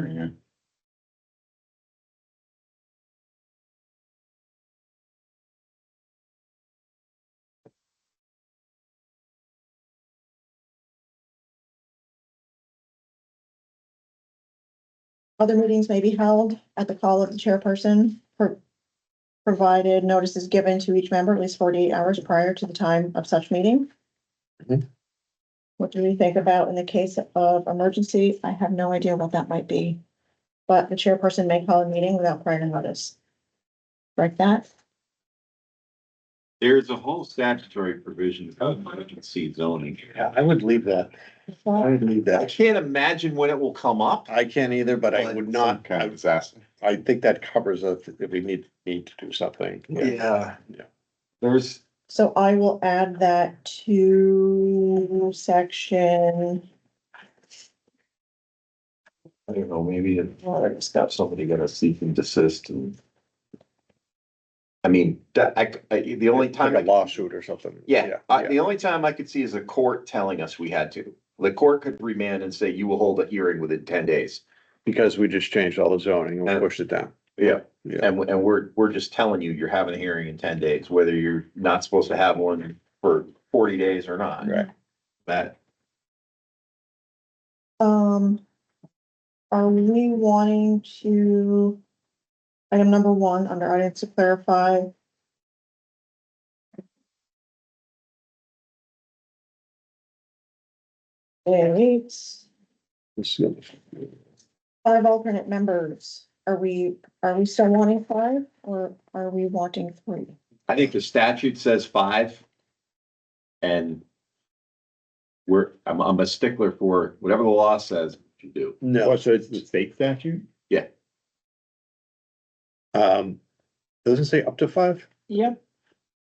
Other meetings may be held at the call of the chairperson, provided notice is given to each member at least 48 hours prior to the time of such meeting. Mhm. What do we think about in the case of emergency? I have no idea what that might be. But the chairperson may call a meeting without prior notice. Like that? there's a whole statutory provision of emergency zoning. Yeah, I would leave that. I would leave I that. can't imagine when it will come up. I can't either, but I would not, Kind of disaster. I think that covers us if we need to do something. Yeah. Yeah. There's, So I will add that to section. I don't know, maybe it's got somebody gonna seek and desist and. I mean, the only time. Like a lawsuit or something. Yeah, the only time I could see is a court telling us we had to. The court could remand and say, you will hold a hearing within 10 days. Because we just changed all the zoning and pushed it down. Yeah. Yeah. And we're just telling you, you're having a hearing in 10 days, whether you're not supposed to have one for 40 days or not. Right. That, Are we wanting to, item number one, under items to clarify? It's five alternate members. Are we still wanting five or are we wanting three? I think the statute says 5. And I'm a stickler for whatever the law says you do. No, So it's the state statute? Yeah, doesn't say up to 5? Yep.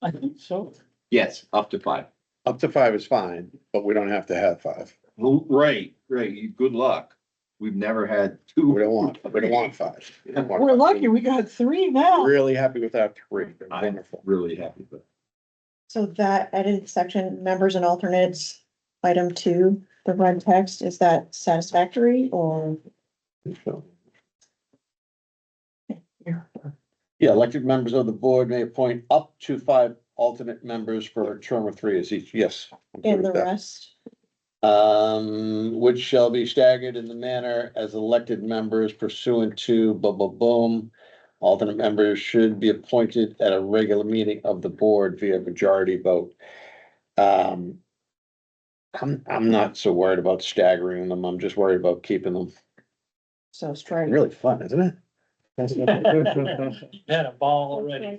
I think so. yes, up to 5. Up to 5 is fine, but we don't have to have 5. Right. Good luck. We've never had 2. We don't want 5. We don't want We're 5. lucky, we got 3 now. Really happy with our 3. They're I'm wonderful. really happy with So that edited section, members and alternates, item 2, the red text, is that satisfactory or? Yeah, elected members of the board may appoint up to 5 alternate members for a term of 3 as each. Yes. I'm good And the with that. rest? Which shall be staggered in the manner as elected members pursuant to boom. Alternate members should be appointed at a regular meeting of the board via majority vote. I'm not so worried about staggering them. I'm just worried about keeping them. So straight. Really fun, isn't it? Had a ball already.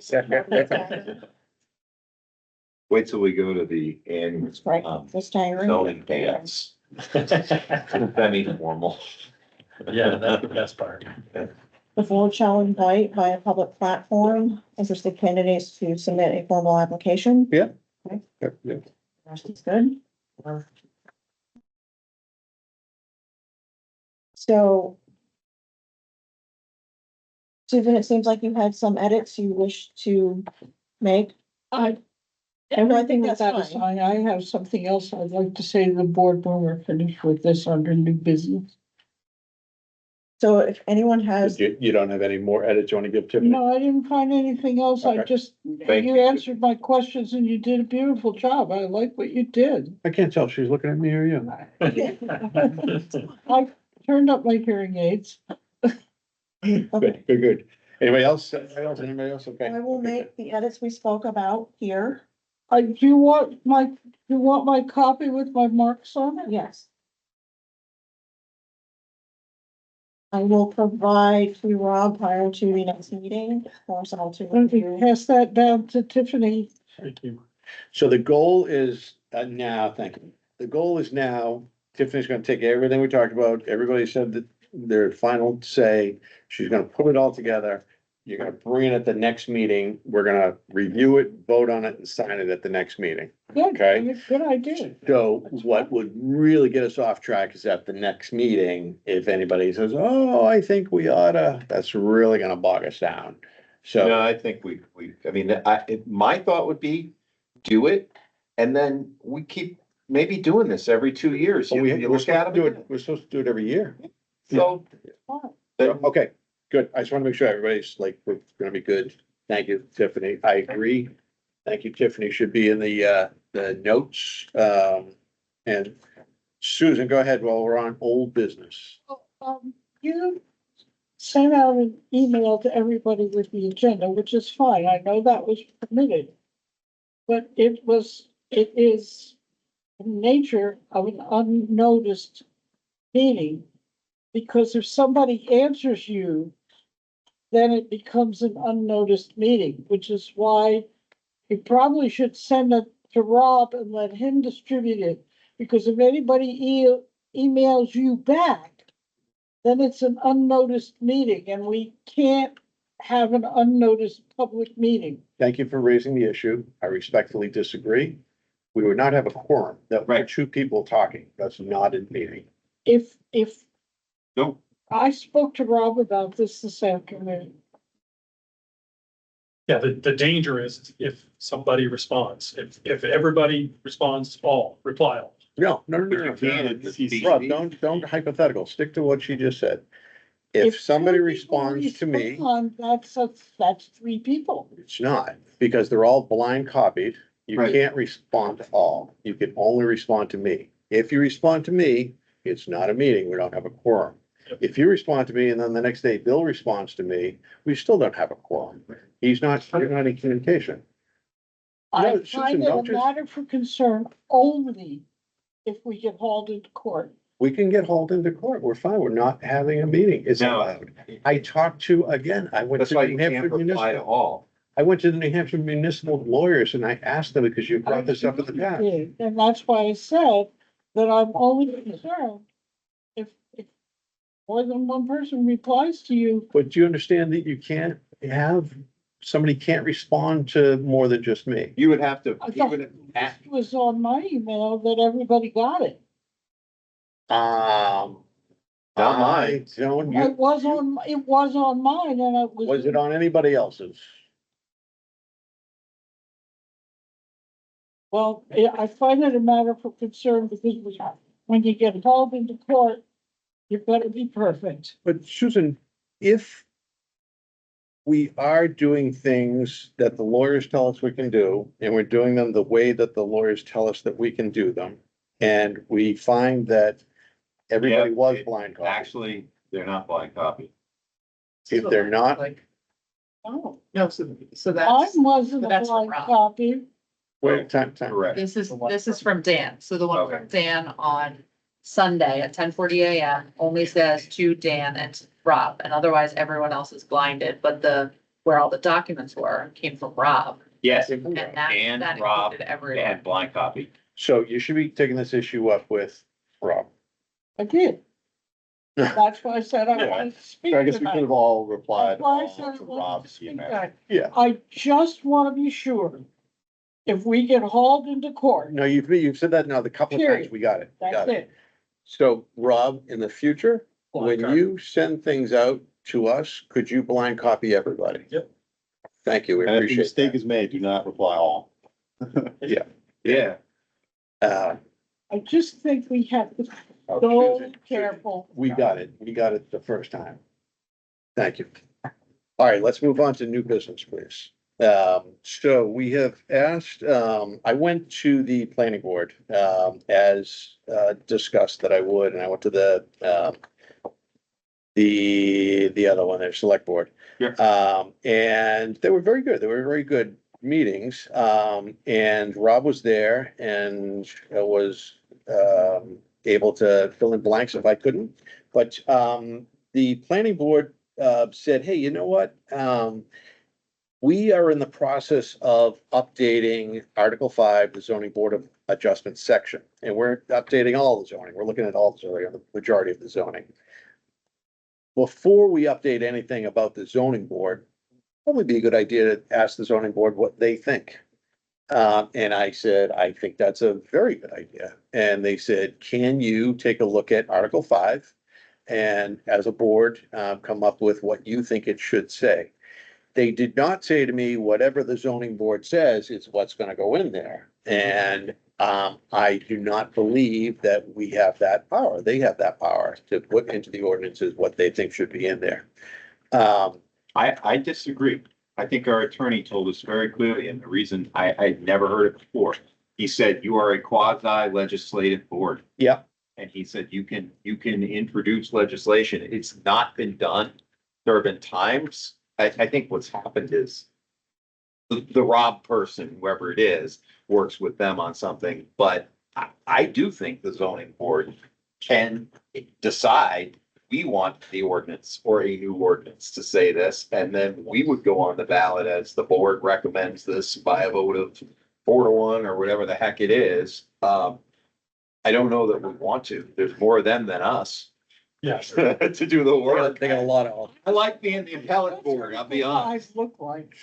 Wait till we go to the annual Right, the staggering. zoning dance. That ain't formal. Yeah, that's the best part. The board shall invite via public platform interested candidates to submit a formal application. Yeah. Okay. Yeah. Rest is good. So. Susan, it seems like you had some edits you wish to make. Everything that's that is fine. fine. I have something else I'd like to say to the board when we're finished with this under new business. So if anyone has, You don't have any more edits you want to give Tiffany? No, I didn't find anything else. I Okay. just, Thank you you. answered my questions and you did a beautiful job. I like what you did. I can't tell if she's looking at me or you. I turned up my hearing aids. Good. Anybody else? Anybody else? Okay. I will make the edits we spoke about here. Do you want my copy with my marks on it? Yes. I will provide to Rob prior to the next meeting for us all to Let me review. pass that down to Tiffany. Thank you. So the goal is now, thank you. The goal is now, Tiffany's gonna take everything we talked about. Everybody said that their final say, she's gonna put it all together. You're gonna bring it at the next meeting. We're gonna review it, vote on it and sign it at the next meeting. Good, Okay. good idea. So what would really get us off track is at the next meeting, if anybody says, oh, I think we oughta, that's really gonna bog us down. No, So, I think my thought would be, do it, and then we keep maybe doing this every 2 years. You we're look at supposed to do them. it, we're supposed to do it every year. So, Okay, good. I just wanna make sure everybody's like, we're gonna be good. Thank you, Tiffany. I agree. Thank you, Tiffany. Should be in the notes. And Susan, go ahead while we're on old business. You sent out an email to everybody with the agenda, which is fine. I know that was permitted. But it is in nature of an unnoticed meeting. Because if somebody answers you, then it becomes an unnoticed meeting, which is why you probably should send it to Rob and let him distribute it. Because if anybody emails you back, then it's an unnoticed meeting and we can't have an unnoticed public meeting. Thank you for raising the issue. I respectfully disagree. We would not have a quorum. That were Right. 2 people talking. That's not a meeting. If no, I spoke to Rob about this afternoon. Yeah, the danger is if somebody responds, if everybody responds all, reply all. No. Rob, don't hypothetical. Stick to what she just said. If somebody two people responds to me, respond, that's 3 people. it's not, because they're all blind copied. You Right. can't respond to all. You can only respond to me. If you respond to me, it's not a meeting, we don't have a quorum. If you respond to me and then the next day Bill responds to me, we still don't have a quorum. You're not in communication. I No, find Susan, it a don't just, matter for concern only if we get hauled into court. we can get hauled into court. We're fine. We're not having a meeting. It's No. allowed. I talked to, again, I went That's to why New you Hampshire can't reply to Municipal. all. I went to the New Hampshire Municipal lawyers and I asked them because you brought this up in the past. And that's why I said that I'm only concerned if more than one person replies to you. But do you understand that you can't have, somebody can't respond to more than just me? You would have to, I you thought would, it was on my email that everybody got it. Not mine. Don't, It was on mine and it was. was it on anybody else's? Well, I find it a matter for concern because when you get hauled into court, you better be perfect. But Susan, if we are doing things that the lawyers tell us we can do, and we're doing them the way that the lawyers tell us that we can do them, and we find that everybody Yeah, was blind copy, actually, they're not blind copy. if they're not, Oh, No, so mine that's, wasn't but a that's blind Rob. copy. wait, time. Correct. this is from Dan. So the one Okay. from Dan on Sunday at 10:40 AM only says to Dan and Rob, and otherwise everyone else is blinded, but where all the documents were came from Rob. Yes, And that and Rob included everyone. and blind copy. So you should be taking this issue up with Rob. I did. That's why I said I Yeah. wanted to speak I guess to we could that. have all replied That's why I all said I to wanted to Rob's speak email. that. Yeah, I just want to be sure. If we get hauled into court, no, you've said that now the couple of times, Period. we got it. We that's got it. it. So Rob, in the future, when Blind copy. you send things out to us, could you blind copy everybody? Yep. Thank you, we And if a appreciate mistake that. is made, do not reply all. Yeah. I just think we have to Oh, go Susan, careful. we got it the first time. Thank you. All right, let's move on to new business, please. So we have asked, I went to the planning board, as, discussed that I would, and I went to the other one, their select board. Yeah. And they were very good. They were very good meetings. And Rob was there and was, able to fill in blanks if I couldn't. But, the planning board, said, hey, you know what? We are in the process of updating Article 5, the zoning board of adjustment section, and we're updating all the zoning. We're looking at all the zoning, the majority of the zoning. Before we update anything about the zoning board, probably be a good idea to ask the zoning board what they think. And I said, I think that's a very good idea. And they said, can you take a look at Article 5? And as a board, come up with what you think it should say. They did not say to me, whatever the zoning board says is what's gonna go in there. And I do not believe that we have that power. They have that power to put into the ordinances what they think should be in there. I disagree. I think our attorney told us very clearly, and the reason I'd never heard it before. He said, you are a quasi legislative board. Yep. And he said, you can introduce legislation. It's not been done. There have been times, I think what's happened is the Rob person, whoever it is, works with them on something, but I do think the zoning board can decide we want the ordinance or a new ordinance to say this, and then we would go on the ballot as the board recommends this by a vote of 4-1 or whatever the heck it is. I don't know that we want to. There's more of them than us Yes. to do the work. They got a lot of. I like being the appellate board, I'll be honest. Guys look like.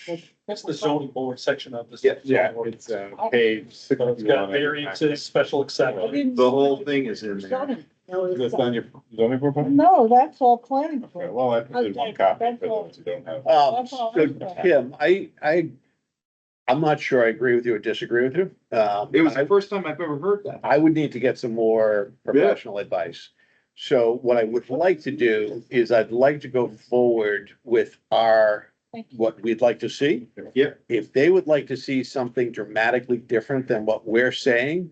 That's the zoning board section of this. Yeah, it's page six. So it's got variances, special exception. The whole thing is in there. Zoning. No, That's not your zoning board plan? No, that's all planning Okay, board. well, I did one copy for those who don't have. That's all So, I said. Kim, I'm not sure I agree with you or disagree with you. It was the first time I've ever heard that. I would need to get some more professional advice. So what I would like to do is I'd like to go forward with what we'd like to see. Yep. If they would like to see something dramatically different than what we're saying,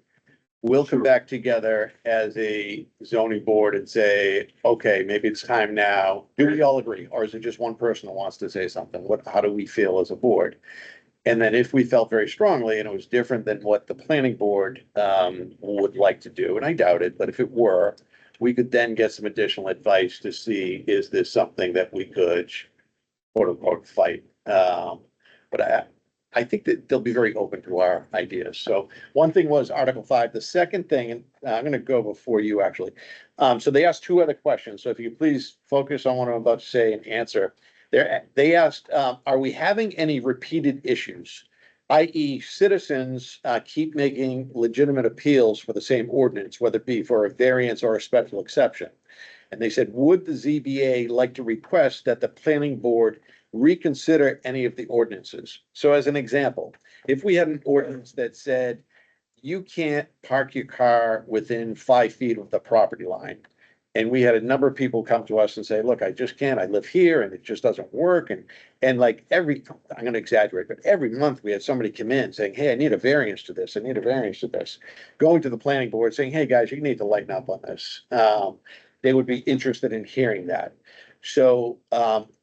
we'll come back together as a zoning board and say, okay, maybe it's time now. Do we all agree? Or is it just one person that wants to say something? How do we feel as a board? And then if we felt very strongly and it was different than what the planning board would like to do, and I doubt it, but if it were, we could then get some additional advice to see, is this something that we could quote unquote fight? But I think that they'll be very open to our ideas. So one thing was Article 5. The second thing, and I'm gonna go before you actually. So they asked two other questions. So if you please focus on what I'm about to say and answer. They asked, are we having any repeated issues? I.e. citizens keep making legitimate appeals for the same ordinance, whether it be for a variance or a special exception. And they said, would the ZBA like to request that the planning board reconsider any of the ordinances? So as an example, if we had an ordinance that said, you can't park your car within 5 feet of the property line. And we had a number of people come to us and say, look, I just can't, I live here and it just doesn't work. And like I'm gonna exaggerate, but every month we had somebody come in saying, hey, I need a variance to this, I need a variance to this. Going to the planning board saying, hey, guys, you need to lighten up on this. They would be interested in hearing that. So,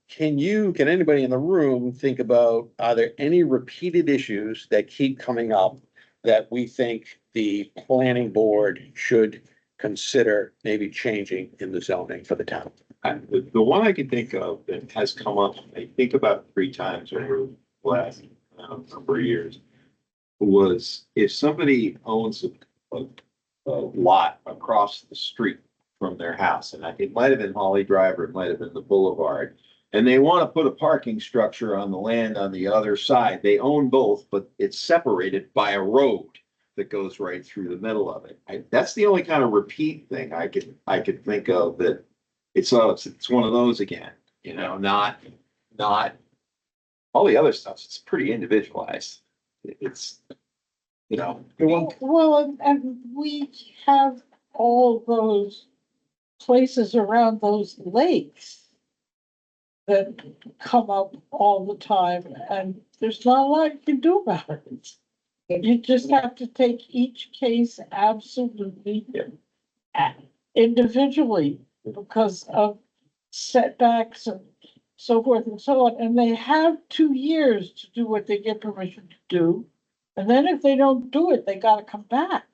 can anybody in the room think about, are there any repeated issues that keep coming up that we think the planning board should consider maybe changing in the zoning for the town? The one I can think of that has come up, I think about 3 times over the last number of years, was if somebody owns a lot across the street from their house, and it might have been Holly Drive or it might have been the Boulevard, and they want to put a parking structure on the land on the other side. They own both, but it's separated by a road that goes right through the middle of it. That's the only kind of repeat thing I could think of, that it's one of those again, not all the other stuff. It's pretty individualized. It's, Well, and we have all those places around those lakes that come up all the time, and there's not a lot you can do about it. You just have to take each case absolutely individually because of setbacks and so forth and so on. And they have 2 years to do what they get permission to do. And then if they don't do it, they gotta come back.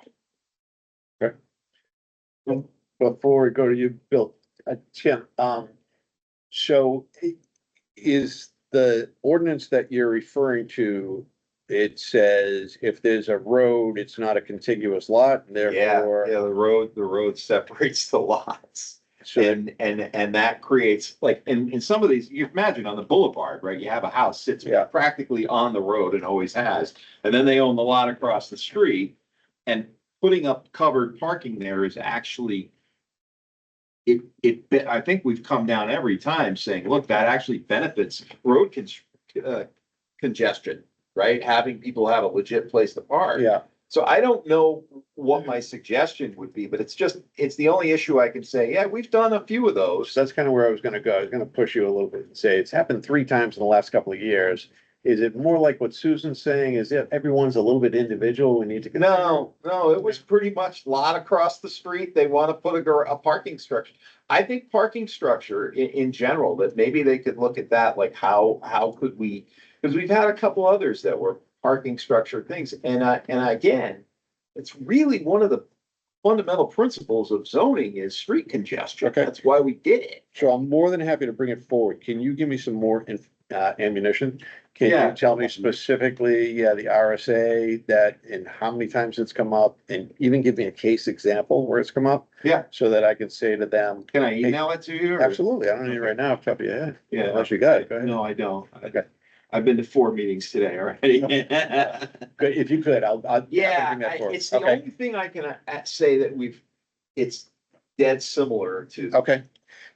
Before we go to you, Bill, Tim, so is the ordinance that you're referring to, it says if there's a road, it's not a contiguous lot, and therefore. Yeah, the road separates the lots. So And that creates, like, in some of these, you imagine on the boulevard, right? You have a house sits practically on the road and always has, and then they own the lot across the street. And putting up covered parking there is actually, I think we've come down every time saying, look, that actually benefits road congestion, right? Having people have a legit place to park. Yeah. So I don't know what my suggestion would be, but it's the only issue I can say, yeah, we've done a few of those. So that's kind of where I was gonna go. I was gonna push you a little bit and say, it's happened 3 times in the last couple of years. Is it more like what Susan's saying? Is it everyone's a little bit individual? We need to. No, it was pretty much lot across the street. They want to put a parking structure. I think parking structure in general, that maybe they could look at that, like how could we, because we've had a couple others that were parking structure things. And again, it's really one of the fundamental principles of zoning is street congestion. Okay. That's why we did it. So I'm more than happy to bring it forward. Can you give me some more ammunition? Can Yeah. you tell me specifically, the RSA, that and how many times it's come up, and even give me a case example where it's come up? Yeah. So that I can say to them. Can I email it to you? or- Absolutely. I don't need it right now, off the top of your head. Yeah. Unless you got it. Go ahead. No, I don't. Okay. I've been to 4 meetings today already. Good. If you could, I'll. Yeah, bring that forward. it's the Okay. only thing I can say that it's dead similar to. Okay.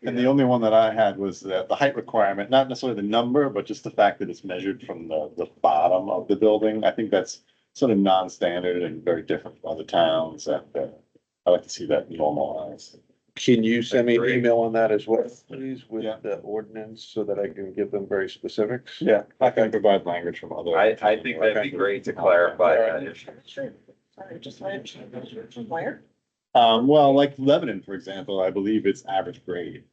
And the only one that I had was the height requirement, not necessarily the number, but just the fact that it's measured from the bottom of the building. I think that's sort of non-standard and very different from other towns, and I'd like to see that normalized. Can you send me an Great. email on that as well, please, with Yeah. the ordinance, so that I can give them very specifics? Yeah, I can provide language from other. I think that'd be great to clarify that issue. Sure. Sorry, just like, where? Well, like Lebanon, for example, I believe it's average grade.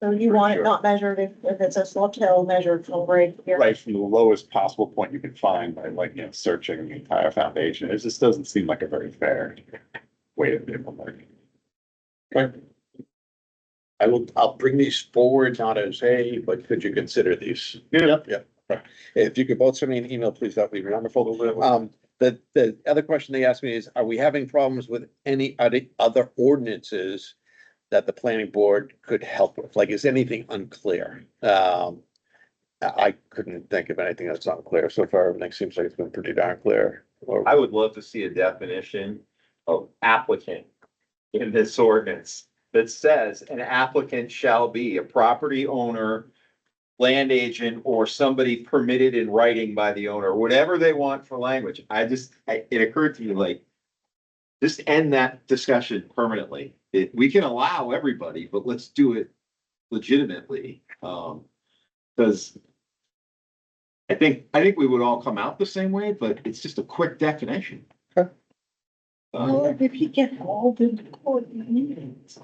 So you want it Sure. not measured if it's a sloped hill measured from grade here? Right from the lowest possible point you can find by like, searching the entire foundation. It just doesn't seem like a very fair way to implement it. I'll bring these forward, not as a, but could you consider these? Yeah. If you could both send me an email, please, that would be wonderful. The other question they asked me is, are we having problems with any other ordinances that the planning board could help with? Like, is anything unclear? I couldn't think of anything that's unclear. So far, everything seems like it's been pretty darn clear. I would love to see a definition of applicant in this ordinance that says an applicant shall be a property owner, land agent, or somebody permitted in writing by the owner, whatever they want for language. It occurred to me like, just end that discussion permanently. We can allow everybody, but let's do it legitimately. Because I think we would all come out the same way, but it's just a quick definition. Well, if you get called into court meetings,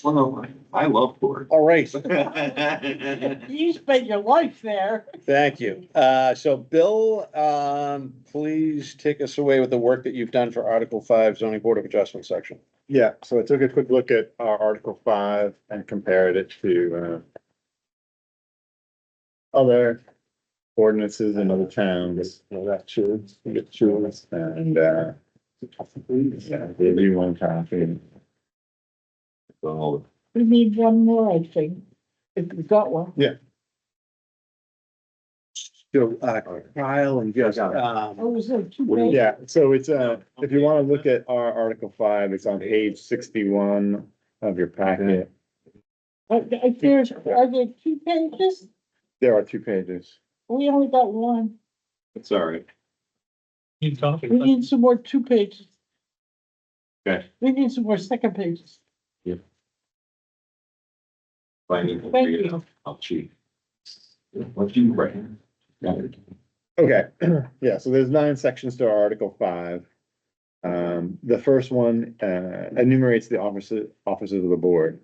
Well, I love court. All right, you spend your life there. thank you. So Bill, please take us away with the work that you've done for Article 5 zoning board of adjustment section. Yeah, so I took a quick look at our Article 5 and compared it to other ordinances in other towns. Well, that should get choose and yeah, gave you one copy. So, We need one more, I think, if we got one. So, Kyle and just, Oh, was there two What do you- pages? Yeah, so it's if you want to look at our Article 5, it's on page 61 of your packet. Are there 2 pages? There are 2 pages. We only got one. it's all right. Need coffee? We need some more 2 pages. Okay. We need some more second pages. If I need to Thank read it, you. I'll cheat. What do you write? Okay, yeah, so there's 9 sections to our Article 5. The first one enumerates the offices of the board.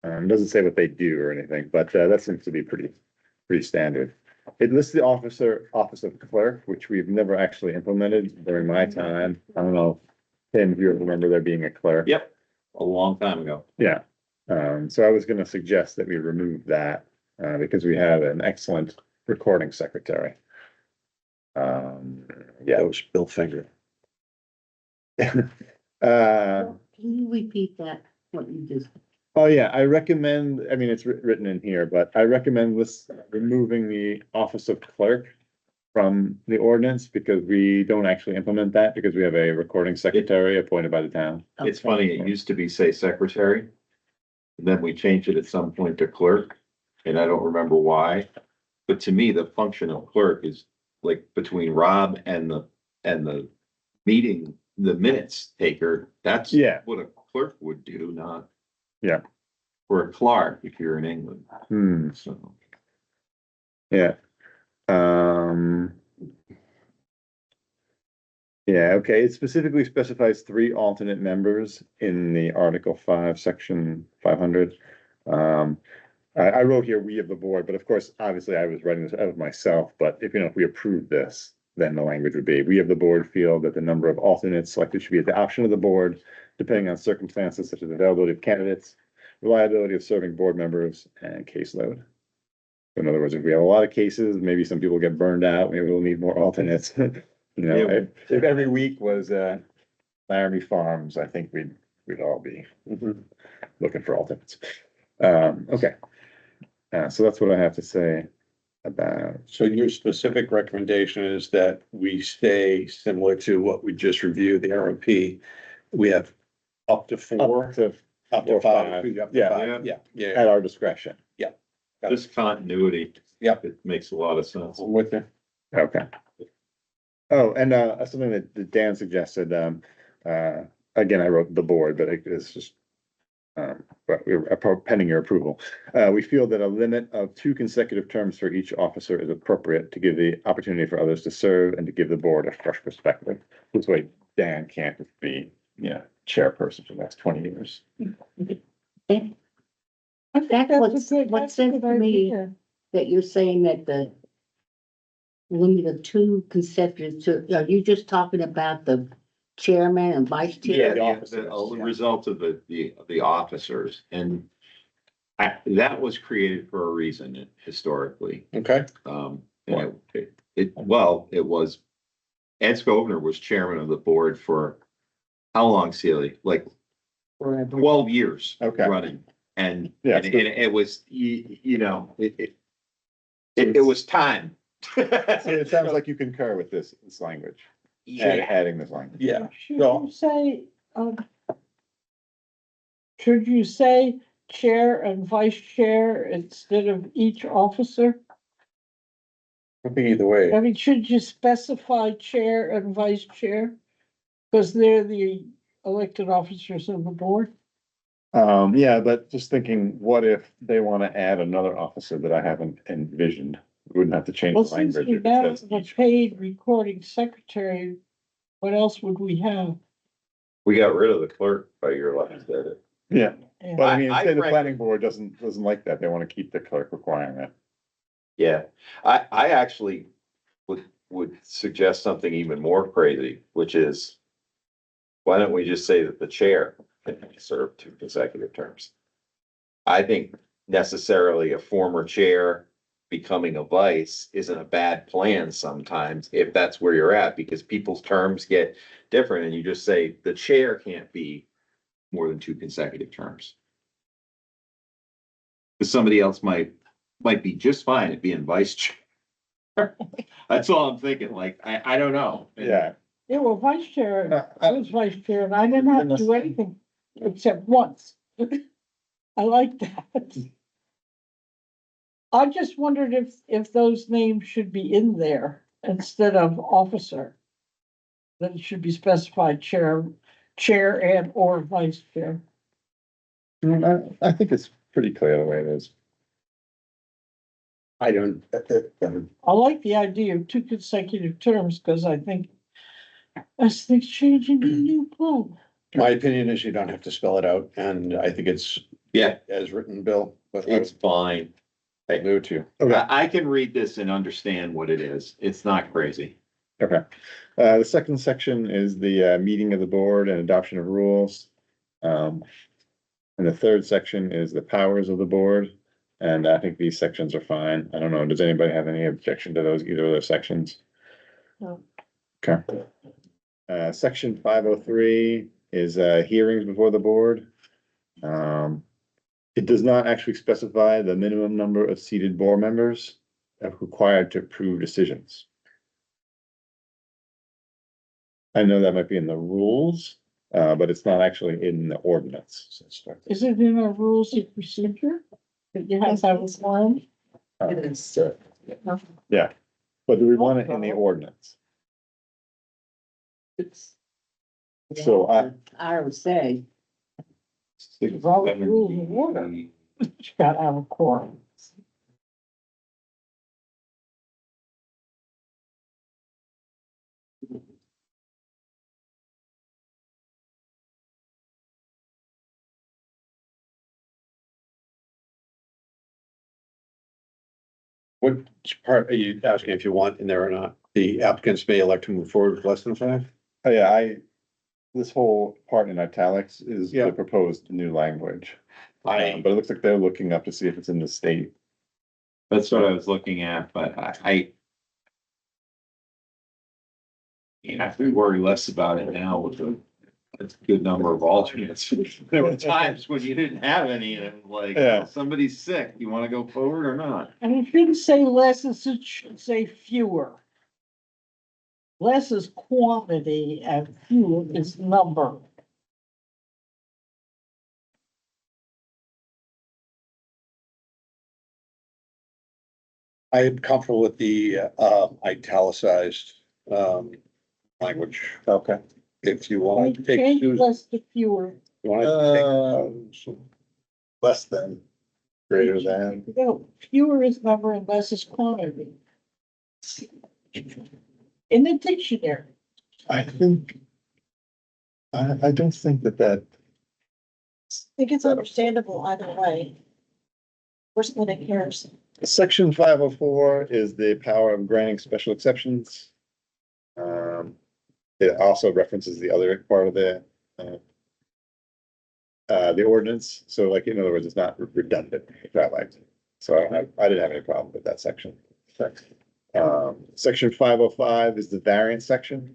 Doesn't say what they do or anything, but that seems to be pretty standard. It lists the office of clerk, which we've never actually implemented during my time. I don't know, Tim, if you remember there being a clerk. Yep, a long time ago. Yeah, so I was gonna suggest that we remove that, because we have an excellent recording secretary. Yeah, that was Bill Finger. Can you repeat that, what you just? Oh, yeah, I recommend, I mean, it's written in here, but I recommend removing the office of clerk from the ordinance because we don't actually implement that because we have a recording secretary appointed by the town. It's funny, it used to be, say, secretary. And then we changed it at some point to clerk, and I don't remember why. But to me, the function of clerk is like between Rob and the meeting, the minutes taker. That's Yeah. what a clerk would do, not. Yeah. Or a clerk if you're in England, so. Yeah. Yeah, okay, it specifically specifies 3 alternate members in the Article 5, Section 500. I wrote here, we of the board, but of course, obviously I was writing this out of myself, but if we approve this, then the language would be, we of the board feel that the number of alternates selected should be at the option of the board, depending on circumstances such as availability of candidates, reliability of serving board members, and caseload. In other words, if we have a lot of cases, maybe some people get burned out, maybe we'll need more alternates. If every week was Laramie Farms, I think we'd all be looking for alternates. Okay. So that's what I have to say about. So your specific recommendation is that we stay similar to what we just reviewed, the RMP. We have up to 4, Up to up to 5. Yeah. Yeah. At our discretion. This continuity. Yep. It makes a lot of sense. With you. Okay. Oh, and something that Dan suggested, again, I wrote the board, but it's just but we're pending your approval. We feel that a limit of 2 consecutive terms for each officer is appropriate to give the opportunity for others to serve and to give the board a fresh perspective. This way Dan can't just be, chairperson for the next 20 years. I think That's a what's, good- what that's a sense good to me idea. that you're saying that the limit of 2 consecutive, are you just talking about the chairman and vice chair? The result of the officers, and that was created for a reason historically. Okay. And it was, Ed Scovner was chairman of the board for how long, Celie? Like 12 years Okay. running. And, Yeah, and it was, it was time. It sounds like you concur with this language. Adding this language. Yeah. Should you say chair and vice chair instead of each officer? I think either way. I mean, should you specify chair and vice chair? Because they're the elected officers of the board. Yeah, but just thinking, what if they want to add another officer that I haven't envisioned? We wouldn't have to change the Well, since language. we if it now says have a each. paid recording secretary, what else would we have? We got rid of the clerk by your last edit. Yeah, Yeah. but I mean, I say the frankly- planning board doesn't like that. They want to keep the clerk requirement. Yeah, I actually would suggest something even more crazy, which is, why don't we just say that the chair can serve 2 consecutive terms? I think necessarily a former chair becoming a vice isn't a bad plan sometimes, if that's where you're at, because people's terms get different, and you just say the chair can't be more than 2 consecutive terms. Because somebody else might be just fine at being vice chair. That's all I'm thinking, like, I don't know. Yeah, Yeah, well, vice chair, I was vice chair and I didn't have to do anything except once. I like that. I just wondered if those names should be in there instead of officer. That it should be specified chair and or vice chair. I think it's pretty clear the way it is. I don't, I like the idea of 2 consecutive terms because I think as things change in the new plug. my opinion is you don't have to spell it out, and I think it's Yeah, as written, Bill. But it's fine. I do too. I can read this and understand what it is. It's not crazy. Okay. The second section is the meeting of the board and adoption of rules. And the third section is the powers of the board. And I think these sections are fine. I don't know, does anybody have any objection to either of those sections? No. Okay. Section 503 is hearings before the board. It does not actually specify the minimum number of seated board members required to approve decisions. I know that might be in the rules, but it's not actually in the ordinance. Is it in our rules of procedure? That you have to have a form? Yeah, but do we want it in the ordinance? So I would say, It's all the rules of order. You gotta have a quorum. what part are you asking if you want in there or not? The applicants may elect to move forward with less than 5? Oh, yeah, this whole part in italics is Yeah. the proposed new language. I, But it looks like they're looking up to see if it's in the state. that's what I was looking at, but we worry less about it now with a good number of alternates. There were times when you didn't have any, and it was like, Yeah. somebody's sick, you wanna go forward or not? And it shouldn't say less, it should say fewer. Less is quantity and fewer is number. I am comfortable with the italicized language. Okay. If you want to take Change Susan, less to fewer. You wanna take- Less than, greater than. You know, fewer is number and less is quantity. In the dictionary. I think. I don't think that. I think it's understandable either way. We're splitting hairs. Section 504 is the power of granting special exceptions. It also references the other part of the ordinance, so like, in other words, it's not redundant, if I liked. So I didn't have any problem with that section. Section 505 is the variance section.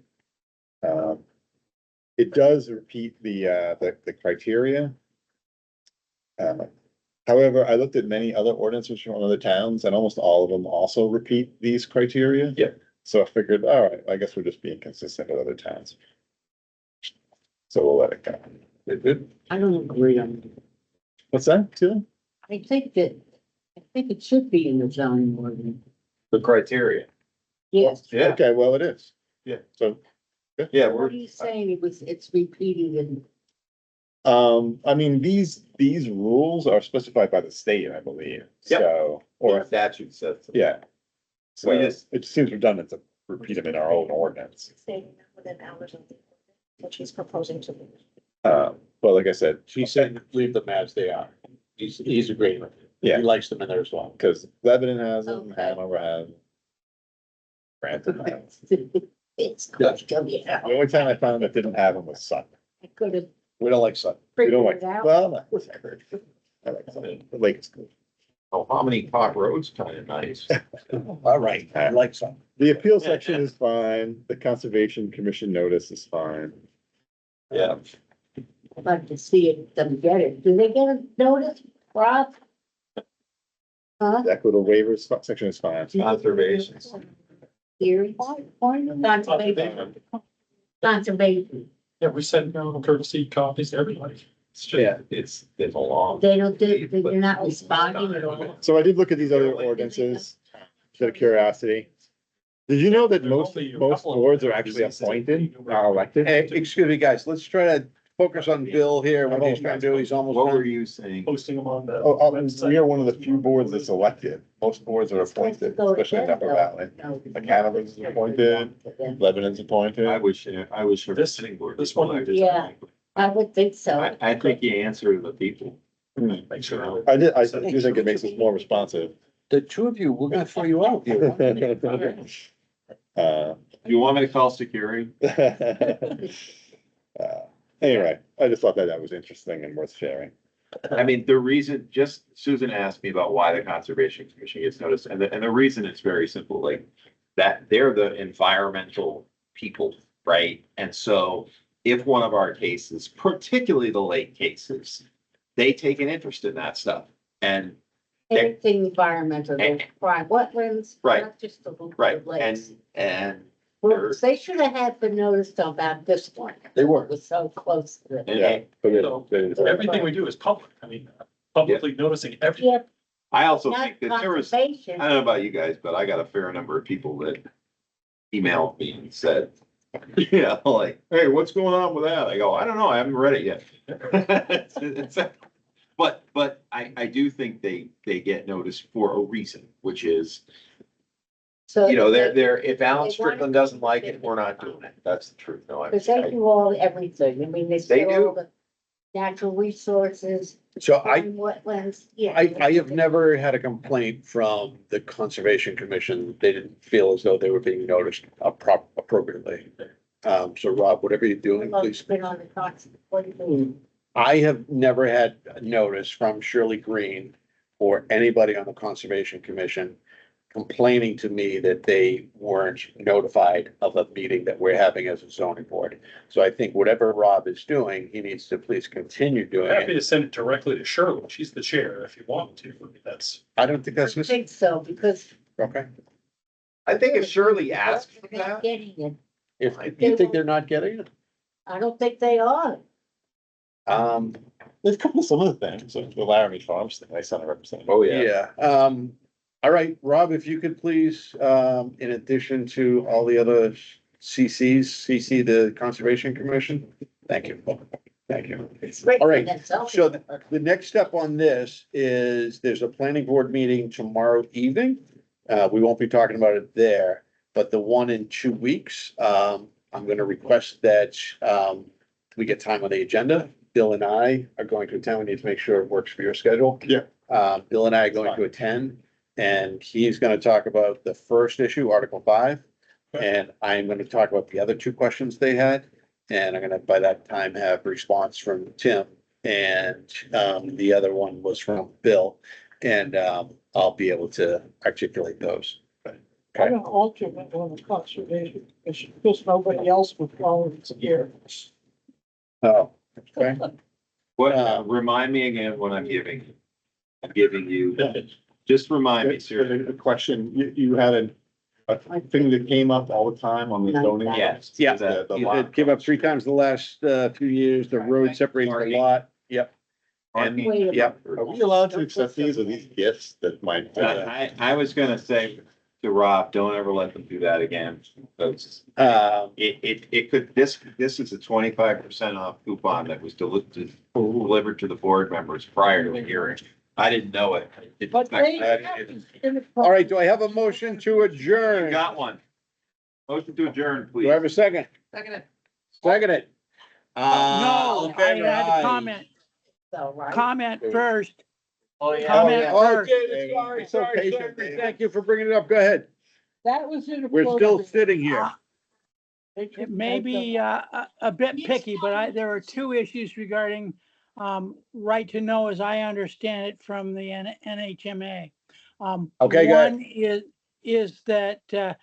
It does repeat the criteria. However, I looked at many other ordinances from other towns, and almost all of them also repeat these criteria. Yeah. So I figured, all right, I guess we're just being consistent with other towns. So we'll let it go. I don't agree on it. What's that, Sheila? I think it should be in the zoning ordinance. The criteria. Yes. Yeah, Okay, well, it is. Yeah. So, yeah, What are you saying? It's repeated in, I mean, these rules are specified by the state, I believe, Yep. so, or or, statute says. yeah. So We just- it seems redundant to repeat them in our own ordinance. Staying within hours of the, what she's proposing to. But like I said, She said leave them as they are. He's agreeing with it. Yeah. He likes them in there as well. because Lebanon has them, Okay. Hanover has. them, Granton has. it's good to be The out. only time I found that didn't have them was Sutton. I could have We don't like Sutton. We don't figured like, it out. well, not with Everett. I like Sutton. The lake is good. Oh, Harmony Park Road's kind of nice. All right, I like Sutton. The appeal section is fine. The Conservation Commission notice is fine. Yeah. I'd like to see it, them get it. Do they get a notice, Rob? Huh? The equitable waivers section is fine. Conservations. Here. Conservation. Conservation. Yeah, we send courtesy copies to everybody. It's just, it's a long. They don't do, they're not responding at all. So I did look at these other ordinances, out of curiosity. Did you know that most boards are actually appointed, are elected? Hey, excuse me, guys, let's try to focus on Bill here. What he's trying to do, he's almost What were done. you saying? Posting them on the Oh, website. we are one of the few boards that's elected. Most boards are appointed, especially in Upper Valley. Like Hanover's appointed, Lebanon's appointed. I wish her This- sitting board. this one- Yeah. I would think so. I think you answer the people. Make sure. I do think it makes us more responsive. The two of you, we're gonna throw you out here. You want me to call security? Anyway, I just thought that was interesting and worth sharing. I mean, the reason, just Susan asked me about why the Conservation Commission gets noticed, and the reason is very simple, like, that they're the environmental people, right? And so if one of our cases, particularly the lake cases, they take an interest in that stuff. And, Anything environmental, And- private wetlands. Right. Not just the right, lakes. and Well, they should have had been noticed about this one. They were. It was so close to it. Yeah. But Everything we do is public. I mean, publicly noticing everything. Yeah, I also not think that there was, I conservation. don't know about you guys, but I got a fair number of people that emailed me and said, yeah, like, hey, what's going on with that? I go, I don't know, I haven't read it yet. But I do think they get noticed for a reason, which is, So you know, they- they're, if Alan they want Strickland it- doesn't like it, we're not doing it. That's the truth. No, Cause they do all, everything. I mean, they They say do. all the natural resources, So wetlands, yeah. I have never had a complaint from the Conservation Commission. They didn't feel as though they were being noticed appropriately. So Rob, whatever you're doing, please. Been on the box, what do you mean? I have never had a notice from Shirley Green or anybody on the Conservation Commission complaining to me that they weren't notified of a meeting that we're having as a zoning board. So I think whatever Rob is doing, he needs to please continue doing Happy it. to send it directly to Shirley. She's the chair if you want to. I mean, that's. I don't think I that's, think so, because. okay. I think if Shirley asked for They're not that, Getting it. If you think they're not getting it, I don't think they are. There's a couple of some of the things, like the Laramie Farms thing, I sent a representative. oh, yeah. yeah. All right, Rob, if you could please, in addition to all the other CC the Conservation Commission. Thank you. Thank you. It's great. All right, That's all. so the next step on this is there's a planning board meeting tomorrow evening. We won't be talking about it there, but the one in 2 weeks, I'm gonna request that, we get time on the agenda. Bill and I are going to attend. We need to make sure it works for your schedule. Yeah. Bill and I are going to attend, and he's gonna talk about the first issue, Article 5. And I'm gonna talk about the other two questions they had. And I'm gonna, by that time, have a response from Tim. And, the other one was from Bill. And, I'll be able to articulate those. I'm an alternate on the conservation commission, because nobody else would volunteer. Oh, okay. What, remind me again what I'm giving. I'm giving you, just remind me, seriously. The question, you had a thing that came up all the time on the zoning. Yes. Yeah. The It lot. came up 3 times the last, few years. The road separates the lot. Yep. And, Parking. yep. Are we allowed to accept these? Are these gifts that might? I was gonna say to Rob, don't ever let them do that again, folks. It could, this is a 25% off coupon that was delivered to the board members prior to the hearing. I didn't know it. It But they. All right, do I have a motion to You adjourn? got one. Motion to adjourn, Do I have please. a second? Second. Second it. No, All in I favor, had aye. a comment, So, right? comment first. Oh, Comment yeah. first. Okay, sorry, It's so sorry, patient, sorry. Dave. Thank you for bringing it up. Go ahead. That was in. We're still sitting here. It may be a bit picky, but there are two issues regarding right to know, as I understand it from the NHMA. Okay, go ahead. One is that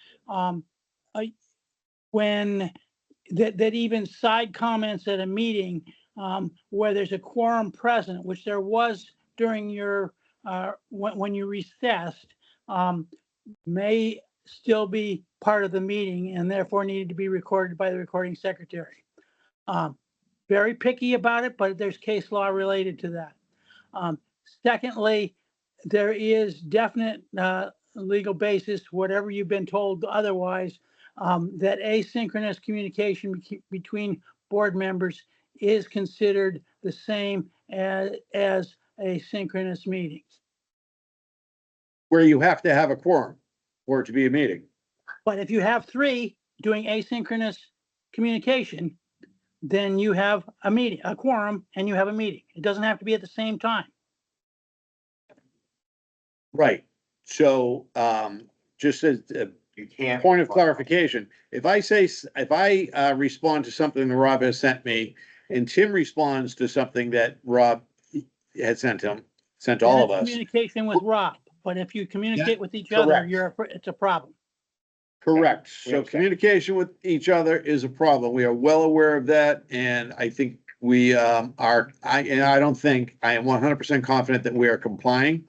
when that even side comments at a meeting where there's a quorum present, which there was during your when you recessed, may still be part of the meeting and therefore needed to be recorded by the recording secretary. Very picky about it, but there's case law related to that. Secondly, there is definite legal basis, whatever you've been told otherwise, that asynchronous communication between board members is considered the same as a synchronous meeting. Where you have to have a quorum for it to be a meeting. But if you have 3 doing asynchronous communication, then you have a meeting, a quorum, and you have a meeting. It doesn't have to be at the same time. Right. So, just as a You can't. point of clarification, if I respond to something that Rob has sent me and Tim responds to something that Rob had sent all Then of it's us. communication with Rob, but if you communicate with each other, correct. it's a problem. Correct. We So understand. communication with each other is a problem. We are well aware of that, and I think we I am 100% confident that we are complying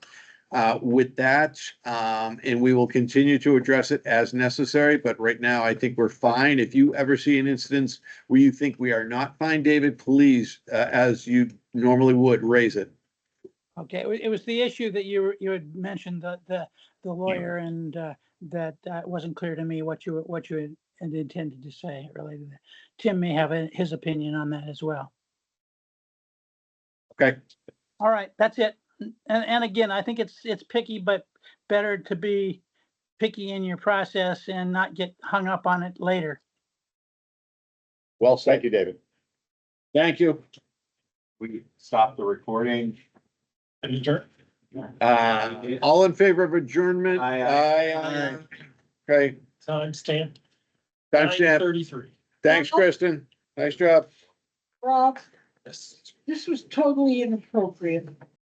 with that. And we will continue to address it as necessary, but right now I think we're fine. If you ever see an instance where you think we are not fine, David, please, as you normally would, raise it. Okay, it was the issue that you had mentioned, the lawyer, and that wasn't clear to me what you had intended to say related to that. Tim may have his opinion on that as well. Okay. All right, that's it. And again, I think it's picky, but better to be picky in your process and not get hung up on it later. Well said. Thank you, David. Thank you. We stop the recording. And adjourn. All in favor of adjournment? Aye. Okay, Timestamp timestamp. 9:33. Thanks, Kristen. Nice job. Rob, Yes. this was totally inappropriate.